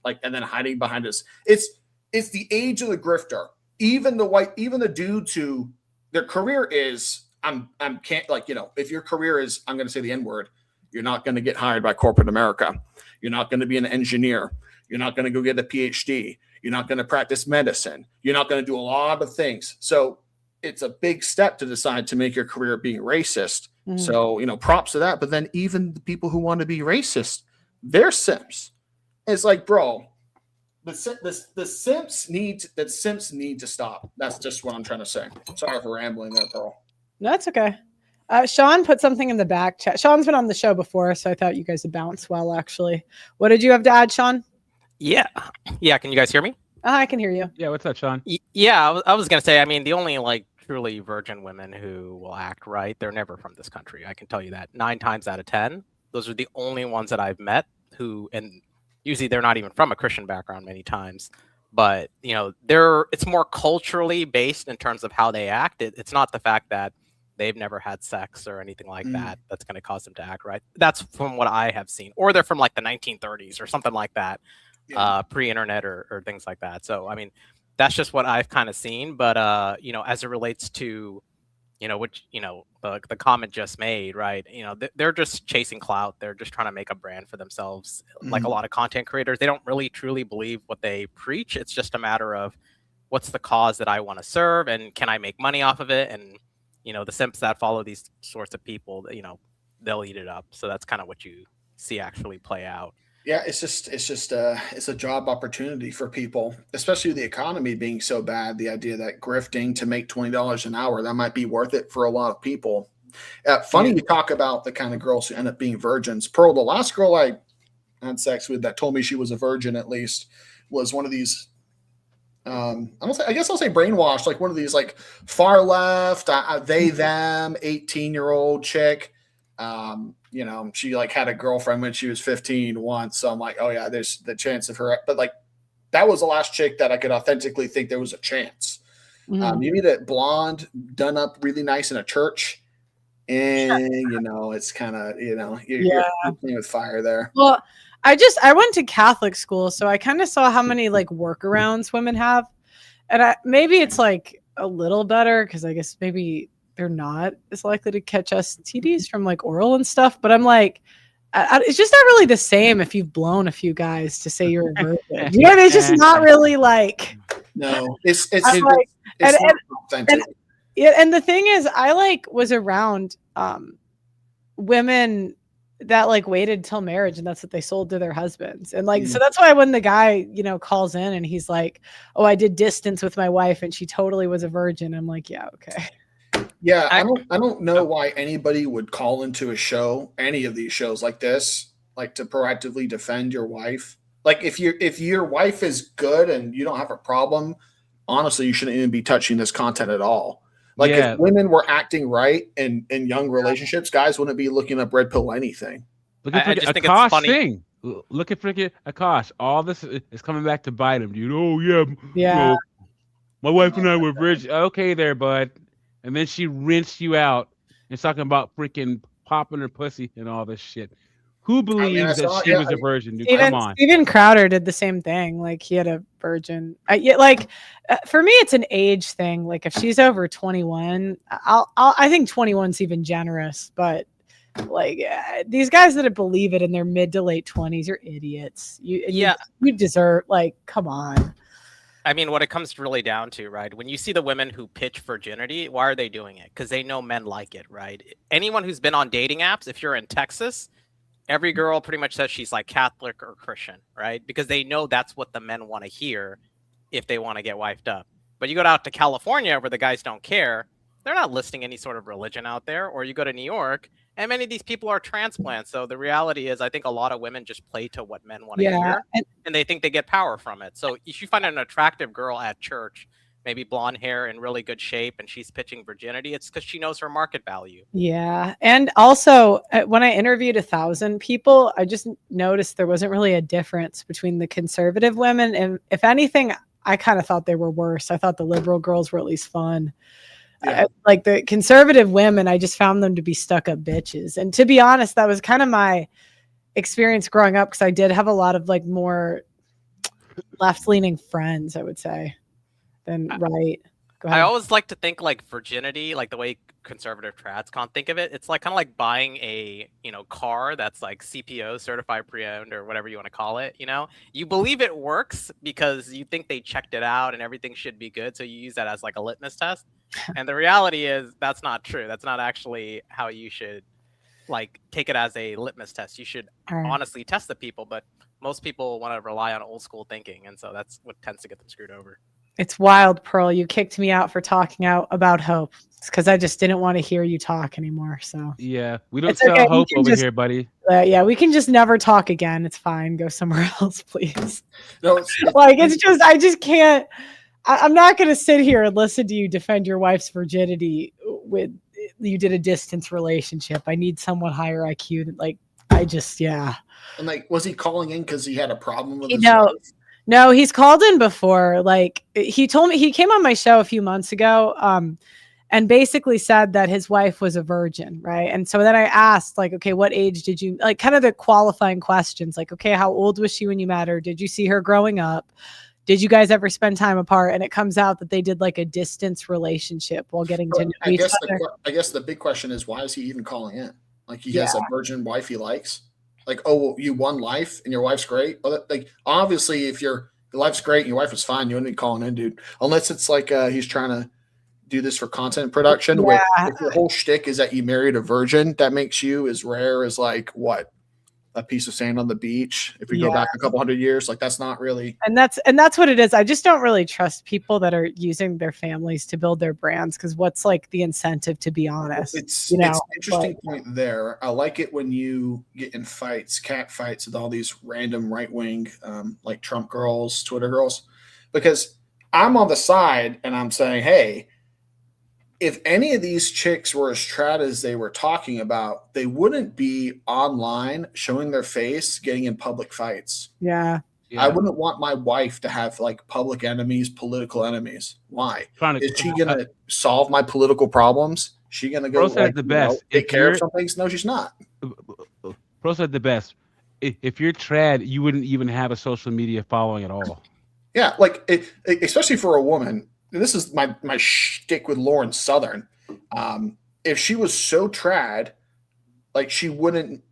and then hiding behind us. It's the age of the grifter. Even the dudes who their career is, if your career is, I'm going to say the N-word, you're not going to get hired by corporate America. You're not going to be an engineer. You're not going to go get a PhD. You're not going to practice medicine. You're not going to do a lot of things. So it's a big step to decide to make your career being racist. Mm. So, props to that. But then even the people who want to be racist, they're simps. It's like, bro, the simps need to stop. That's just what I'm trying to say. Sorry for rambling there, Pearl. No, that's okay. Sean put something in the back chat. Sean's been on the show before, so I thought you guys would bounce well, actually. What did you have to add, Sean? Yeah. Can you guys hear me? I can hear you. Yeah, what's up, Sean? Yeah, I was gonna say. I mean, the only truly virgin women who will act right, they're never from this country. I can tell you that 9 times out of 10, those are the only ones that I've met who, and usually they're not even from a Christian background many times. But it's more culturally based in terms of how they act. It's not the fact that they've never had sex or anything like that that's going to cause them to act right. That's from what I have seen, or they're from like the 1930s or something like that. Pre-internet or things like that. So, I mean, that's just what I've kind of seen. But, as it relates to, the comment just made, right? They're just chasing clout. They're just trying to make a brand for themselves. Like a lot of content creators, they don't really truly believe what they preach. It's just a matter of what's the cause that I want to serve and can I make money off of it? And, the simps that follow these sorts of people, they'll eat it up. So that's kind of what you see actually play out. Yeah, it's a job opportunity for people, especially with the economy being so bad. The idea that grifting to make $20 an hour, that might be worth it for a lot of people. Funny you talk about the kind of girls who end up being virgins. Pearl, the last girl I had sex with that told me she was a virgin, at least, was one of these. I guess I'll say brainwashed, like one of these like far left, they them 18-year-old chick. She like had a girlfriend when she was 15 once. So I'm like, oh yeah, there's the chance of her. But like, that was the last chick that I could authentically think there was a chance. You meet a blonde done up really nice in a church. And, it's kind of, you're playing with fire there. Well, I went to Catholic school, so I kind of saw how many like workarounds women have. And maybe it's like a little better because I guess maybe they're not as likely to catch STDs from like oral and stuff. But I'm like, it's just not really the same if you've blown a few guys to say you're a virgin. It's just not really like. No, it's like, not authentic. And the thing is, I was around women that waited till marriage, and that's what they sold to their husbands. And so that's why when the guy, calls in and he's like, oh, I did distance with my wife and she totally was a virgin. I'm like, yeah, okay. Yeah, I don't know why anybody would call into a show, any of these shows like this, to proactively defend your wife. Like if your wife is good and you don't have a problem, honestly, you shouldn't even be touching this content at all. If women were acting right in young relationships, guys wouldn't be looking up red pill anything. Look at Akash thing. Look at freaking Akash. All this is coming back to bite him, dude. Oh yeah. My wife and I were virgin. Okay, there, bud. And then she rinsed you out and talking about freaking popping her pussy and all this shit. Who believes that she was a virgin, dude? Come on. Steven Crowder did the same thing. He had a virgin. For me, it's an age thing. If she's over 21, I think 21's even generous. But these guys that believe it in their mid to late 20s are idiots. You deserve. Come on. I mean, what it comes really down to, right? When you see the women who pitch virginity, why are they doing it? Because they know men like it, right? Anyone who's been on dating apps, if you're in Texas, every girl pretty much says she's like Catholic or Christian, right? Because they know that's what the men want to hear if they want to get wifed up. But you go out to California where the guys don't care, they're not listing any sort of religion out there. Or you go to New York, and many of these people are transplants. So the reality is, I think a lot of women just play to what men want to hear, and they think they get power from it. So if you find an attractive girl at church, maybe blonde hair in really good shape, and she's pitching virginity, it's because she knows her market value. Yeah. And also, when I interviewed 1,000 people, I just noticed there wasn't really a difference between the conservative women. And if anything, I kind of thought they were worse. I thought the liberal girls were at least fun. Like the conservative women, I just found them to be stuck-up bitches. And to be honest, that was kind of my experience growing up, because I did have a lot of like more left-leaning friends, I would say, than right. Go ahead. I always like to think like virginity, like the way conservative trads can't think of it. It's like kind of like buying a, car that's like CPO, certified pre-owned, or whatever you want to call it. You believe it works because you think they checked it out and everything should be good. So you use that as like a litmus test. And the reality is that's not true. That's not actually how you should like take it as a litmus test. You should honestly test the people, but most people want to rely on old school thinking. And so that's what tends to get them screwed over. It's wild, Pearl. You kicked me out for talking out about hope. It's because I just didn't want to hear you talk anymore. So yeah, we don't sell hope over here, buddy. Yeah, we can just never talk again. It's fine. Go somewhere else, please. No, I just can't. I'm not going to sit here and listen to you defend your wife's virginity with you did a distance relationship. I need someone higher IQ. And like, was he calling in because he had a problem with his No. wife? No, he's called in before. Like, he told me, he came on my show a few months ago, and basically said that his wife was a virgin, right? And so then I asked, like, okay, what age did you, like, kind of the qualifying questions, like, okay, how old was she when you met her? Did you see her growing up? Did you guys ever spend time apart? And it comes out that they did like a distance relationship while getting to know each other. I guess the big question is, why is he even calling in? Like, he has a virgin wife he likes. Like, oh, well, you won life and your wife's great. Well, like, obviously, if your life's great and your wife is fine, you wouldn't be calling in, dude. Unless it's like he's trying to do this for content production. Where if your whole shtick is that you married a virgin, that makes you as rare as like what? A piece of sand on the beach. If we go back a couple hundred years, like that's not really. And that's what it is. I just don't really trust people that are using their families to build their brands, because what's like the incentive, to be honest? It's an interesting point there. I like it when you get in cat fights with all these random right wing, like Trump girls, Twitter girls, because I'm on the side and I'm saying, hey, if any of these chicks were as trad as they were talking about, they wouldn't be online showing their face, getting in public fights. Yeah. I wouldn't want my wife to have like public enemies, political enemies. Why? Is she going to solve my political problems? Is she going to go take care of some things? No, she's not. Pro said the best. If you're trad, you wouldn't even have a social media following at all. Yeah, like especially for a woman. This is my shtick with Lauren Southern. If she was so trad, like she wouldn't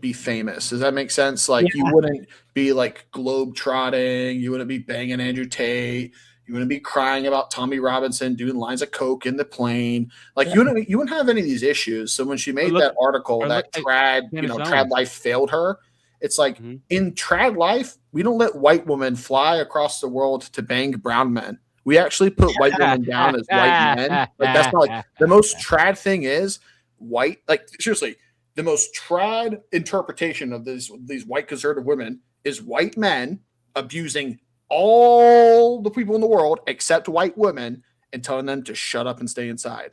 be famous. Does that make sense? Like you wouldn't be like globe trotting. You wouldn't be banging Andrew Tate. You wouldn't be crying about Tommy Robinson doing lines of coke in the plane. Like you wouldn't have any of these issues. So when she made that article that trad life failed her, it's like in trad life, we don't let white women fly across the world to bang brown men. We actually put white women down as white men. Like that's not like the most trad thing is white. Like seriously, the most trad interpretation of these white conservative women is white men abusing all the people in the world except white women and telling them to shut up and stay inside.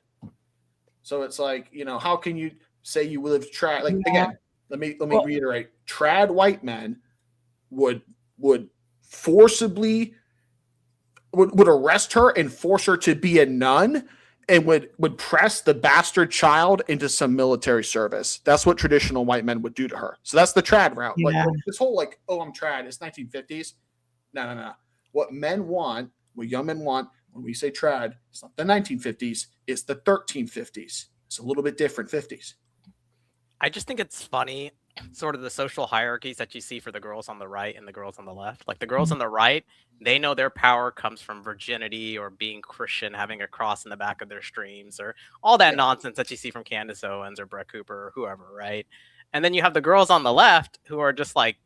So it's like, how can you say you live trad? Like again, let me reiterate: trad white men would forcibly. Would arrest her and force her to be a nun, and would press the bastard child into some military service. That's what traditional white men would do to her. So that's the trad route. Yeah. Like this whole like, oh, I'm trad. It's 1950s. No. What men want, what young men want, when we say trad, it's not the 1950s. It's the 1350s. It's a little bit different 50s. I just think it's funny sort of the social hierarchies that you see for the girls on the right and the girls on the left. Like the girls on the right, they know their power comes from virginity or being Christian, having a cross in the back of their streams, or all that nonsense that you see from Candace Owens or Brett Cooper or whoever, right? And then you have the girls on the left who are just like,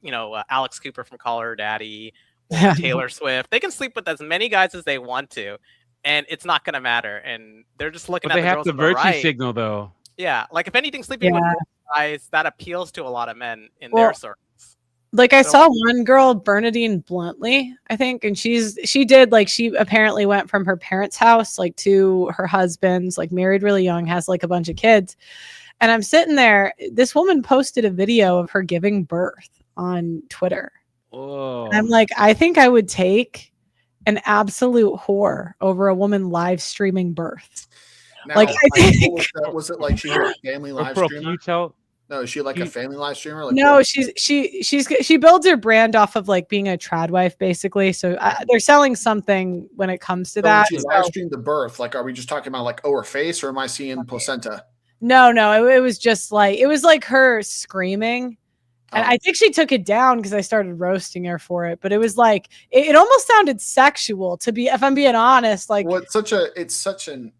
Alex Cooper from Call Her Daddy, or Taylor Swift. They can sleep with as many guys as they want to, and it's not going to matter. And they're just looking But at they the have girls the on the virtue right. signal, though. Yeah, like if anything, sleeping with Yeah. guys, that appeals to a lot of men in Well, their circles. Like I So- saw one girl, Bernadine Bluntly, I think, and she apparently went from her parents' house like to her husband's, like married really young, has like a bunch of kids. And I'm sitting there, this woman posted a video of her giving birth on Twitter. Whoa. And I'm like, I think I would take an absolute whore over a woman live streaming birth. Now, Like, I think was it like she was a family live Bro, can streamer? you tell? No, is she like a family live streamer? Like, No, she builds her brand off of like being a trad wife, basically. So they're selling something when it comes to so when that. she So- live streamed the birth. Like, are we just talking about like her face, or am I seeing placenta? no, it was just like her screaming, and I think she took it down because I started roasting her for it. But it was like it almost sounded sexual to be, if I'm being honest. Like, Well, it's such an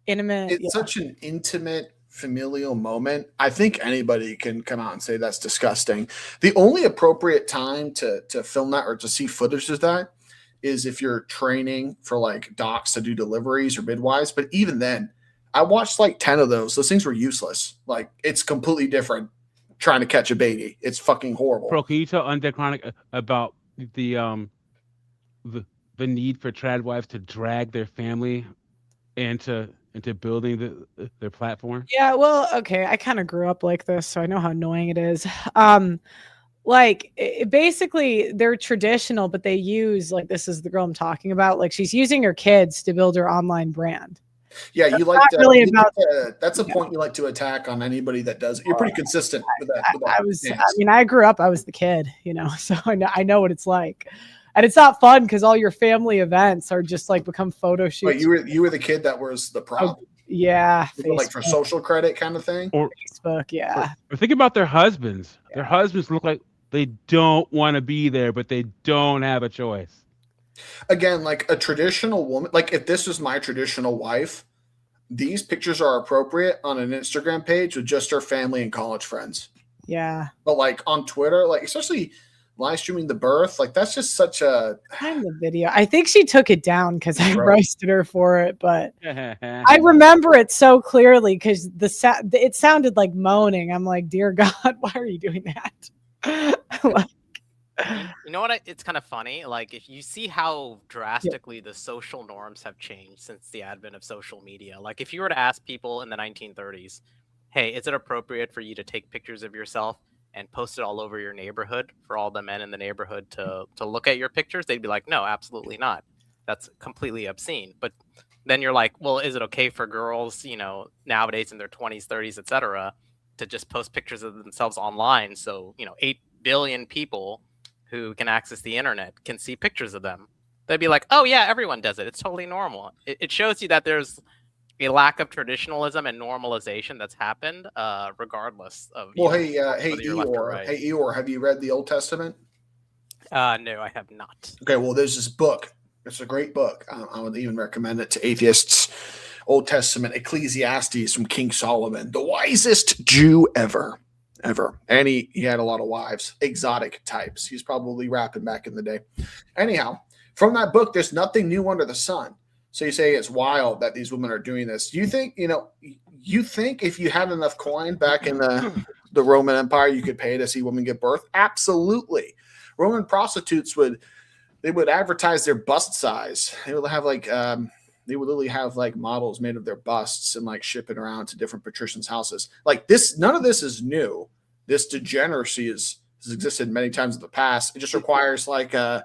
intimate. such an intimate familial moment. I think anybody can come out and say that's disgusting. The only appropriate time to film that or to see footage of that is if you're training for like docs to do deliveries or midwives. But even then, I watched like 10 of those. Those things were useless. Like, it's completely different trying to catch a baby. It's fucking horrible. Bro, can you tell Undead Chronic about the need for trad wives to drag their family into building their platform? Yeah, well, okay. I kind of grew up like this, so I know how annoying it is. Basically, they're traditional, but they use, like, this is the girl I'm talking about. Like, she's using her kids to build her online brand. Yeah, That's you like not to, really you like about- to- that's a point you like to attack on anybody that does it. You're pretty consistent with that. I grew up, I was the kid, so I know what it's like. And it's not fun because all your family events are just like become photo shoots. But you were the kid that was the problem. Yeah. Like for social credit kind of thing. Or Facebook, yeah. Or think about their husbands. Their husbands look like they don't want to be there, but they don't have a choice. Again, like a traditional woman, like if this was my traditional wife, these pictures are appropriate on an Instagram page with just her family and college friends. Yeah. But like on Twitter, like especially live streaming the birth, like that's just such a Find the video. I think she took it down because I Right. roasted her for it, but I remember it so clearly because it sounded like moaning. I'm like, dear God, why are you doing that? You know what? It's kind of funny. Like, if you see how drastically the social norms have changed since the advent of social media. Like, if you were to ask people in the 1930s, hey, is it appropriate for you to take pictures of yourself and post it all over your neighborhood for all the men in the neighborhood to look at your pictures? They'd be like, no, absolutely not. That's completely obscene. But then you're like, well, is it okay for girls, nowadays in their 20s, 30s, etc., to just post pictures of themselves online? So, 8 billion people who can access the internet can see pictures of them. They'd be like, oh yeah, everyone does it. It's totally normal. It shows you that there's a lack of traditionalism and normalization that's happened, regardless of. well, whether you're left or Eeyore, right. hey Eeyore, have you read the Old Testament? No, I have not. Okay, well, there's this book. It's a great book. I would even recommend it to atheists. Old Testament, Ecclesiastes from King Solomon, the wisest Jew ever. And he had a lot of wives, exotic types. He's probably rapping back in the day. Anyhow, from that book, there's nothing new under the sun. So you say it's wild that these women are doing this. Do you think, you think if you had enough coin back in the Roman Empire, you could pay to see women give birth? Absolutely. Roman prostitutes would advertise their bust size. They would have they would literally have like models made of their busts and like ship it around to different patricians' houses. Like this, none of this is new. This degeneracy has existed many times in the past. It just requires like a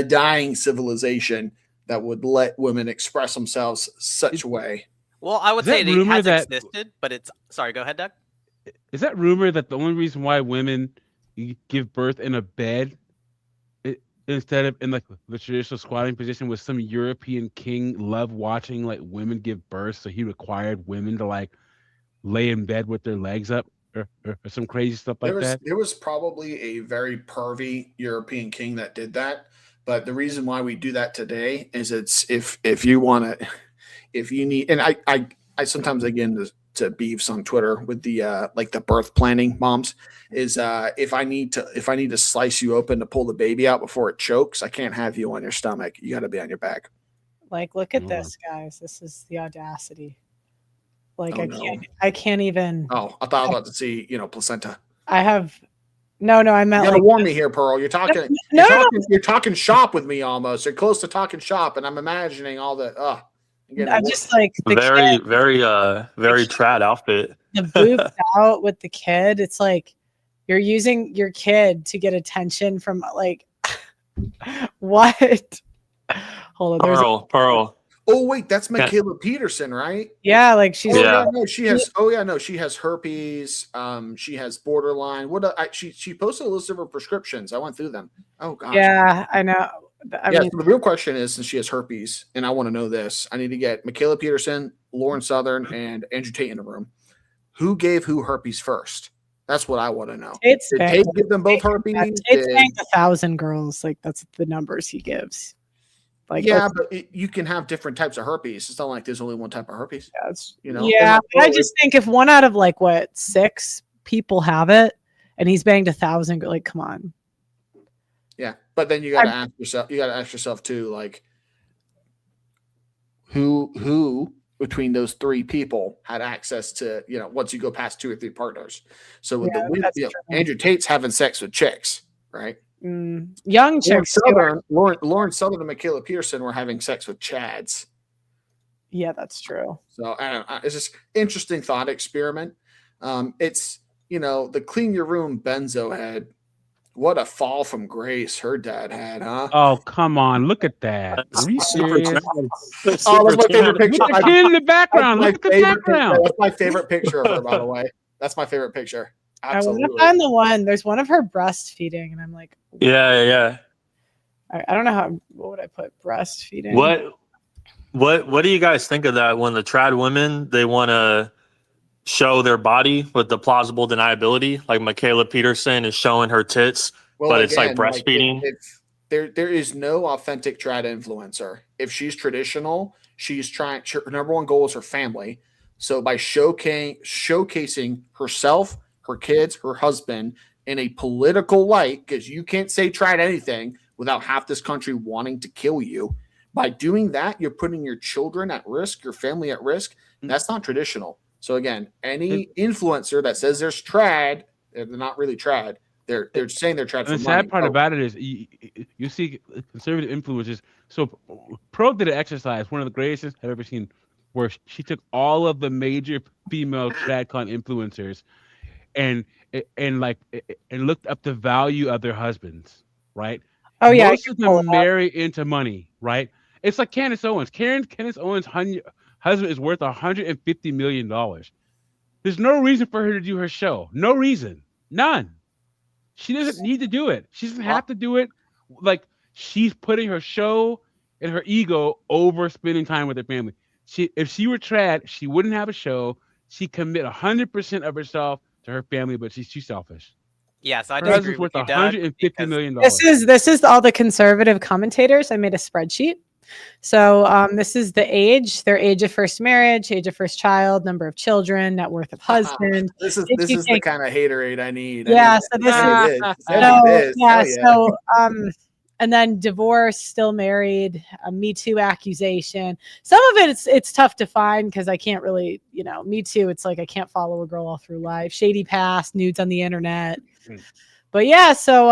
dying civilization that would let women express themselves such a way. Well, I would Is that say it rumor has that- existed, but it's sorry. Go ahead, Doug. Is that rumor that the only reason why women give birth in a bed instead of in like the traditional squatting position was some European king loved watching like women give birth, so he required women to like lay in bed with their legs up or some crazy stuff like that? There was probably a very pervy European king that did that. But the reason why we do that today is it's if you want to, if you need, and I sometimes get into beefs on Twitter with the like the birth planning moms is if I need to slice you open to pull the baby out before it chokes, I can't have you on your stomach. You got to be on your back. Like, look at this, guys. This is the audacity. Like, Oh, I can't even. Oh, I thought I was about to see, placenta. I have. No, I meant. You gotta like, warn me here, Pearl. You're talking. No. You're talking shop with me almost. You're close to talking shop, and I'm imagining all the. I'm just like the very, kid, very trad outfit. the boobs out with the kid. It's like you're using your kid to get attention from like what? Hold on. Pearl. Oh wait, that's Michaela Peterson, right? Yeah, like she's. She has. Oh yeah, no, she has herpes. She has borderline. She posted a list of her prescriptions. I went through them. Oh gosh. Yeah, I know. I mean, so the real question is, since she has herpes, and I want to know this, I need to get Michaela Peterson, Lauren Southern, and Andrew Tate in the room. Who gave who herpes first? That's what I want to know. Did Tate give them both herpes? It's 1,000 girls. Like that's the numbers he gives. Like, yeah, but you can have different types of herpes. It's not like there's only one type of herpes. Yeah, but I just think if one out of like 6 people have it, and he's banged 1,000, like come on. Yeah, but then you got to ask yourself. You got to ask yourself too, like who between those 3 people had access to once you go past 2 or 3 partners. So with Andrew Tate's having sex with chicks, right? Young chicks. Lauren Southern and Michaela Peterson were having sex with chads. Yeah, that's true. So I don't know, it's just interesting thought experiment. It's the clean your room benzo head. What a fall from grace her dad had, huh? Oh, come on. Look at that. Are you serious? That's my favorite picture. Look at the kid in the background. Look at the background. That's my favorite picture of her, by the way. That's my favorite picture. Absolutely. I want to find the one. There's one of her breastfeeding, and I'm like, Yeah. I don't know what would I put breastfeeding. What do you guys think of that when the trad women, they want to show their body with the plausible deniability? Like Michaela Peterson is showing her tits, but it's like breastfeeding. There is no authentic trad influencer. If she's traditional, she's trying. Her number one goal is her family. So by showcasing herself, her kids, her husband in a political light, because you can't say trad anything without half this country wanting to kill you. By doing that, you're putting your children at risk, your family at risk. That's not traditional. So again, any influencer that says there's trad, they're not really trad. They're saying they're trad. And the sad part about it is you see conservative influencers. So Pro did an exercise, one of the greatest I've ever seen, where she took all of the major female TradCon influencers and looked up the value of their husbands, right? Oh yeah, most of them marry into money, right? It's like Candace Owens. Candace Owens' husband is worth $150 million. There's no reason for her to do her show. No reason. None. She doesn't need to do it. She doesn't have to do it. Like, she's putting her show and her ego over spending time with her family. If she were trad, she wouldn't have a show. She'd commit 100% of herself to her family, but she's too selfish. Yes, I Her disagree husband's with worth you, Doug, $150 million. This is all the conservative commentators. I made a spreadsheet. So this is the age, their age of first marriage, age of first child, number of children, net worth of husband. This is the kind of haterade I need. Yeah, so this is and then divorce, still married, a Me Too accusation. Some of it's tough to find because I can't really, Me Too. It's like I can't follow a girl all through life. Shady past, nudes on the internet. But yeah, so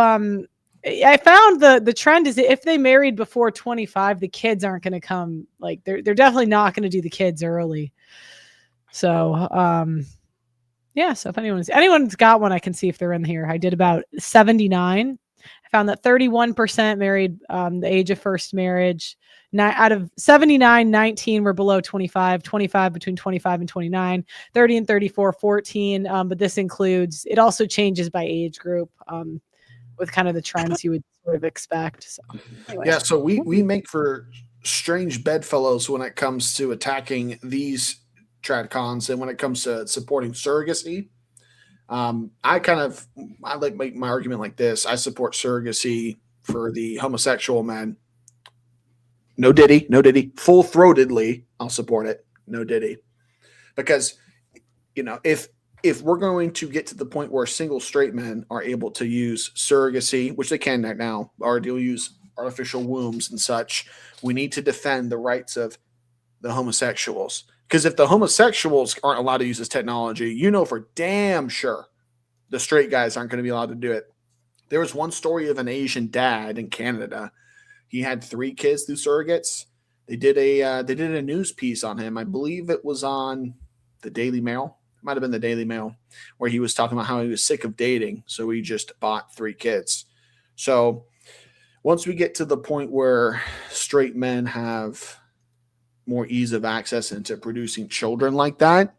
I found the trend is that if they married before 25, the kids aren't going to come. Like they're definitely not going to do the kids early. So yeah. So if anyone's got one, I can see if they're in here. I did about 79. I found that 31% married the age of first marriage. Out of 79, 19 were below 25, 25 between 25 and 29, 30 and 34, 14. But this includes, it also changes by age group with kind of the trends you would sort of expect. So, anyways. Yeah, so we make for strange bedfellows when it comes to attacking these TradCons and when it comes to supporting surrogacy. I like make my argument like this. I support surrogacy for the homosexual men. No diddy, full throatedly. I'll support it. No diddy, because if we're going to get to the point where single straight men are able to use surrogacy, which they can now, or they'll use artificial wombs and such, we need to defend the rights of the homosexuals. Because if the homosexuals aren't allowed to use this technology, for damn sure the straight guys aren't going to be allowed to do it. There was one story of an Asian dad in Canada. He had 3 kids through surrogates. They did a news piece on him. I believe it was on the Daily Mail. It might have been the Daily Mail, where he was talking about how he was sick of dating, so he just bought 3 kids. So once we get to the point where straight men have more ease of access into producing children like that,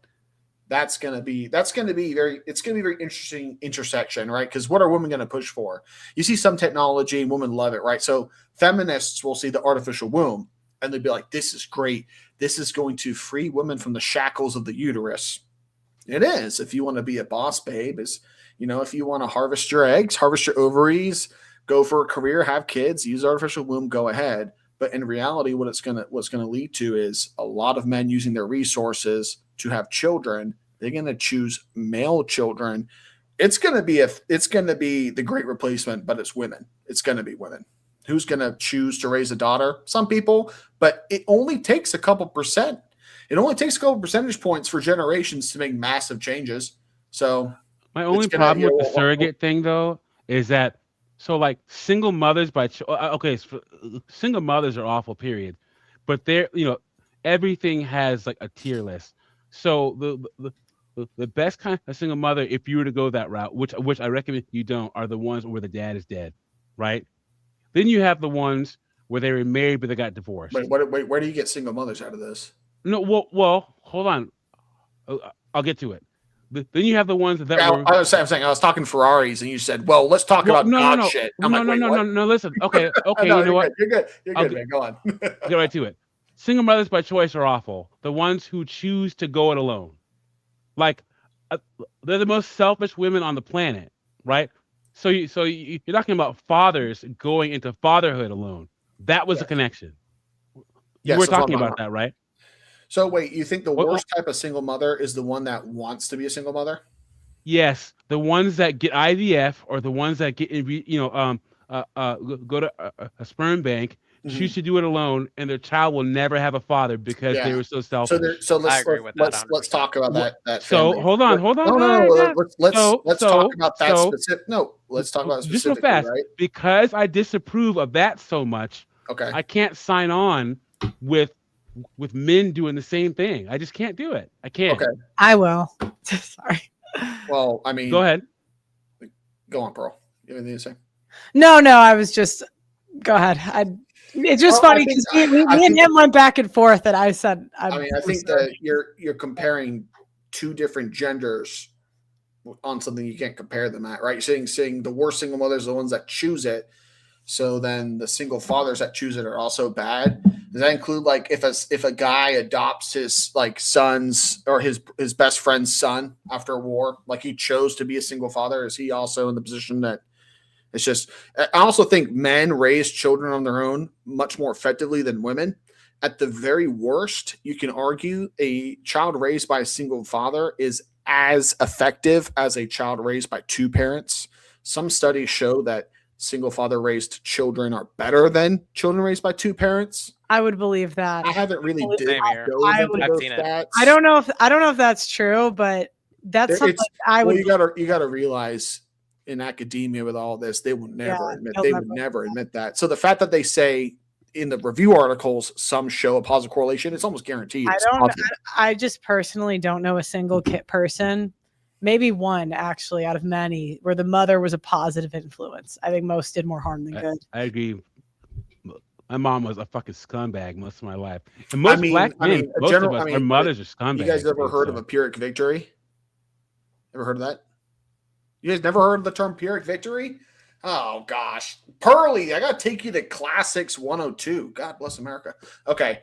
it's going to be very interesting intersection, right? Because what are women going to push for? You see some technology and women love it, right? So feminists will see the artificial womb and they'll be like, this is great. This is going to free women from the shackles of the uterus. It is. If you want to be a boss babe, if you want to harvest your eggs, harvest your ovaries, go for a career, have kids, use artificial womb, go ahead. But in reality, what's going to lead to is a lot of men using their resources to have children. They're going to choose male children. It's going to be the great replacement, but it's women. It's going to be women. Who's going to choose to raise a daughter? Some people, but it only takes a couple percent. It only takes a couple percentage points for generations to make massive changes. So my only problem with the surrogate thing, though, is that single mothers single mothers are awful, period. But they're everything has like a tier list. So the best kind of single mother, if you were to go that route, which I recommend you don't, are the ones where the dad is dead, right? Then you have the ones where they were married but they got divorced. Wait, where do you get single mothers out of this? No, well, hold on. I'll get to it. Then you have the ones that were. I was talking Ferraris, and you said, "Well, let's talk about God shit." No. Listen. Okay. No, you know what? You're good. You're good, man. Go on. Get right to it. Single mothers by choice are awful. The ones who choose to go it alone, they're the most selfish women on the planet, right? So you're talking about fathers going into fatherhood alone. That was a connection. Yes, we're talking about that, right? So wait, you think the worst type of single mother is the one that wants to be a single mother? Yes, the ones that get IVF or the ones that get go to a sperm bank, choose to do it alone, and their child will never have a father because they were so selfish. So let's talk about that. So family. hold on. Let's talk about that specific. No, let's talk about it just real specifically, fast, right? because I disapprove of that so much. Okay, I can't sign on with men doing the same thing. I just can't do it. I can't. Okay, I will. Sorry. Well, I mean, go ahead. Go on, Pearl. You have anything to say? No. I was just. Go ahead. It's just funny because me and him went back and forth, and I said. I think that you're comparing 2 different genders on something you can't compare them at, right? You're saying the worst single mothers are the ones that choose it. So then the single fathers that choose it are also bad. Does that include if a guy adopts his sons or his best friend's son after a war, he chose to be a single father? Is he also in the position that it's just? I also think men raise children on their own much more effectively than women. At the very worst, you can argue a child raised by a single father is as effective as a child raised by 2 parents. Some studies show that single father raised children are better than children raised by 2 parents. I would believe that. I haven't really I've seen it. I don't know if that's true, but that's something I would. You got to realize in academia with all this, they would never admit that. So the fact that they say in the review articles some show a positive correlation, it's almost guaranteed. I just personally don't know a single person. Maybe one, actually, out of many, where the mother was a positive influence. I think most did more harm than good. I agree. My mom was a fucking scumbag most of my life. And most black men, most of us, our mothers are scumbags. You guys ever heard of a Pyrrhic victory? Ever heard of that? You guys never heard of the term Pyrrhic victory? Oh, gosh. Pearly, I got to take you to Classics 102. God bless America. Okay.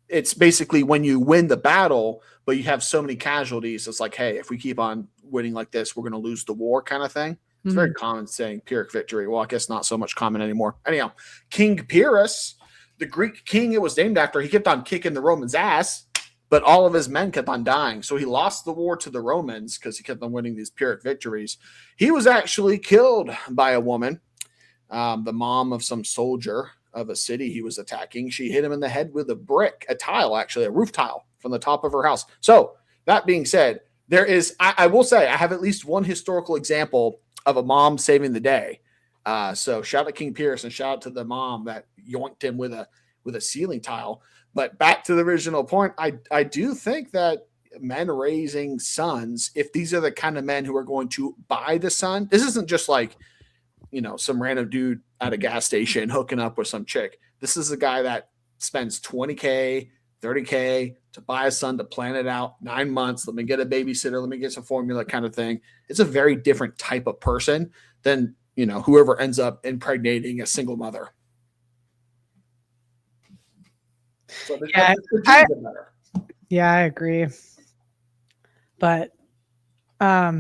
It's basically when you win the battle, but you have so many casualties. It's like, hey, if we keep on winning like this, we're going to lose the war kind of thing. It's very common saying Pyrrhic victory. Well, I guess not so much common anymore. Anyhow, King Pyrrhus, the Greek king it was named after, he kept on kicking the Romans' ass, but all of his men kept on dying. So he lost the war to the Romans because he kept on winning these Pyrrhic victories. He was actually killed by a woman, the mom of some soldier of a city he was attacking. She hit him in the head with a brick, a tile, actually, a roof tile from the top of her house. So that being said, there is, I will say, I have at least one historical example of a mom saving the day. So shout out King Pyrrhus and shout out to the mom that yoinked him with a ceiling tile. But back to the original point, I do think that men raising sons, if these are the kind of men who are going to buy the son, this isn't just like, you know, some random dude at a gas station hooking up with some chick. This is a guy that spends $20K, $30K to buy a son, to plan it out 9 months. Let me get a babysitter. Let me get some formula kind of thing. It's a very different type of person than, you know, whoever ends up impregnating a single mother. So yeah, I agree. But I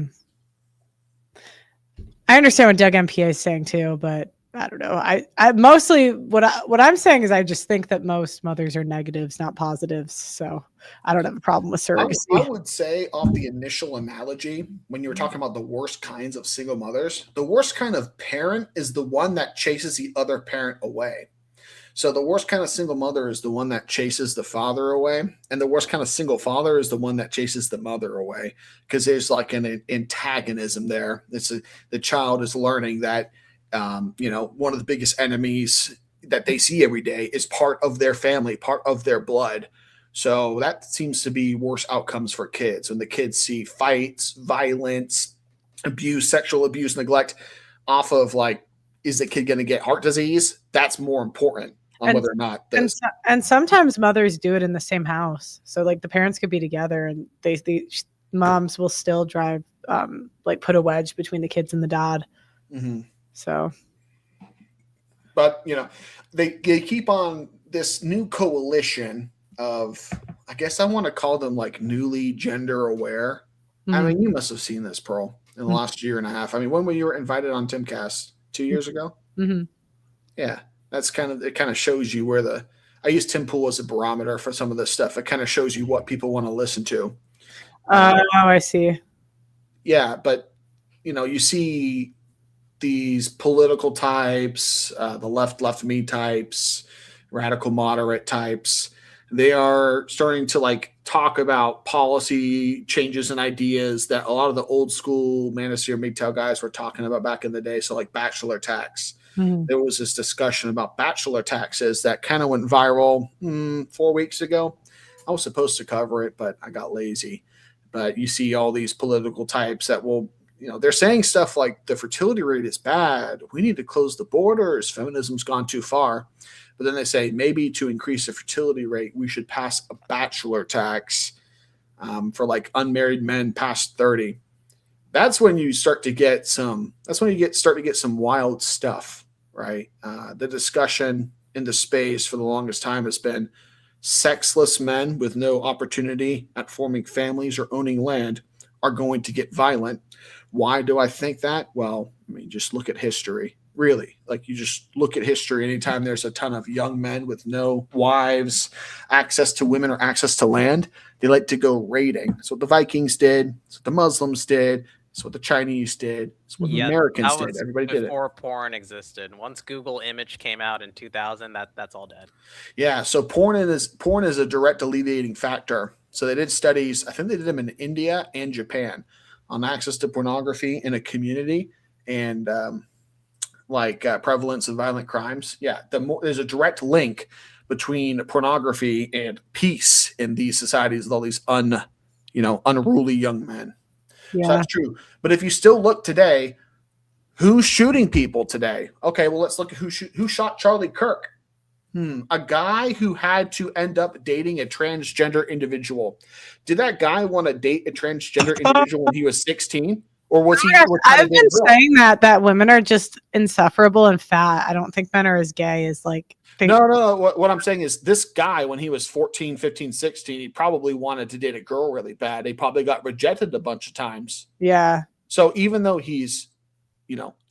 understand what Doug MPA is saying too, but I don't know. I mostly what I'm saying is I just think that most mothers are negatives, not positives. So I don't have a problem with surrogacy. I would say off the initial analogy, when you were talking about the worst kinds of single mothers, the worst kind of parent is the one that chases the other parent away. So the worst kind of single mother is the one that chases the father away. And the worst kind of single father is the one that chases the mother away, because there's like an antagonism there. The child is learning that, you know, one of the biggest enemies that they see every day is part of their family, part of their blood. So that seems to be worse outcomes for kids. When the kids see fights, violence, abuse, sexual abuse, neglect off of like, is the kid going to get heart disease? That's more important on whether or not. And sometimes mothers do it in the same house. So like the parents could be together and the moms will still drive, like put a wedge between the kids and the dad. Mm-hmm. So, but you know, they keep on this new coalition of, I guess I want to call them like newly gender aware. Mm-hmm. I mean, you must have seen this, Pearl, in the last year and a half. I mean, when you were invited on Timcast 2 years ago? Mm-hmm. Yeah, that's it kind of shows you where I use Tim Pool as a barometer for some of this stuff. It kind of shows you what people want to listen to. I see. Yeah, but you know, you see these political types, the left me types, radical moderate types. They are starting to like talk about policy changes and ideas that a lot of the old school Manosphere MGTOW guys were talking about back in the day. So like bachelor tax. Mm-hmm. There was this discussion about bachelor taxes that kind of went viral 4 weeks ago. I was supposed to cover it, but I got lazy. But you see all these political types that will, you know, they're saying stuff like the fertility rate is bad. We need to close the borders. Feminism's gone too far. But then they say maybe to increase the fertility rate, we should pass a bachelor tax for like unmarried men past 30. That's when you start to get some. That's when you start to get some wild stuff, right? The discussion in the space for the longest time has been sexless men with no opportunity at forming families or owning land are going to get violent. Why do I think that? Well, I mean, just look at history. Really, like you just look at history. Anytime there's a ton of young men with no wives, access to women, or access to land, they like to go raiding. That's what the Vikings did. That's what the Muslims did. That's what the Chinese did. That's what the Americans did. Everybody did it before porn existed. Once Google Image came out in 2000, that's all dead. Yeah. So porn is a direct alleviating factor. So they did studies. I think they did them in India and Japan on access to pornography in a community and prevalence of violent crimes. Yeah, there's a direct link between pornography and peace in these societies with all these unruly young men. Yeah. So that's true. But if you still look today, who's shooting people today? Okay, well, let's look at who shot Charlie Kirk. A guy who had to end up dating a transgender individual. Did that guy want to date a transgender individual when he was 16? Or was he? I've been saying that women are just insufferable and fat. I don't think men are as gay as like. No. What I'm saying is this guy, when he was 14, 15, 16, he probably wanted to date a girl really bad. He probably got rejected a bunch of times. Yeah. So even though he's,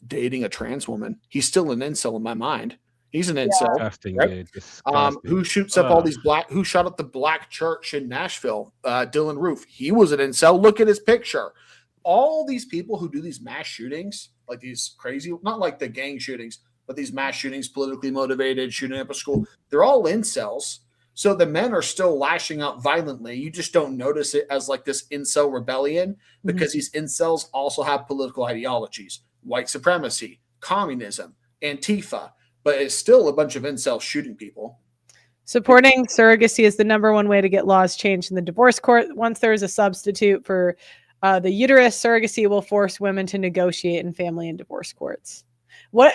dating a trans woman, he's still an incel in my mind. He's an incel. Disgusting, right? dude. Disgusting. Who shoots up all these who shot up the black church in Nashville? Dylan Roof. He was an incel. Look at his picture. All these people who do these mass shootings, like these crazy, not like the gang shootings, but these mass shootings, politically motivated, shooting up a school, they're all incels. So the men are still lashing out violently. You just don't notice it as like this incel rebellion because these incels also have political ideologies, white supremacy, communism, Antifa, but it's still a bunch of incels shooting people. Supporting surrogacy is the #1 way to get laws changed in the divorce court. Once there is a substitute for the uterus, surrogacy will force women to negotiate in family and divorce courts.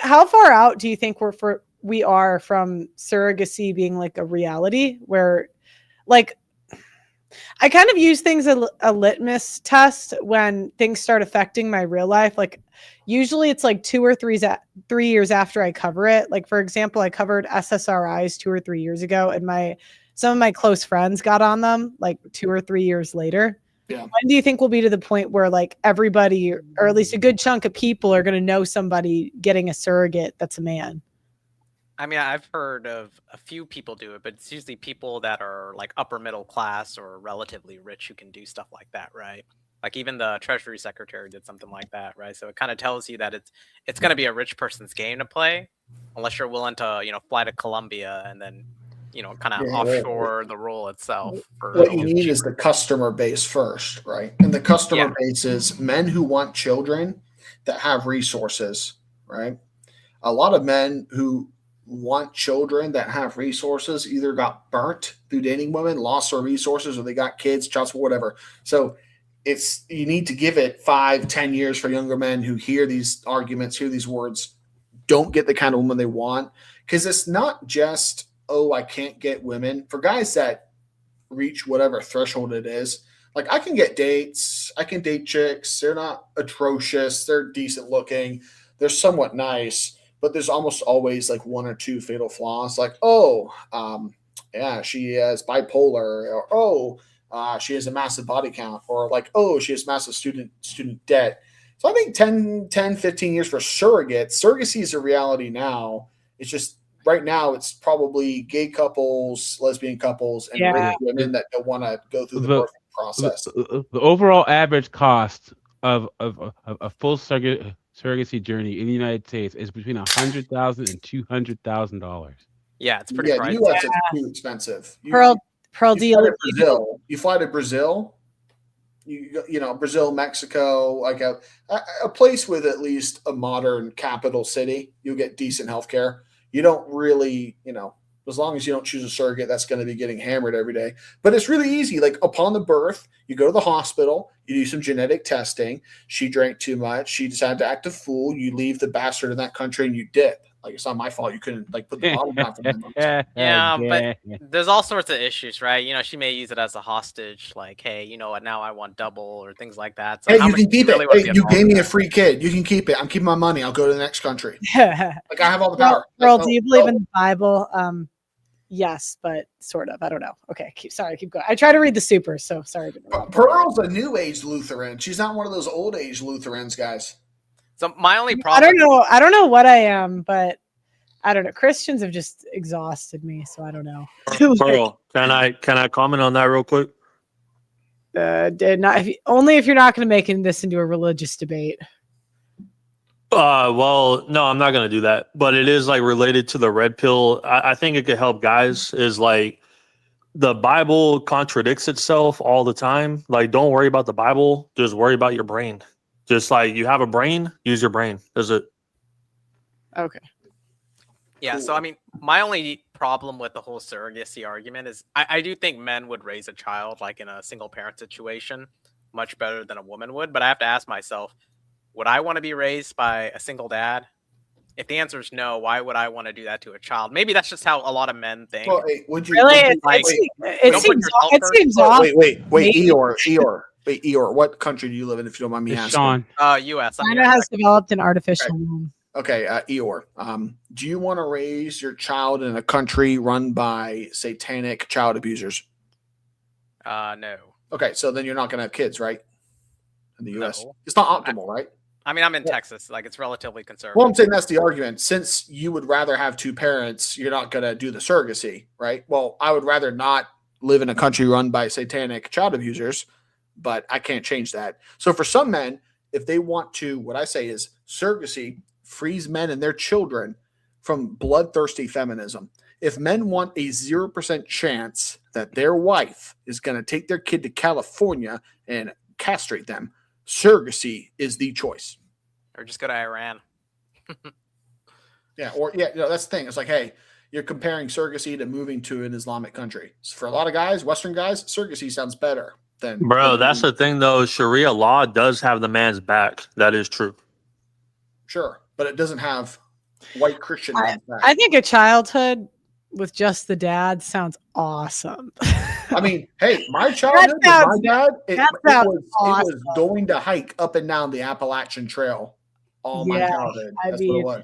How far out do you think we are from surrogacy being like a reality where, like, I kind of use things as a litmus test when things start affecting my real life. Like, usually it's like 2 or 3 years after I cover it. Like, for example, I covered SSRIs 2 or 3 years ago, and some of my close friends got on them like 2 or 3 years later. Yeah. When do you think we'll be to the point where like everybody, or at least a good chunk of people, are going to know somebody getting a surrogate that's a man? I mean, I've heard of a few people do it, but it's usually people that are like upper middle class or relatively rich who can do stuff like that, right? Like even the Treasury Secretary did something like that, right? So it kind of tells you that it's going to be a rich person's game to play, unless you're willing to, fly to Colombia and then, kind of offshore the role itself. What you need is the customer base first, right? And the customer base is men who want children that have resources, right? A lot of men who want children that have resources either got burnt through dating women, lost their resources, or they got kids, child support, whatever. So you need to give it 5-10 years for younger men who hear these arguments, hear these words, don't get the kind of woman they want. Because it's not just, I can't get women. For guys that reach whatever threshold it is, like I can get dates, I can date chicks. They're not atrocious. They're decent looking. They're somewhat nice, but there's almost always like 1 or 2 fatal flaws. Like, she has bipolar, or she has a massive body count, or like, she has massive student debt. So I think 10, 15 years for surrogates. Surrogacy is a reality now. It's just right now it's probably gay couples, lesbian couples, and women that don't want to go through the birthing process. The overall average cost of a full surrogacy journey in the United States is between $100,000 and $200,000. Yeah, it's pretty pricey. The US is too expensive. Pearl deal. You fly to Brazil, Brazil, Mexico, like a place with at least a modern capital city, you'll get decent healthcare. You don't really, as long as you don't choose a surrogate, that's going to be getting hammered every day. But it's really easy. Like upon the birth, you go to the hospital, you do some genetic testing. She drank too much. She decided to act a fool. You leave the bastard in that country and you dip. Like, it's not my fault. You couldn't put the bottle down for 9 months. Yeah, but there's all sorts of issues, right? She may use it as a hostage. Like, hey, you know what? Now I want double or things like that. So hey, you can keep it. Hey, you gave me a free kid. You can keep it. I'm keeping my money. I'll go to the next country. Like, I have all the power. Pearl, do you believe in the Bible? Yes, but sort of. I don't know. Okay, keep going. I try to read the super, so sorry. Pearl's a new age Lutheran. She's not one of those old age Lutherans, guys. So my only problem. I don't know what I am, but I don't know. Christians have just exhausted me, so I don't know. Pearl, can I comment on that real quick? Only if you're not going to make this into a religious debate. Well, no, I'm not going to do that, but it is like related to the red pill. I think it could help guys. Is like the Bible contradicts itself all the time. Like, don't worry about the Bible. Just worry about your brain. Just like you have a brain, use your brain. Is it? Okay. Yeah. So, I mean, my only problem with the whole surrogacy argument is I do think men would raise a child like in a single parent situation much better than a woman would. But I have to ask myself, would I want to be raised by a single dad? If the answer is no, why would I want to do that to a child? Maybe that's just how a lot of men think. Well, hey, would you really? Wait, Eeyore. Wait, Eeyore, what country do you live in, if you don't mind me It's asking? Sean. U.S. China has developed an artificial womb. Okay, Eeyore, do you want to raise your child in a country run by satanic child abusers? No. Okay, so then you're not going to have kids, right? In the U.S. No. It's not optimal, right? I mean, I'm in Texas. Like, it's relatively conservative. Well, I'm saying that's the argument. Since you would rather have two parents, you're not going to do the surrogacy, right? Well, I would rather not live in a country run by satanic child abusers, but I can't change that. So for some men, if they want to, what I say is surrogacy frees men and their children from bloodthirsty feminism. If men want a 0% chance that their wife is going to take their kid to California and castrate them, surrogacy is the choice. Or just go to Iran. Yeah, or that's the thing. It's like, hey, you're comparing surrogacy to moving to an Islamic country. So for a lot of guys, Western guys, surrogacy sounds better than. Bro, that's the thing though. Sharia law does have the man's back. That is true. Sure, but it doesn't have white Christian man's back. I think a childhood with just the dad sounds awesome. I mean, hey, my childhood with my dad, it was awesome. going to hike up and down the Appalachian Trail all my childhood. That's what it was.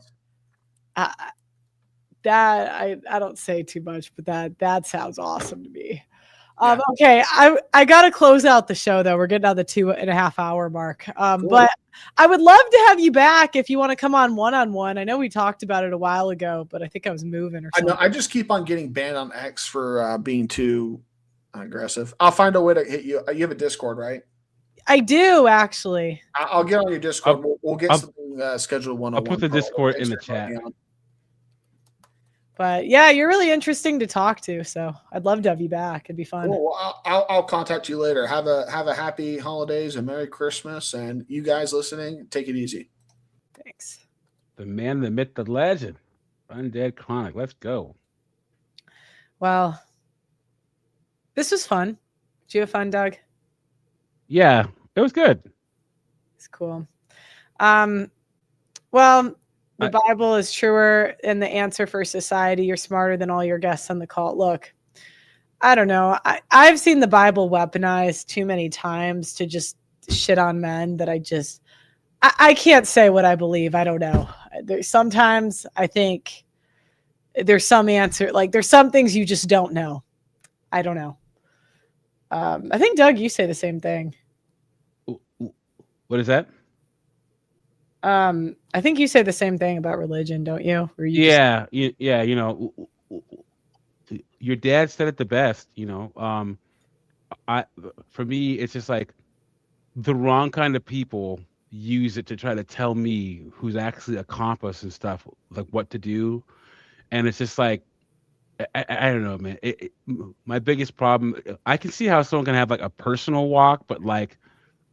I don't say too much, but that sounds awesome to me. Okay, I gotta close out the show though. We're getting on the 2.5 hour mark. Cool. But I would love to have you back if you want to come on one-on-one. I know we talked about it a while ago, but I think I was moving or something. I just keep on getting banned on X for being too aggressive. I'll find a way to hit you. You have a Discord, right? I do actually. I'll get on your Discord. We'll get something scheduled one-on-one. I'll put the Discord in the chat. But yeah, you're really interesting to talk to, so I'd love to have you back. It'd be fun. Cool. Well, I'll contact you later. Have a happy holidays and Merry Christmas, and you guys listening, take it easy. Thanks. The man, the myth, the legend, Undead Chronic. Let's go. Well, this was fun. Did you have fun, Doug? Yeah, it was good. It's cool. Well, the Bible is truer in the answer for society. You're smarter than all your guests on the call. Look, I don't know. I've seen the Bible weaponized too many times to just shit on men that I can't say what I believe. I don't know. Sometimes I think there's some answer. Like there's some things you just don't know. I don't know. I think, Doug, you say the same thing. What is that? I think you say the same thing about religion, don't you? Or you Yeah. You know, your dad said it the best. You know, for me, it's just like the wrong kind of people use it to try to tell me who's actually accomplished and stuff, like what to do, and it's just like I don't know, man. My biggest problem, I can see how someone can have like a personal walk, but like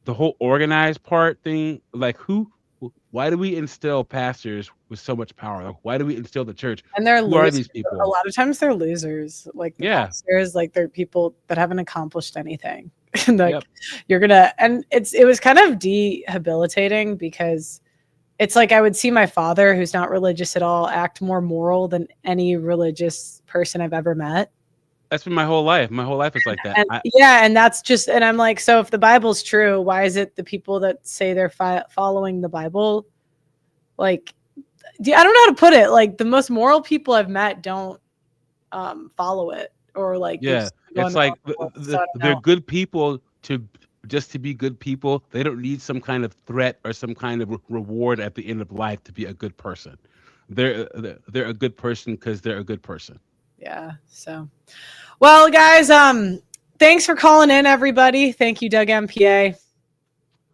the whole organized part thing, like why do we instill pastors with so much power? Like, why do we instill the church? And they're Who are losers. these people? A lot of times they're losers. Like pastors, like they're people that haven't accomplished anything. And like you're gonna, and it was kind of debilitating because it's like I would see my father, who's not religious at all, act more moral than any religious person I've ever met. That's been my whole life. My whole life is like that. And, and that's just, and I'm like, so if the Bible's true, why is it the people that say they're following the Bible, like, I don't know how to put it. Like the most moral people I've met don't follow it, or like, yeah, it's like they're good people to be good people. They don't need some kind of threat or some kind of reward at the end of life to be a good person. They're a good person because they're a good person. Yeah. So, well, guys, thanks for calling in, everybody. Thank you, Doug MPA.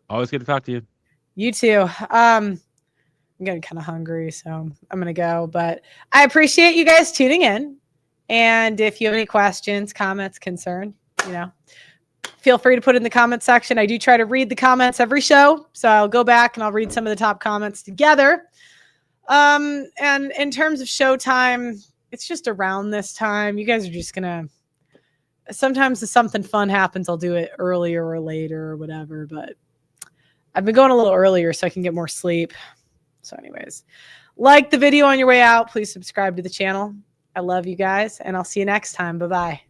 Always good to talk to you. You too. I'm getting kind of hungry, so I'm going to go, but I appreciate you guys tuning in. And if you have any questions, comments, concern, feel free to put it in the comment section. I do try to read the comments every show, so I'll go back and I'll read some of the top comments together. And in terms of showtime, it's just around this time. You guys are just gonna, sometimes if something fun happens, I'll do it earlier or later or whatever, but I've been going a little earlier so I can get more sleep. So anyways, like the video on your way out. Please subscribe to the channel. I love you guys, and I'll see you next time. Bye-bye.